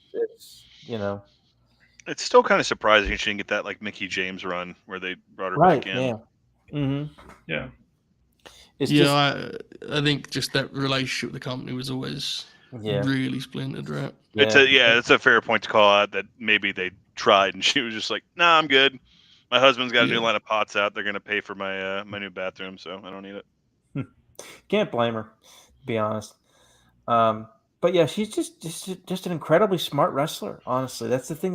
still kind of surprising she didn't get that like Mickie James run where they brought her back in. Yeah. Mm-hmm. Yeah. I think just that relationship with the company was always Yeah. really splintered, right? It's a fair point to call out that maybe they tried and she was just like, "Nah, I'm good. My husband's got a new line of pots out. They're gonna pay for my my new bathroom, so I don't need it." Can't blame her, to be honest. But yeah, she's just an incredibly smart wrestler. Honestly, that's the thing.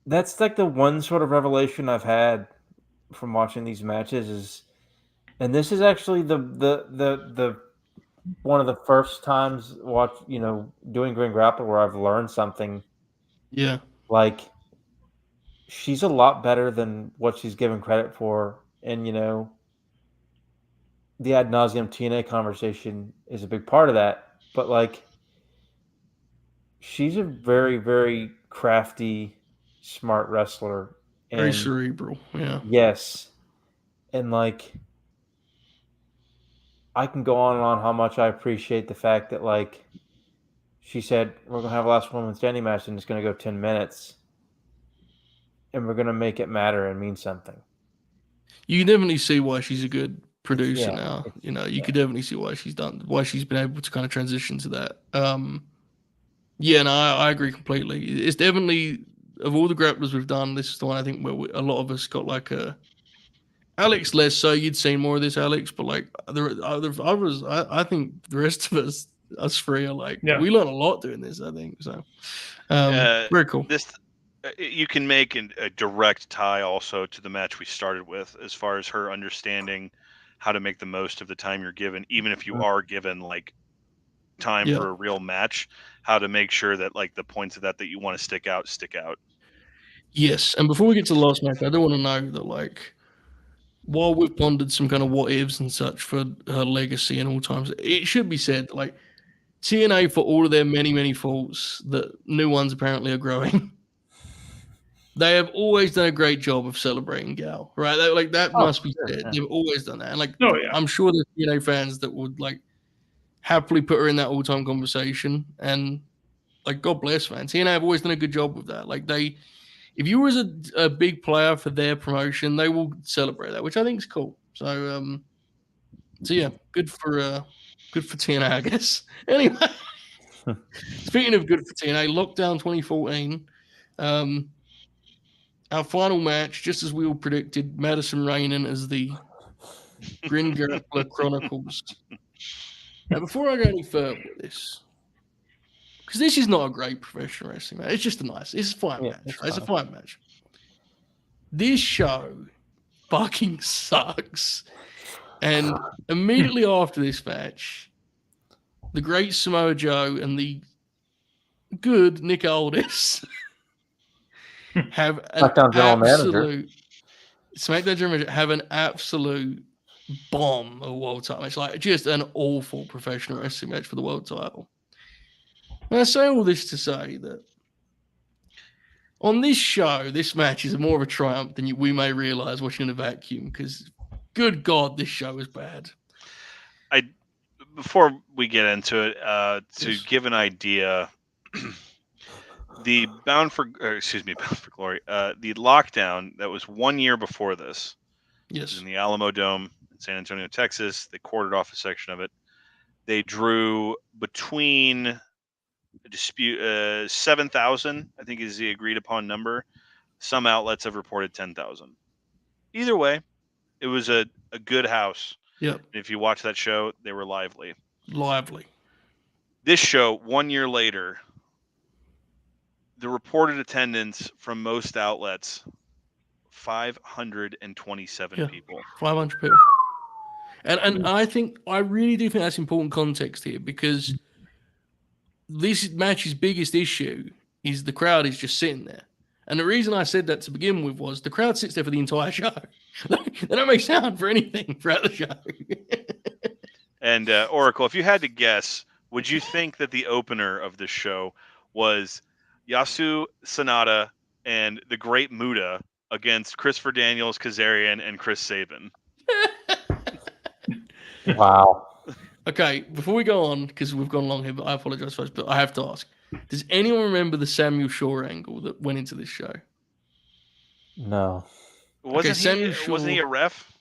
That's like the one sort of revelation I've had from watching these matches and this is actually the one of the first times doing Grin Grappler where I've learned something. Yeah. Like, she's a lot better than what she's given credit for, and the ad nauseum TNA conversation is a big part of that. But like, she's a very, very crafty, smart wrestler, Very and cerebral. Yeah. yes, and like, I can go on and on how much I appreciate the fact that like she said we're gonna have a last woman standing match and it's gonna go 10 minutes, and we're gonna make it matter and mean something. You can definitely see why she's a good producer Yeah, now. You could definitely see why she's been able to kind of transition to that. Yeah, no, I agree completely. It's definitely, of all the grapplers we've done, this is the one I think where a lot of us got like a. Alex less so. You'd seen more of this, Alex, but like the others, I think the rest of us three are like we learn a lot doing this. I think so. Very cool. You can make a direct tie also to the match we started with, as far as her understanding how to make the most of the time you're given, even if you are given like time for a real match, how to make sure that like the points of that you want to stick out. Yes, and before we get to the last match, I do want to know that like, while we've pondered some kind of what ifs and such for her legacy and all times, it should be said like TNA, for all of their many, many faults that new ones apparently are growing, they have always done a great job of celebrating Gal, right? That must be said. Yeah. They've always done that. And like, I'm sure there's TNA fans that would like happily put her in that all-time conversation. And like, God bless, man. TNA have always done a good job with that. Like if you was a big player for their promotion, they will celebrate that, which I think is cool. So yeah, good for TNA, I guess. Anyway, speaking of good for TNA, Lockdown 2014. Our final match, just as we all predicted, Madison reigning as the Grin Grappler Chronicles. Now, before I go any further with this, because this is not a great professional wrestling match, it's just it's a fine match. It's a fine match. This show fucking sucks. And immediately after this match, the great Samoa Joe and the good Nick Aldis have an absolute SmackDown General Manager have an absolute bomb of world title match. Like, just an awful professional wrestling match for the world title. And I say all this to say that on this show, this match is more of a triumph than we may realize watching in a vacuum, because good God, this show is bad. Before we get into it, to give an idea, the Bound for Glory, the Lockdown that was 1 year before this, in the Alamo Dome in San Antonio, Texas. They quartered off a section of it. They drew between 7,000, I think is the agreed upon number. Some outlets have reported 10,000. Either way, it was a good house. Yep. If you watch that show, they were lively. This show, 1 year later, the reported attendance from most outlets, 527 people. 500 people. And I really do think that's important context here, because this match's biggest issue is the crowd is just sitting there. And the reason I said that to begin with was the crowd sits there for the entire show. They don't make sound for anything throughout the show. And Oracle, if you had to guess, would you think that the opener of this show was Yasu Sanada and the Great Muta against Christopher Daniels, Kazarian, and Chris Sabin? Wow. Okay, before we go on, because we've gone long here, but I apologize first, but I have to ask, does anyone remember the Samuel Shaw angle that went into this show? No. Wasn't he a ref?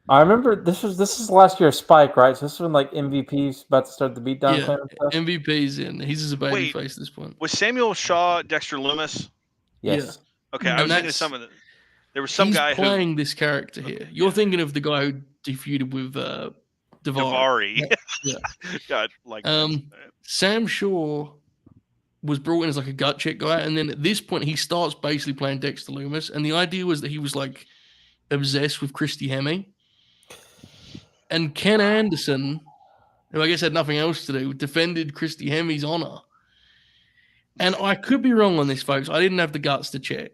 I remember this is last year Spike, right? So this is when like MVP's about to start the beatdown Yeah, clan and stuff. MVP's in. He's as a baby Wait. face at this point. Was Samuel Shaw Dexter Loomis? Yes. Okay, And I was thinking of that's- some of the. There was some He's guy playing this character here. You're thinking of the guy who defeated with who Davari. Davari. Yeah. God, like Sam Shaw was brought in as like a gut check guy, and then at this point he starts basically playing Dexter Loomis, and the idea was that he was like obsessed with Christy Hemme. And Ken Anderson, who I guess had nothing else to do, defended Christy Hemme's honor. And I could be wrong on this, folks. I didn't have the guts to check.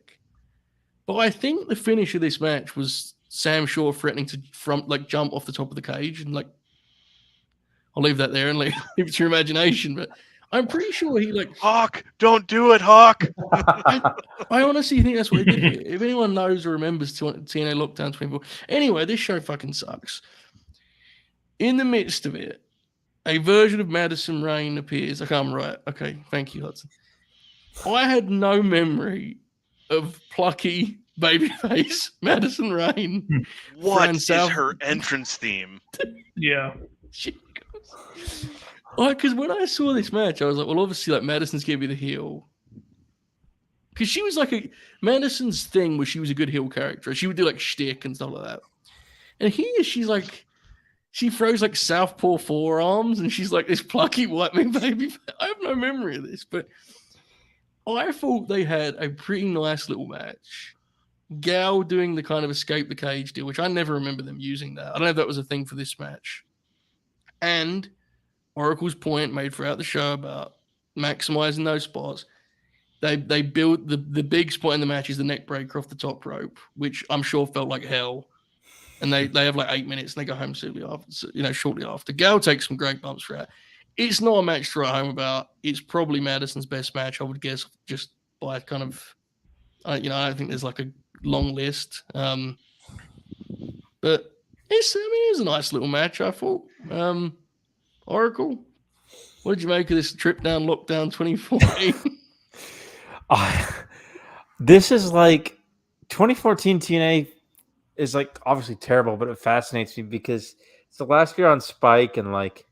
But I think the finish of this match was Sam Shaw threatening to jump off the top of the cage, and like I'll leave that there and leave it to your imagination. But I'm pretty sure he like Hawk, don't do it, Hawk. I honestly think that's what he did. If anyone knows or remembers TNA Lockdown 24. Anyway, this show fucking sucks. In the midst of it, a version of Madison Rain appears. Okay, I'm right. Okay, thank you, Hudson. I had no memory of plucky babyface Madison Rain. What is her entrance theme? Yeah. Because when I saw this match, I was like, well, obviously, like Madison's gonna be the heel. Because she was like Madison's thing was she was a good heel character. She would do like shtick and stuff like that. And here she's like, she throws like southpaw forearms, and she's like this plucky white man baby. I have no memory of this, but I thought they had a pretty nice little match. Gal doing the kind of escape the cage deal, which I never remember them using that. I don't know if that was a thing for this match. And Oracle's point made throughout the show about maximizing those spots. They built the big spot in the match is the neck breaker off the top rope, which I'm sure felt like hell. And they have like 8 minutes and they go home shortly after. Gal takes some great bumps for that. It's not a match to write home about. It's probably Madison's best match, I would guess, just by kind of, I don't think there's like a long list. But it was a nice little match, I thought. Oracle, what did you make of this trip down Lockdown 2014? This is like 2014 TNA is like obviously terrible, but it fascinates me because it's the last year on Spike, and like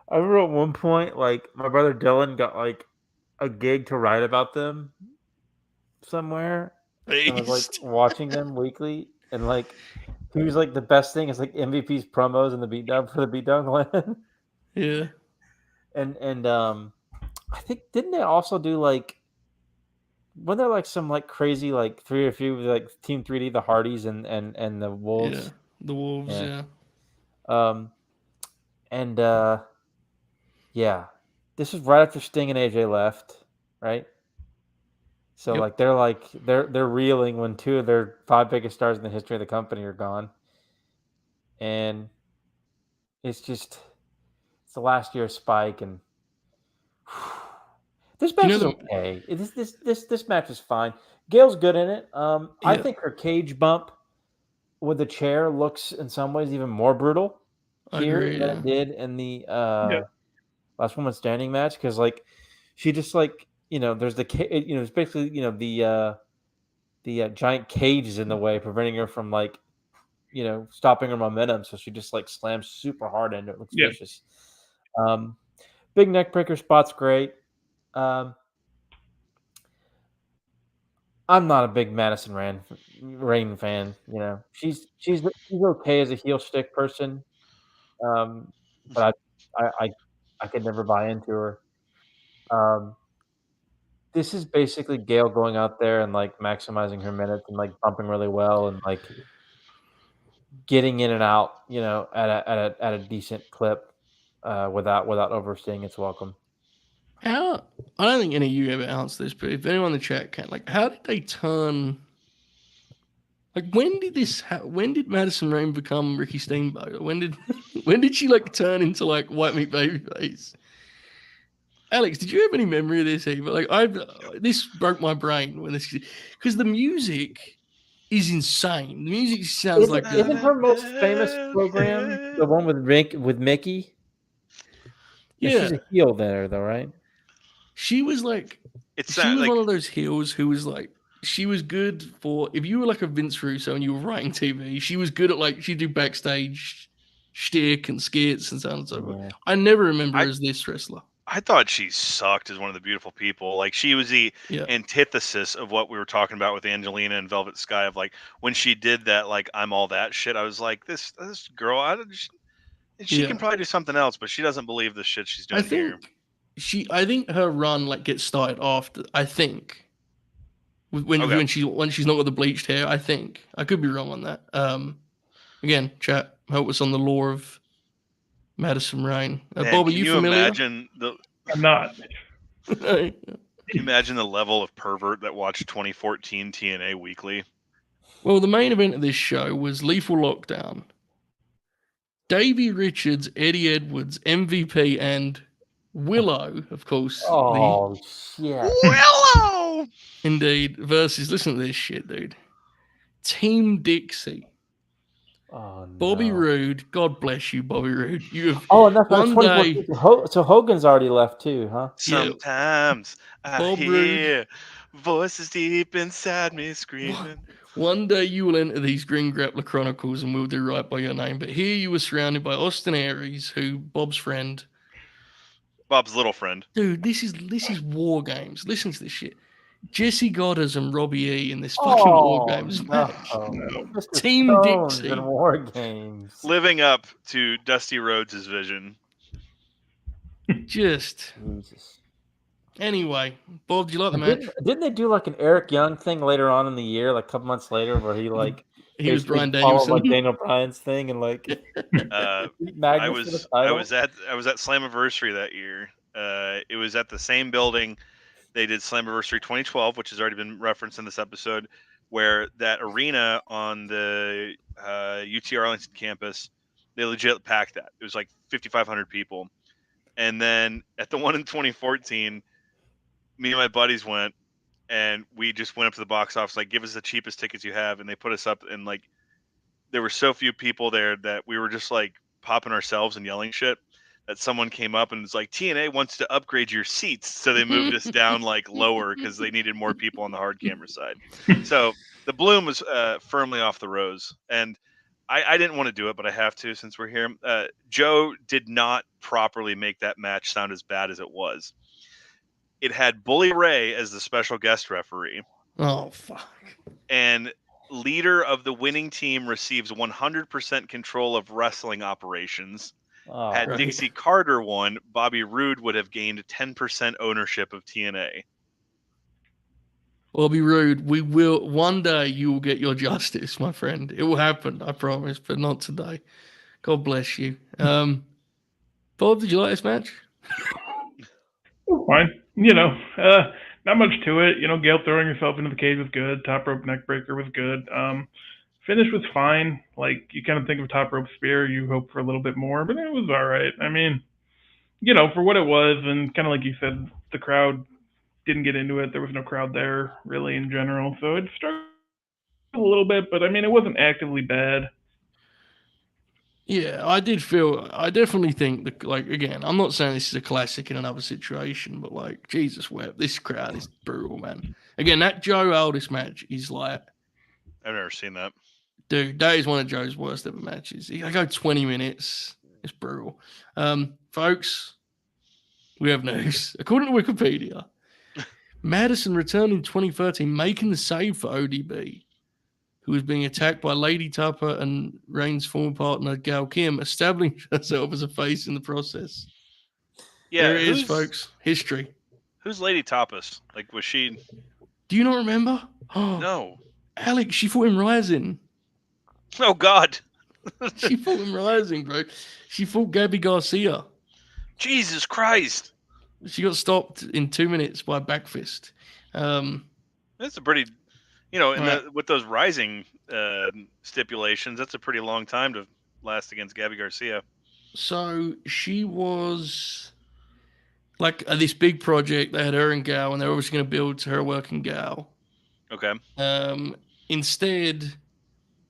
I remember at one point, like my brother Dylan got like a gig to write about them somewhere. I was like watching them weekly, and like he was like the best thing is like MVP's promos and the beatdown for the beatdown clan. Yeah, and I think didn't they also do like wasn't there like some like crazy like 3 or few like Team 3D, the Hardys and the Wolves? Yeah, the Wolves. Yeah. Yeah, this is right after Sting and AJ left, right? So Yep. they're reeling when 2 of their 5 biggest stars in the history of the company are gone, and it's the last year of Spike, and this match is okay. This match is fine. Gail's good in it. I think her cage bump with the chair looks in some ways even more brutal here than it did in the last woman standing match, because like she just like there's the it's basically the giant cage is in the way, preventing her from like stopping her momentum, so she just like slams super hard into it. Looks vicious. Big neck breaker spot's great. I'm not a big Madison Rain fan. She's okay as a heel stick person, but I could never buy into her. This is basically Gail going out there and like maximizing her minutes and like bumping really well and like getting in and out, at a decent clip, without overstaying its welcome. I don't think any of you ever answered this, but if anyone in the chat can, like, how did they turn? Like, when did Madison Rain become Ricky Steamboat? When did she like turn into like white meat babyface? Alex, did you have any memory of this either? Like, this broke my brain because the music is insane. The music sounds like isn't her most famous program the one with Mickey? Yeah, she's a heel there though, right? She was like, she was one of those heels who was like she was good for if you were like a Vince Russo and you were writing TV. She was good at like she'd do backstage shtick and skits and so on and so forth. Yeah. I never remember her I- as this wrestler. I thought she sucked as one of the beautiful people. Like she was the Yeah. antithesis of what we were talking about with Angelina and Velvet Sky. Of like when she did that, like I'm all that shit. I was like, this girl, she can Yeah. probably do something else, but she doesn't believe the shit she's I doing here. think I think her run like gets started after. I think when Okay. when she's not got the bleached hair. I think I could be wrong on that. Again, chat help us on the lore of Madison Rain. Man, Bob, are can you you familiar? imagine the I'm not. Can you imagine the level of pervert that watched 2014 TNA Weekly? Well, the main event of this show was Lethal Lockdown. Davey Richards, Eddie Edwards, MVP, and Willow, of course. Oh shit! Willow! Indeed. Versus, listen to this shit, dude. Team Dixie. Oh no! Bobby Roode. God bless you, Bobby Roode. You have Oh, and that's one day. 2014. So Hogan's already left too, huh? Yeah. Sometimes I Bob hear voices deep inside me screaming. One day you will enter these Grin Grappler Chronicles and we'll do right by your name. But here you were surrounded by Austin Aries, who Bob's friend. Bob's little friend. Dude, this is War Games. Listen to this shit. Jesse Goddard and Robbie E in this fucking War Games match. Mr. Team Stones Dixie. and War Games. Living up to Dusty Rhodes' vision. Just Jesus. anyway, Bob, do you like the match? Didn't they do like an Eric Young thing later on in the year, like a couple months later, where he like He was Brian followed, Danielson. like Daniel Bryan's thing, and like I Magnus for the title? was at Slammiversary that year. It was at the same building. They did Slammiversary 2012, which has already been referenced in this episode, where that arena on the UT Arlington campus, they legit packed that. It was like 5,500 people. And then at the one in 2014, me and my buddies went, and we just went up to the box office, like, give us the cheapest tickets you have. And they put us up, and like, there were so few people there that we were just like popping ourselves and yelling shit. That someone came up and was like, TNA wants to upgrade your seats. So they moved us down like lower because they needed more people on the hard camera side. So the bloom was firmly off the rose. And I didn't want to do it, but I have to since we're here. Joe did not properly make that match sound as bad as it was. It had Bully Ray as the special guest referee. Oh, fuck. And leader of the winning team receives 100% control of wrestling operations. Had right. Dixie Carter won, Bobby Roode would have gained 10% ownership of TNA. Bobby Roode, we will one day you will get your justice, my friend. It will happen, I promise, but not today. God bless you. Bob, did you like this match? Fine. Not much to it. Gail throwing herself into the cage was good. Top rope neck breaker was good. Finish was fine. Like, you kind of think of top rope spear, you hope for a little bit more, but it was all right. I mean, for what it was, and kind of like you said, the crowd didn't get into it. There was no crowd there, really, in general. So it struggled a little bit, but I mean, it wasn't actively bad. Yeah, I definitely think, again, I'm not saying this is a classic in another situation, but like, Jesus wept, this crowd is brutal, man. Again, that Joe Aldis match is like, I've never seen that. dude, that is one of Joe's worst ever matches. I go 20 minutes. It's brutal. Folks, we have news. According to Wikipedia, Madison returned in 2013, making the save for ODB, who was being attacked by Lady Tupper and Reigns' former partner, Gail Kim, establishing herself as a face in the process. Yeah, there it is, folks. History. Who's Lady Tapas? Like, was she... Do you not remember? Oh, no. Alex, she fought in Rising. Oh, God. She fought in Rising, bro. She fought Gabby Garcia. Jesus Christ. She got stopped in 2 minutes by backfist. That's a pretty, with those Rising stipulations, that's a pretty long time to last against Gabby Garcia. So she was like this big project. They had her and Gal, and they were obviously going to build to her working Gal. Okay. Instead,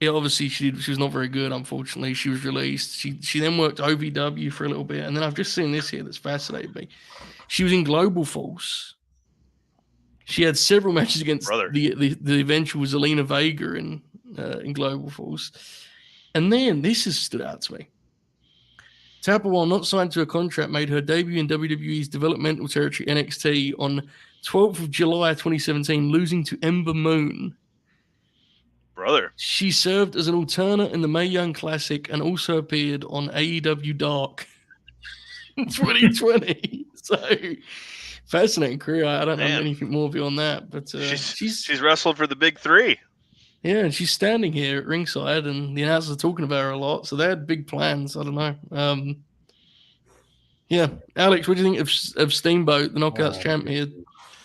obviously she was not very good. Unfortunately, she was released. She then worked OVW for a little bit, and then I've just seen this here that's fascinated me. She was in Global Force, She had several matches against Brother. the eventual Zelina Vega in Global Force. And then this has stood out to me. Tapper, while not signed to a contract, made her debut in WWE's developmental territory NXT on 12th of July 2017, losing to Ember Moon. Brother. She served as an alternate in the Mae Young Classic and also appeared on AEW Dark in 2020. So fascinating career. I don't know anything more beyond that, but she's wrestled for the big three. Yeah, and she's standing here at ringside, and the announcers are talking about her a lot. So they had big plans. I don't know. Yeah, Alex, what do you think of Steamboat, the Knockouts champ here,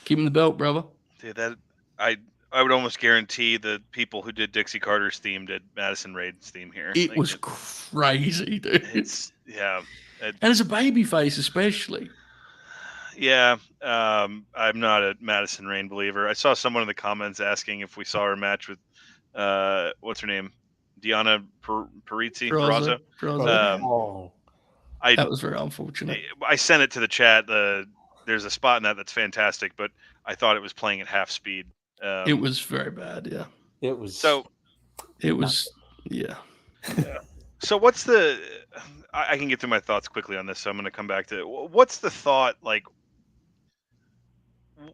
keeping the belt, brother? Dude, that I would almost guarantee the people who did Dixie Carter's theme did Madison Rain's theme here. It was crazy, dude. And as a babyface, especially. Yeah, I'm not a Madison Rain believer. I saw someone in the comments asking if we saw her match with, what's her name, Diana Peraza. That was very unfortunate. I sent it to the chat. There's a spot in that's fantastic, but I thought it was playing at half speed. It was very bad. Yeah, it was. Yeah. So what's the? I can get through my thoughts quickly on this, so I'm going to come back to what's the thought like.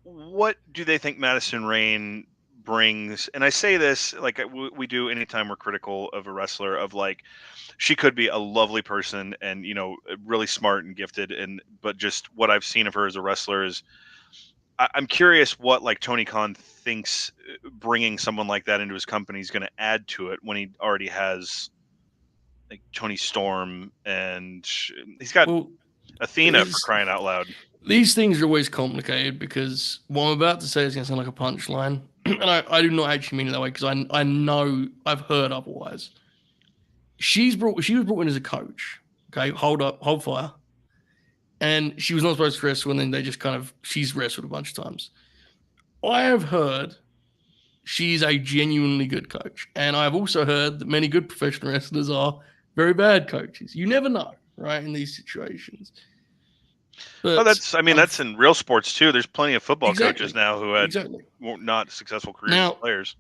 What do they think Madison Rain brings? And I say this like we do anytime we're critical of a wrestler, of like, she could be a lovely person and, really smart and gifted, but just what I've seen of her as a wrestler is, I'm curious what like Tony Khan thinks bringing someone like that into his company is going to add to it when he already has like Tony Storm and he's got Athena, for crying out loud. These things are always complicated because what I'm about to say is going to sound like a punchline, and I do not actually mean it that way because I know I've heard otherwise. She was brought in as a coach. Okay, hold fire. And she was not supposed to wrestle, and then they just she's wrestled a bunch of times. I have heard she's a genuinely good coach, and I've also heard that many good professional wrestlers are very bad coaches. You never know, right, in these situations. But that's in real sports too. There's plenty of football coaches now who had not successful careers as players.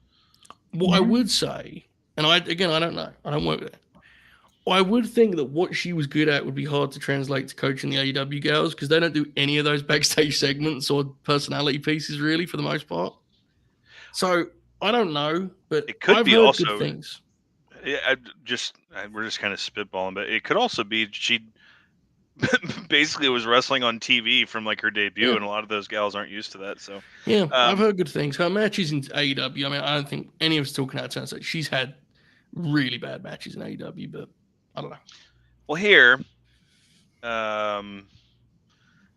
What I would say, and I don't know, I don't work there. I would think that what she was good at would be hard to translate to coaching the AEW girls because they don't do any of those backstage segments or personality pieces really for the most part. So I don't know, but it could be also good things. Yeah, we're just kind of spitballing, but it could also be she basically was wrestling on TV from like her debut, and a lot of those gals aren't used to that. So yeah, I've heard good things. Her matches in AEW, I don't think any of us talking out of turn. So she's had really bad matches in AEW, but I don't know. Well, here,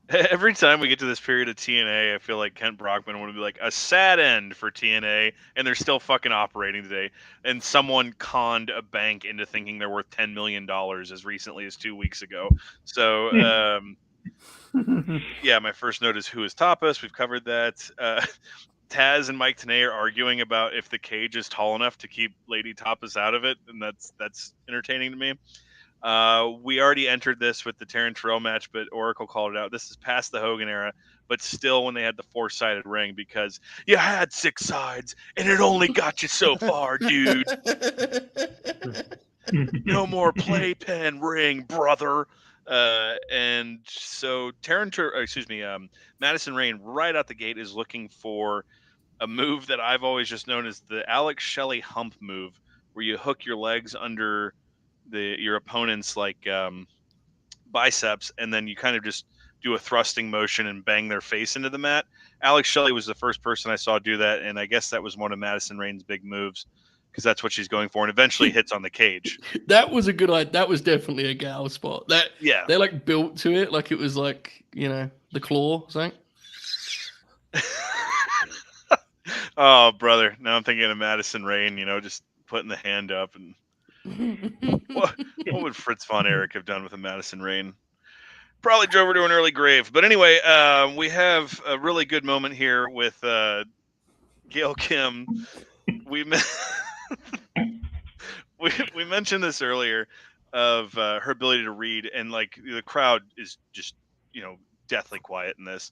every time we get to this period of TNA, I feel like Kent Brockman would be like a sad end for TNA, and they're still fucking operating today. And someone conned a bank into thinking they're worth $10 million as recently as 2 weeks ago. So, yeah, my first note is who is Tapas. We've covered that. Taz and Mike Tenay are arguing about if the cage is tall enough to keep Lady Tapas out of it, and that's entertaining to me. We already entered this with the Taryn Terrell match, but Oracle called it out. This is past the Hogan era, but still when they had the 4-sided ring because you had 6 sides and it only got you so far, dude. No more playpen ring, brother. And so Madison Rain right out the gate is looking for a move that I've always just known as the Alex Shelley hump move, where you hook your legs under your opponent's biceps, and then you kind of just do a thrusting motion and bang their face into the mat. Alex Shelley was the first person I saw do that, and I guess that was one of Madison Rain's big moves because that's what she's going for, and eventually hits on the cage. That was a good idea. That was definitely a gal spot. They like built to it like it was like the claw or something. Oh, brother! Now I'm thinking of Madison Rain. Just putting the hand up and. What would Fritz von Erich have done with a Madison Rain? Probably drove her to an early grave. But anyway, we have a really good moment here with Gail Kim. We mentioned this earlier of her ability to read, and like the crowd is just deathly quiet in this.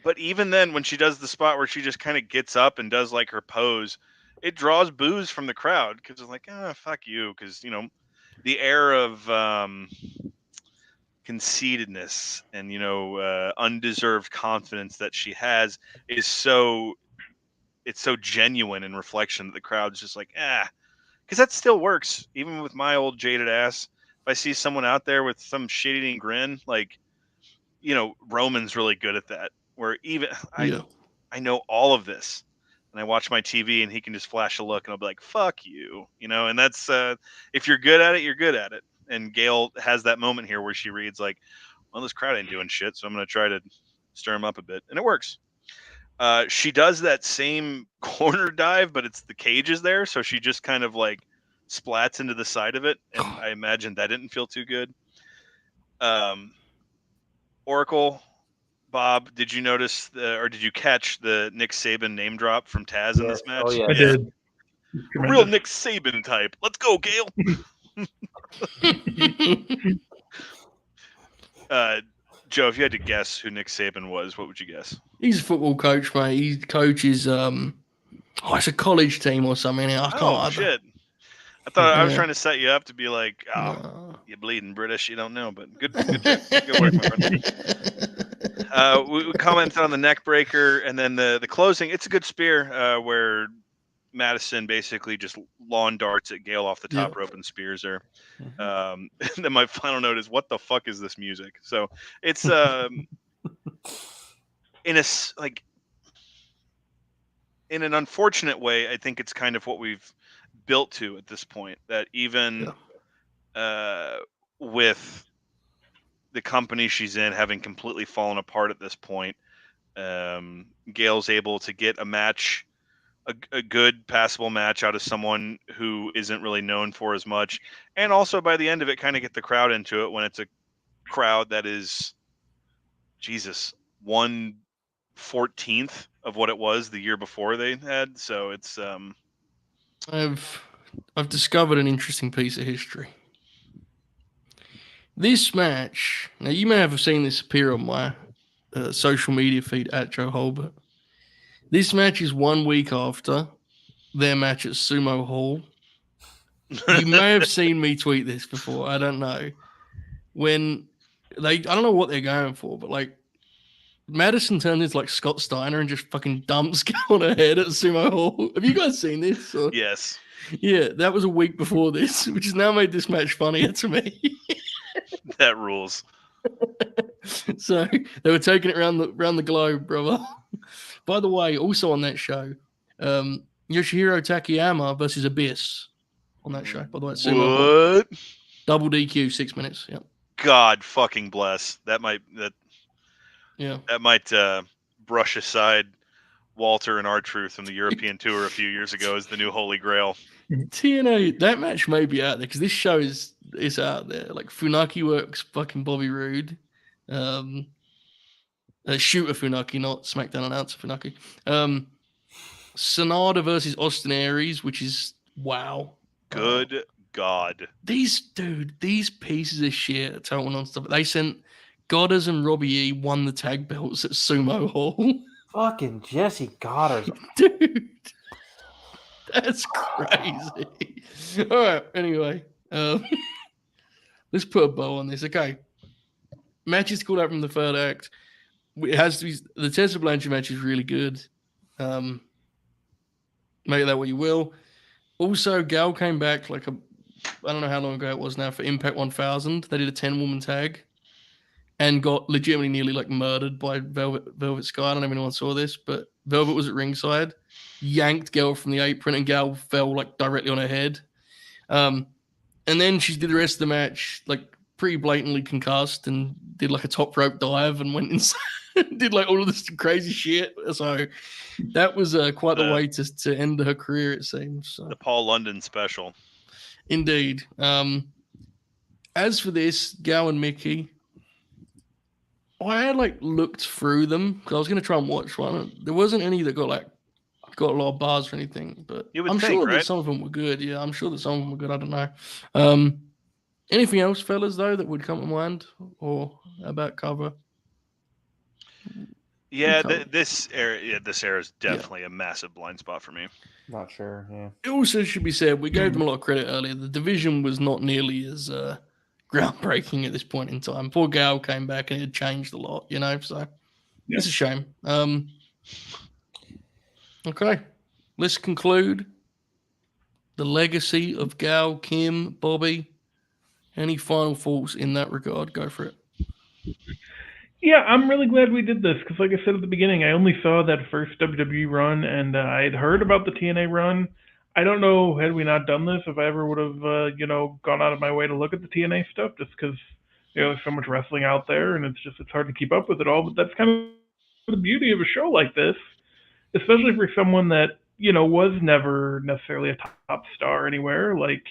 But even then, when she does the spot where she just kind of gets up and does like her pose, it draws boos from the crowd because it's like, fuck you, because the air of conceitedness and undeserved confidence that she has is so genuine in reflection that the crowd's just like, because that still works even with my old jaded ass. If I see someone out there with some shit-eating grin, like, Roman's really good at that, where even I know all of this and I watch my TV and he can just flash a look and I'll be like, fuck you, and that's if you're good at it, you're good at it. And Gail has that moment here where she reads like, well, this crowd ain't doing shit, so I'm going to try to stir him up a bit, and it works. She does that same corner dive, but it's the cages there, so she just kind of like splats into the side of it, and I imagine that didn't feel too good. Oracle, Bob, did you notice or did you catch the Nick Saban name drop from Taz in this match? Oh, yeah. I did. Real Nick Saban type. Let's go, Gail. Joe, if you had to guess who Nick Saban was, what would you guess? He's a football coach, mate. He coaches it's a college team or something. I can't. Shit. I thought I was trying to set you up to be like, you bleeding British, you don't know, but good work, my friend. We commented on the neck breaker, and then the closing. It's a good spear where Madison basically just lawn darts at Gail off the top rope and spears her. And then my final note is, what the fuck is this music? So it's in an unfortunate way, I think it's kind of what we've built to at this point, that even with the company she's in having completely fallen apart at this point, Gail's able to get a match, a good passable match out of someone who isn't really known for as much, and also by the end of it kind of get the crowd into it when it's a crowd that is 1/14th of what it was the year before they had. So it's I've discovered an interesting piece of history. This match, now you may have seen this appear on my social media feed at Joe Holbert. This match is 1 week after their match at Sumo Hall. You may have seen me tweet this before. I don't know. When I don't know what they're going for, but like Madison turns into like Scott Steiner and just fucking dumps on her head at Sumo Hall. Have you guys seen this? Or? Yes. Yeah, that was a week before this, which has now made this match funnier to me. That rules. So they were taking it around the globe, brother. By the way, also on that show, Yoshihiro Takayama versus Abyss on that show. By the way, it's Sumo What? Double DQ, 6 minutes. Yep. God fucking bless. That might brush aside Walter and R-Truth from the European tour a few years ago as the new Holy Grail. TNA, that match may be out there because this show is out there. Like Funaki works fucking Bobby Roode. Shooter Funaki, not SmackDown announcer Funaki. Sonada versus Austin Aries, which is wow. Good God. These pieces of shit total non-stop. They sent Goddard and Robbie E won the tag belts at Sumo Hall. Fucking Jesse Goddard. Dude. That's crazy. All right. Anyway, let's put a bow on this. Okay. Matches called out from the third act. It has to be the Tessa Blanchard match is really good. Make that what you will. Also, Gal came back I don't know how long ago it was now for Impact 1000. They did a 10-woman tag and got legitimately nearly murdered by Velvet Sky. I don't know if anyone saw this, but Velvet was at ringside, yanked Gal from the apron, and Gal fell directly on her head. And then she did the rest of the match pretty blatantly concussed and did a top rope dive and went inside. Did all of this crazy shit. So that was quite the way to end her career, it seems. So. The Paul London special. Indeed. As for this, Gal and Mickey, I had looked through them because I was going to try and watch one. There wasn't any that got a lot of bars or anything, but I'm sure that some of them were good. Yeah, I'm sure that some of them were good. I don't know. Anything else, fellas, though, that would come to mind or about cover? Yeah, Okay. this era is definitely a massive blind spot for me. Not sure. Yeah. It also should be said, we gave them a lot of credit earlier. The division was not nearly as groundbreaking at this point in time. Poor Gail came back and it had changed a lot, so it's a shame. Okay, let's conclude the legacy of Gail, Kim, Bobby. Any final thoughts in that regard? Go for it. Yeah, I'm really glad we did this because, like I said at the beginning, I only saw that first WWE run, and I had heard about the TNA run. I don't know, had we not done this, if I ever would have, gone out of my way to look at the TNA stuff, just because there's so much wrestling out there, and it's hard to keep up with it all. But that's kind of the beauty of a show like this, especially for someone that was never necessarily a top star anywhere. Like,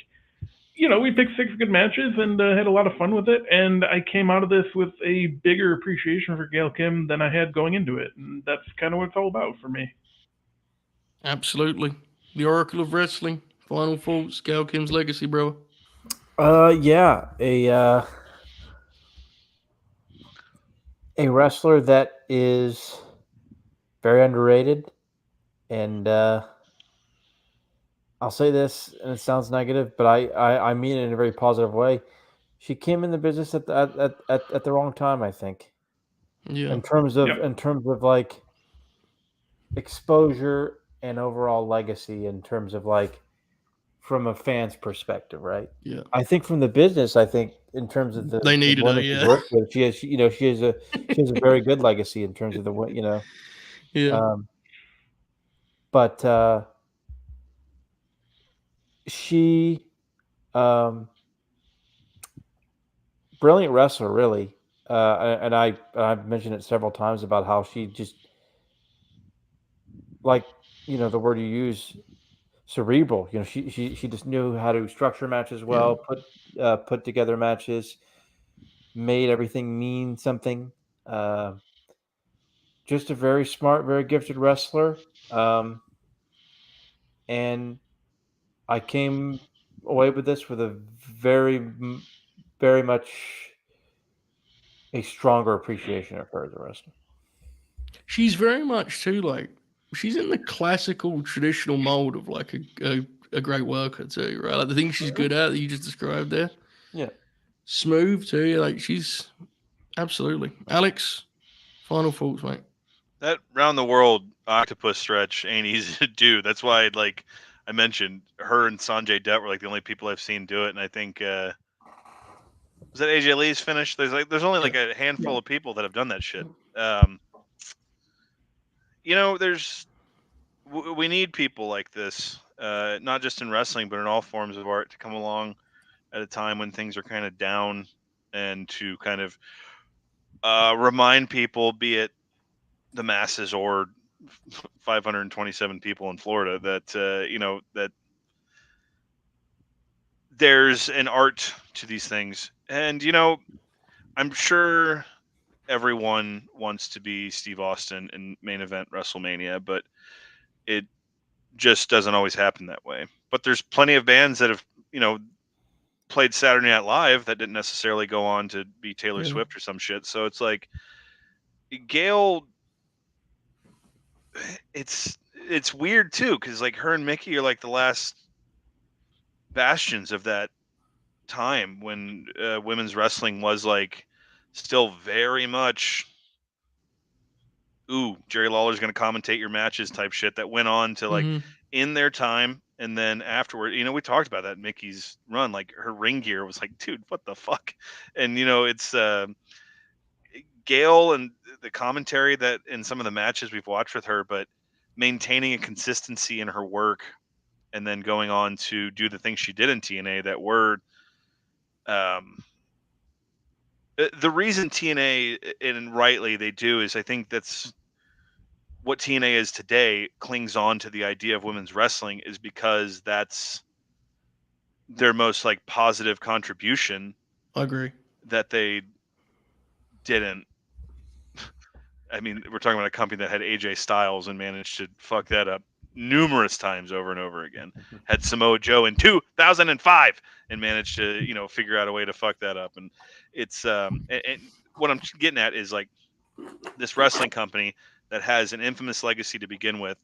we picked 6 good matches and had a lot of fun with it. And I came out of this with a bigger appreciation for Gail Kim than I had going into it. And that's kind of what it's all about for me. Absolutely. The Oracle of Wrestling. Final thoughts. Gail Kim's legacy, bro. Yeah, a wrestler that is very underrated, and I'll say this, and it sounds negative, but I mean it in a very positive way. She came in the business at the wrong time, I think. Yeah. In terms of like exposure and overall legacy, in terms of like from a fan's perspective, right? Yeah. I think from the business, I think in terms of they needed women her, she's yeah. worked with, she has a very good legacy in terms of Yeah. But she, brilliant wrestler, really. And I've mentioned it several times about how she just, like, the word you use, cerebral. She just knew how to structure matches well, put together matches, made everything mean something. Just a very smart, very gifted wrestler. And I came away with this with a very, very much a stronger appreciation of her as a wrestler. She's very much too, like, she's in the classical traditional mold of like a great worker too, right? Like the things she's good at that you just described there. Yeah. Smooth too. Like she's absolutely. Alex, final thoughts, mate. That round the world octopus stretch ain't easy to do. That's why I mentioned her and Sanjay Dutt were like the only people I've seen do it, and I think was that AJ Lee's finish? There's only like a handful of people that have done that shit. We need people like this, not just in wrestling, but in all forms of art, to come along at a time when things are kind of down, and to kind of remind people, be it the masses or 527 people in Florida, that that there's an art to these things. And I'm sure everyone wants to be Steve Austin in main event WrestleMania, but it just doesn't always happen that way. But there's plenty of bands that have played Saturday Night Live that didn't necessarily go on to be Taylor Swift or some shit. So it's like Gail, it's weird too, because like her and Mickey are like the last bastions of that time when women's wrestling was like still very much, ooh, Jerry Lawler's going to commentate your matches type shit, that went on to like in their time. And then afterward, we talked about that Mickey's run, like her ring gear was like, dude, what the fuck? And it's Gail and the commentary that in some of the matches we've watched with her, but maintaining a consistency in her work, and then going on to do the things she did in TNA that were the reason TNA, and rightly they do, is I think that's what TNA is today, clings on to the idea of women's wrestling, is because that's their most like positive contribution. I agree. That they didn't. I mean, we're talking about a company that had AJ Styles and managed to fuck that up numerous times over and over again. Had Samoa Joe in 2005 and managed to, figure out a way to fuck that up. And it's and what I'm getting at is like this wrestling company that has an infamous legacy to begin with,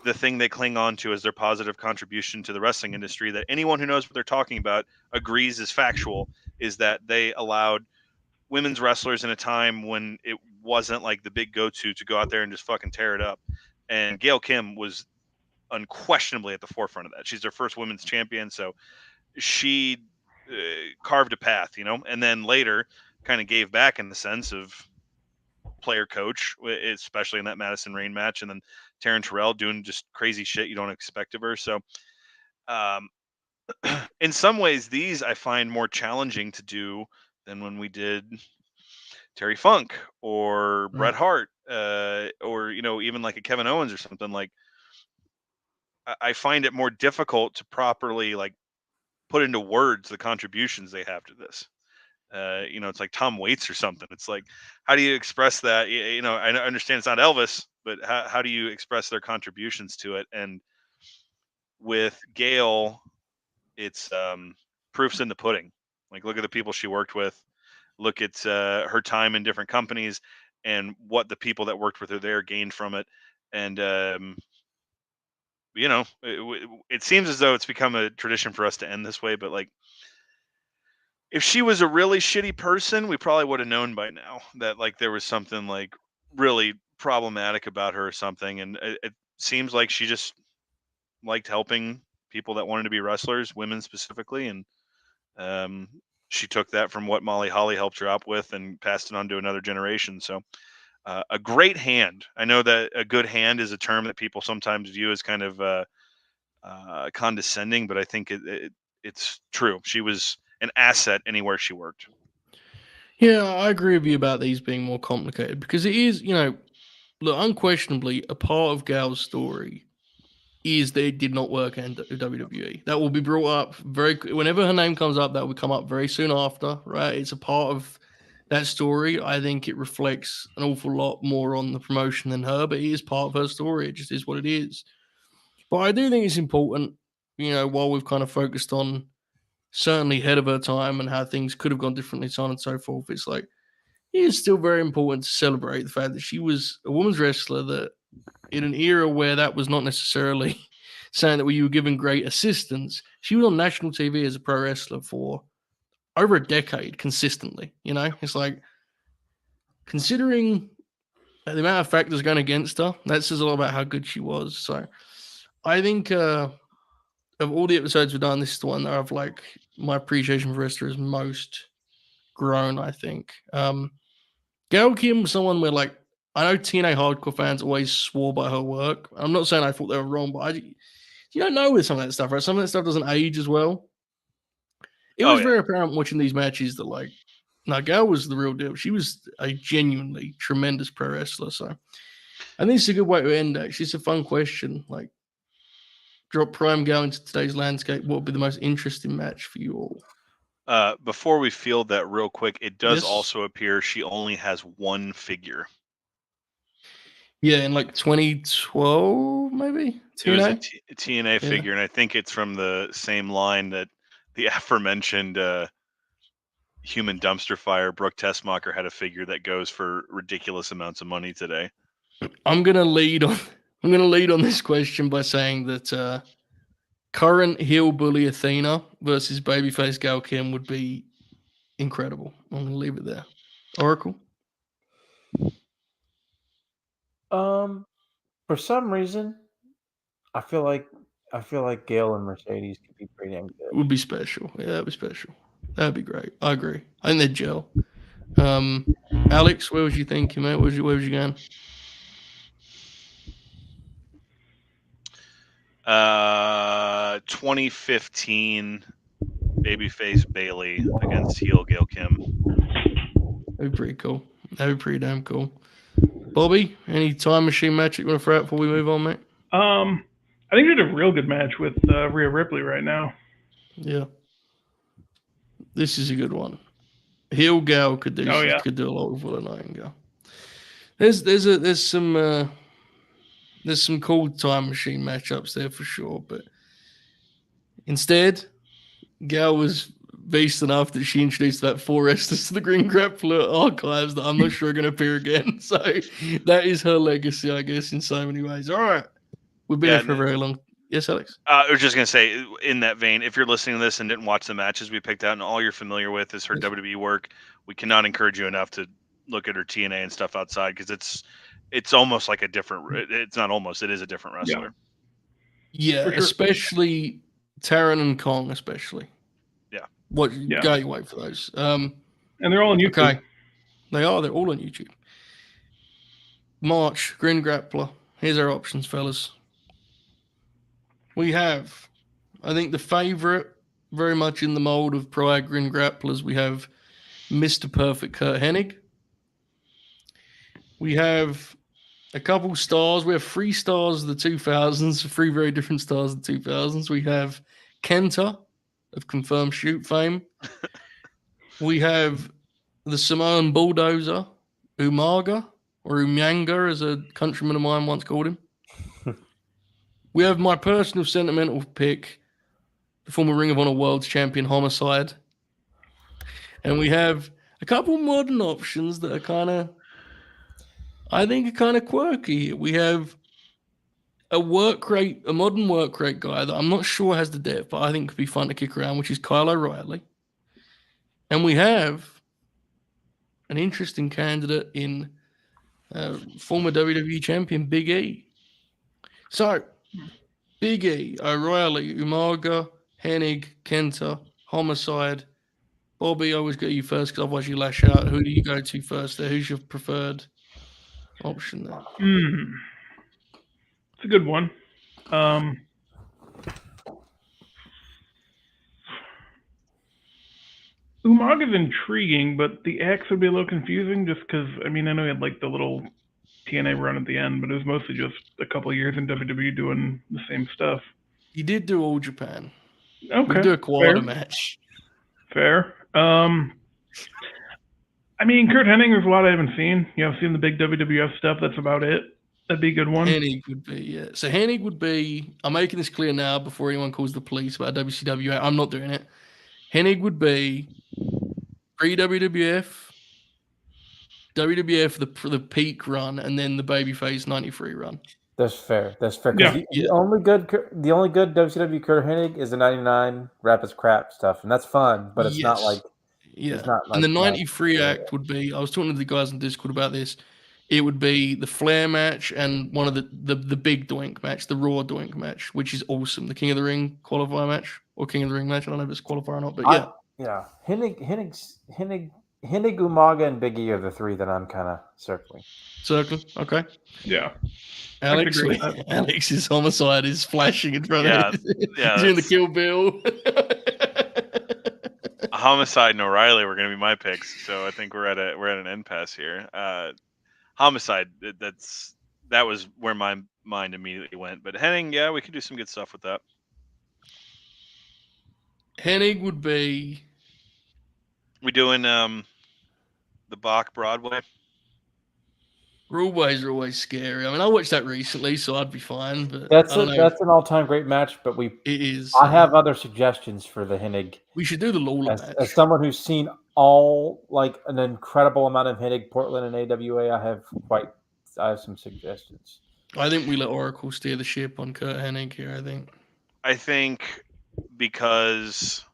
the thing they cling on to as their positive contribution to the wrestling industry that anyone who knows what they're talking about agrees is factual, is that they allowed women's wrestlers in a time when it wasn't like the big go-to to go out there and just fucking tear it up. And Gail Kim was unquestionably at the forefront of that. She's their first women's champion, so she carved a path, you know, and then later kind of gave back in the sense of player coach, especially in that Madison Rain match, and then Taryn Terrell doing just crazy shit you don't expect of her. So, um, in some ways, these I find more challenging to do than when we did Terry Funk or Bret Hart, or you know, even like a Kevin Owens or something. Like, I find it more difficult to properly like put into words the contributions they have to this. You know, it's like Tom Waits or something. It's like, how do you express that? You know, I understand it's not Elvis, but how do you express their contributions to it? And with Gail, it's proofs in the pudding. Like, look at the people she worked with. Look at her time in different companies and what the people that worked with her there gained from it. And you know, it seems as though it's become a tradition for us to end this way, but like, if she was a really shitty person, we probably would have known by now that like there was something like really problematic about her or something. And it seems like she just liked helping people that wanted to be wrestlers, women specifically. And um, she took that from what Molly Holly helped her out with and passed it on to another generation. So a great hand. I know that a good hand is a term that people sometimes view as kind of condescending, but I think it's true. She was an asset anywhere she worked. Yeah, I agree with you about these being more complicated because it is, you know, look, unquestionably, a part of Gail's story is that it did not work in WWE. That will be brought up whenever her name comes up. That will come up very soon after, right? It's a part of that story. I think it reflects an awful lot more on the promotion than her, but it is part of her story. It just is what it is. But I do think it's important, you know, while we've kind of focused on certainly ahead of her time and how things could have gone differently, so on and so forth. It's like it is still very important to celebrate the fact that she was a women's wrestler that in an era where that was not necessarily saying that you were given great assistance, she was on national TV as a pro wrestler for over a decade consistently. You know, it's like considering the amount of factors going against her, that says a lot about how good she was. So I think of all the episodes we've done, this is the one that I've like my appreciation for wrestler is most grown, I think. Gail Kim was someone where, like, I know TNA hardcore fans always swore by her work. I'm not saying I thought they were wrong, but you don't know with some of that stuff, right? Some of that stuff doesn't age as well. It was very apparent watching these matches that, like, no, Gail was the real deal. She was a genuinely tremendous pro wrestler. So I think it's a good way to end, actually. It's a fun question. Like, drop Prime Gail into today's landscape. What would be the most interesting match for you all? Before we field that real quick, it does Yes. also appear she only has one figure. Yeah, in like 2012, maybe? It was a TNA? TNA figure, and I think it's from the same line that the aforementioned human dumpster fire, Brooke Tessmacher, had a figure that goes for ridiculous amounts of money today. I'm gonna lead on this question by saying that current heel bully Athena versus babyface Gail Kim would be incredible. I'm gonna leave it there. Oracle. For some reason, I feel like Gail and Mercedes could be pretty damn good. Would be special. Yeah, that'd be special. That'd be great. I agree. I think they'd gel. Alex, where was you thinking, mate? Where was you going? 2015 babyface Bailey against heel Gail Kim. That'd be pretty cool. That'd be pretty damn cool. Bobby, any time machine match you want to throw out before we move on, mate? I think they did a real good match with Rhea Ripley right now. Yeah. This is a good one. Heel Gal could do could do a lot with Willow Nightingale. There's some cool time machine matchups there for sure, but instead, Gal was beast enough that she introduced that 4 wrestlers to the Grin Grappler archives that I'm not sure are going to appear again. So that is her legacy, I guess, in so many ways. All right. We've been here for a very long. Yes, Alex? I was just going to say, in that vein, if you're listening to this and didn't watch the matches we picked out and all you're familiar with is her WWE work, we cannot encourage you enough to look at her TNA and stuff outside because it's almost like a different. It's not almost. It is a different wrestler. Yeah, For sure. especially Taron and Kong, especially. Yeah. Gotta wait for those. And they're all on YouTube. Okay. They are. They're all on YouTube. March, Grin Grappler. Here's our options, fellas. We have, I think, the favorite, very much in the mold of prior Grin Grapplers. We have Mr. Perfect Kurt Hennig. We have a couple stars. We have 3 stars of the 2000s, 3 very different stars of the 2000s. We have Kenta of Confirmed Shoot fame. We have the Samoan Bulldozer, Umaga, or Umyanga, as a countryman of mine once called him. We have my personal sentimental pick, the former Ring of Honor World Champion Homicide. And we have a couple modern options that are I think are kind of quirky. We have a modern work rate guy that I'm not sure has the depth, but I think could be fun to kick around, which is Kyle O'Reilly. And we have an interesting candidate in former WWE champion Big E. So, Big E, O'Reilly, Umaga, Hennig, Kenta, Homicide. Bobby, I always go you first because otherwise you lash out. Who do you go to first there? Who's your preferred option there? It's a good one. Umaga's intriguing, but the X would be a little confusing just because, I know he had like the little TNA run at the end, but it was mostly just a couple of years in WWE doing the same stuff. He did do All Japan. Okay. We'll do a Kawada match. Fair. Kurt Hennig, there's a lot I haven't seen. I've seen the big WWF stuff. That's about it. That'd be a good one. Hennig would be, yeah. So Hennig would be, I'm making this clear now before anyone calls the police about WCW. I'm not doing it. Hennig would be pre-WWF, WWF, the peak run, and then the babyface 93 run. That's fair. The only good WCW Kurt Hennig is the 99 Rapids Crap stuff, and that's fun, but it's not like it's not like, and the 93 act would be, I was talking to the guys on Discord about this, it would be the Flair match and one of the big Doink match, the Raw Doink match, which is awesome. The King of the Ring qualifier match, or King of the Ring match. I don't know if it's qualifier or not, but yeah. Hennig, Umaga, and Big E are the 3 that I'm kind of circling. Okay. Yeah. Alex's Homicide is flashing in front of him. Yeah. He's doing the Kill Bill. Homicide and O'Reilly were going to be my picks, so I think we're at an impasse here. Homicide, that was where my mind immediately went. But Hennig, we could do some good stuff with that. Hennig would be. We doing the Bach Broadway? Broadways are always scary. I watched that recently, so I'd be fine. But that's an all-time great match. But it is. I have other suggestions for the Hennig. We should do the Lawler match. As someone who's seen an incredible amount of Hennig, Portland, and AWA, I have some suggestions. I think we let Oracle steer the ship on Kurt Hennig here. I think because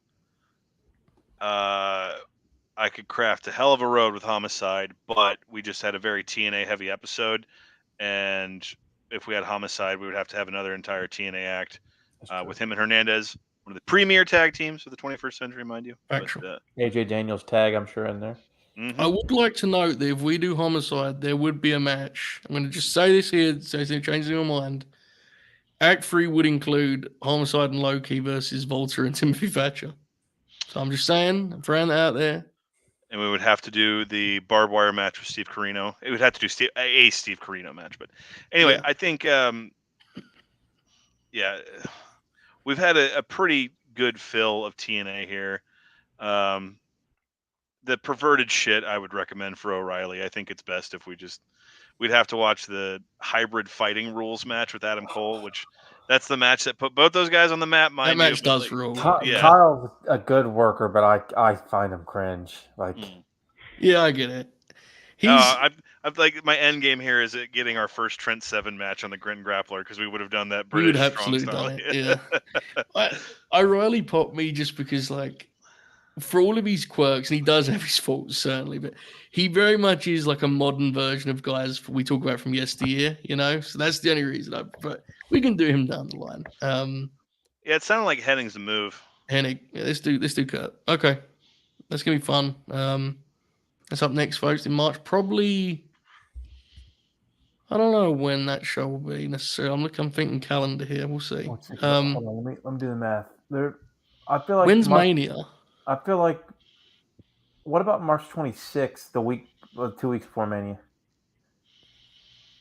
I could craft a hell of a road with Homicide, but we just had a very TNA heavy episode, and if we had Homicide, we would have to have another entire TNA act with him and Hernandez, one of the premier tag teams of the 21st century, mind you. AJ Daniels tag, I'm sure, in there. Mm-hmm. I would like to note that if we do Homicide, there would be a match. I'm going to just say this here, so it's changing my mind. Act 3 would include Homicide and Loki versus Volta and Timothy Thatcher. So I'm just saying, I'm throwing that out there. And we would have to do the barbed wire match with Steve Corino. It would have to do a Steve Corino match. But anyway, I think, we've had a pretty good fill of TNA here. The perverted shit I would recommend for O'Reilly. I think it's best if we'd have to watch the hybrid fighting rules match with Adam Cole, which That's the match that put both those guys on the map, mind That you. match but, does like, rule. Yeah. Kyle's a good worker, but I find him cringe. Like, Yeah, I get it. He's I've like my end game here is getting our first Trent 7 match on the Grin Grappler because we would have done that we would British have strong absolutely style. done it. Yeah, I Riley pop me just because, like, for all of his quirks, and he does have his faults certainly, but he very much is like a modern version of guys we talk about from yesteryear, you know. So that's the only reason but we can do him down the line. Yeah, it sounded like Henning's the move. Hennig, yeah, let's do Kurt. Okay, that's gonna be fun. That's up next, folks, in March. Probably, I don't know when that show will be necessarily. I'm thinking calendar here. We'll see. hold on, let me do the math. I feel like When's Mania? I feel like. What about March 26th, the week, 2 weeks before Mania?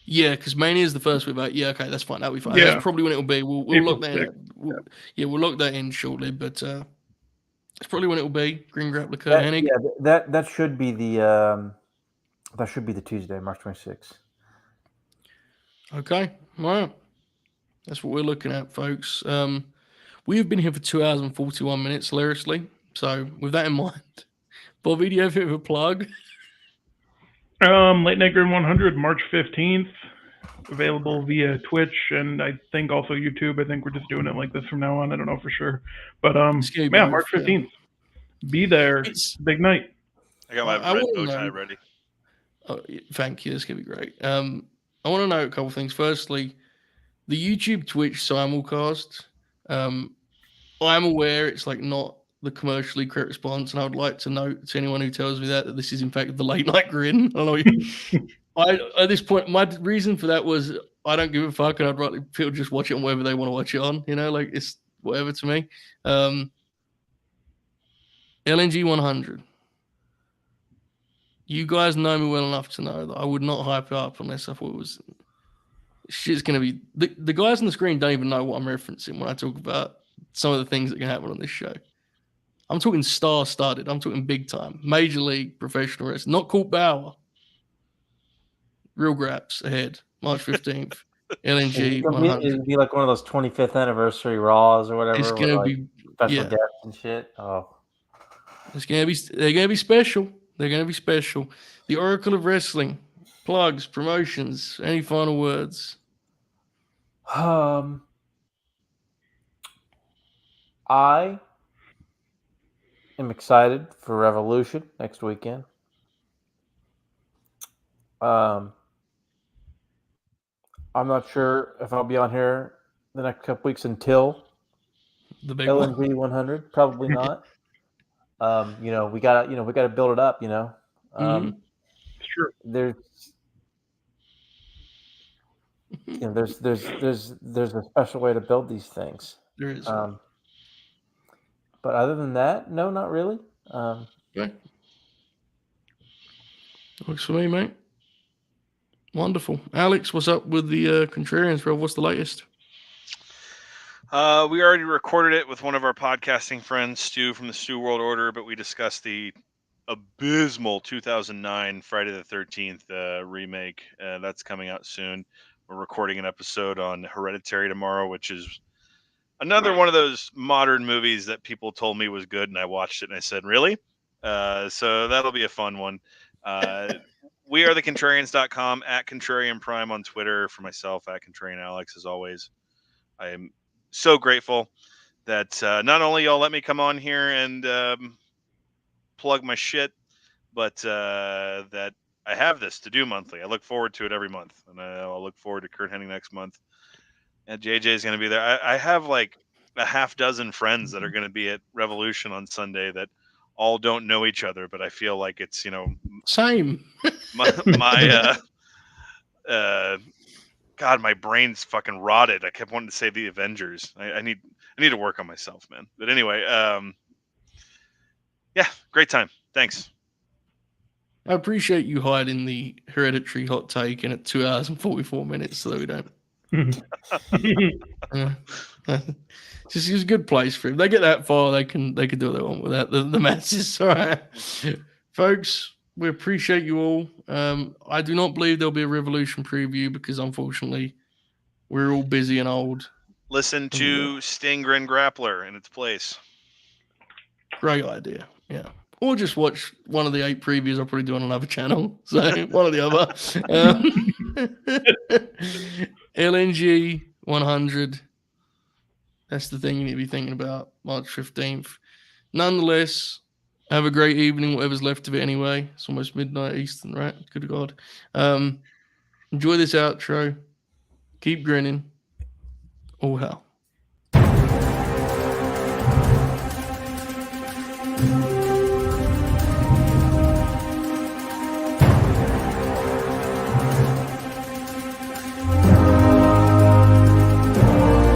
Yeah, because Mania is the first week back. Yeah, okay, that's fine. That'll be fine. Yeah. That's probably when it'll be. We'll April lock that in. 6th. We'll lock that in shortly, but it's probably when it'll be. Grin Grappler, Kurt Hennig. That should be the Tuesday, March 26th. Okay, all right. That's what we're looking at, folks. We have been here for 2 hours and 41 minutes, hilariously. So with that in mind, Bobby, do you have a bit of a plug? Late Night Grin 100, March 15th. Available via Twitch and I think also YouTube. I think we're just doing it like this from now on. I don't know for sure. But yeah, March 15th. Be there. It's a big night. I got my red bow tie ready. Oh, thank you. This going to be great. I want to know a couple of things. Firstly, the YouTube Twitch simulcast. I am aware it's like not the commercially correct response, and I would like to note to anyone who tells me that this is in fact the Late Night Grin. I don't know. At this point, my reason for that was I don't give a fuck, and I'd rather people just watch it on whatever they want to watch it on. You know, like it's whatever to me. LNG 100. You guys know me well enough to know that I would not hype it up unless I thought it was shit's going to be. The guys on the screen don't even know what I'm referencing when I talk about some of the things that can happen on this show. I'm talking star-studded. I'm talking big time. Major League Professional Wrestling. Not Colt Bauer. Real Graps ahead. March 15th. LNG 100. It'd be like one of those 25th anniversary Raws or whatever. It's going to be special guests and shit. Oh. They're going to be special. They're going to be special. The Oracle of Wrestling. Plugs, promotions. Any final words? I am excited for Revolution next weekend. I'm not sure if I'll be on here the next couple weeks until the big LNG 100. Probably not. We gotta build it up. It's true. There's a special way to build these things. There is. But other than that, no, not really. Okay. Works for me, mate. Wonderful. Alex, what's up with the Contrarians, bro? What's the latest? We already recorded it with one of our podcasting friends, Stu from the Stu World Order, but we discussed the abysmal 2009 Friday the 13th remake. That's coming out soon. We're recording an episode on Hereditary tomorrow, which is another one of those modern movies that people told me was good, and I watched it and I said, really? So that'll be a fun one. We are thecontrarians.com, at Contrarian Prime on Twitter, for myself, at Contrarian Alex, as always. I am so grateful that not only y'all let me come on here and plug my shit, but that I have this to do monthly. I look forward to it every month, and I'll look forward to Kurt Hennig next month. And JJ is going to be there. I have like a half dozen friends that are going to be at Revolution on Sunday that all don't know each other, but I feel like it's, same. God, my brain's fucking rotted. I kept wanting to say the Avengers. I need to work on myself, man. But anyway, yeah, great time. Thanks. I appreciate you hiding the Hereditary hot take in at 2 hours and 44 minutes so that we don't. Just use a good place for him. They get that far, they can do what they want with that. The masses, all right, folks. We appreciate you all. I do not believe there'll be a Revolution preview because unfortunately we're all busy and old. Listen to Sting Grin Grappler in its place. Great idea. Yeah. Or just watch one of the 8 previews I'll probably do on another channel. So one or the other. LNG 100. That's the thing you need to be thinking about. March 15th. Nonetheless, have a great evening, whatever's left of it anyway. It's almost midnight Eastern, right? Good God. Enjoy this outro. Keep grinning. All hell.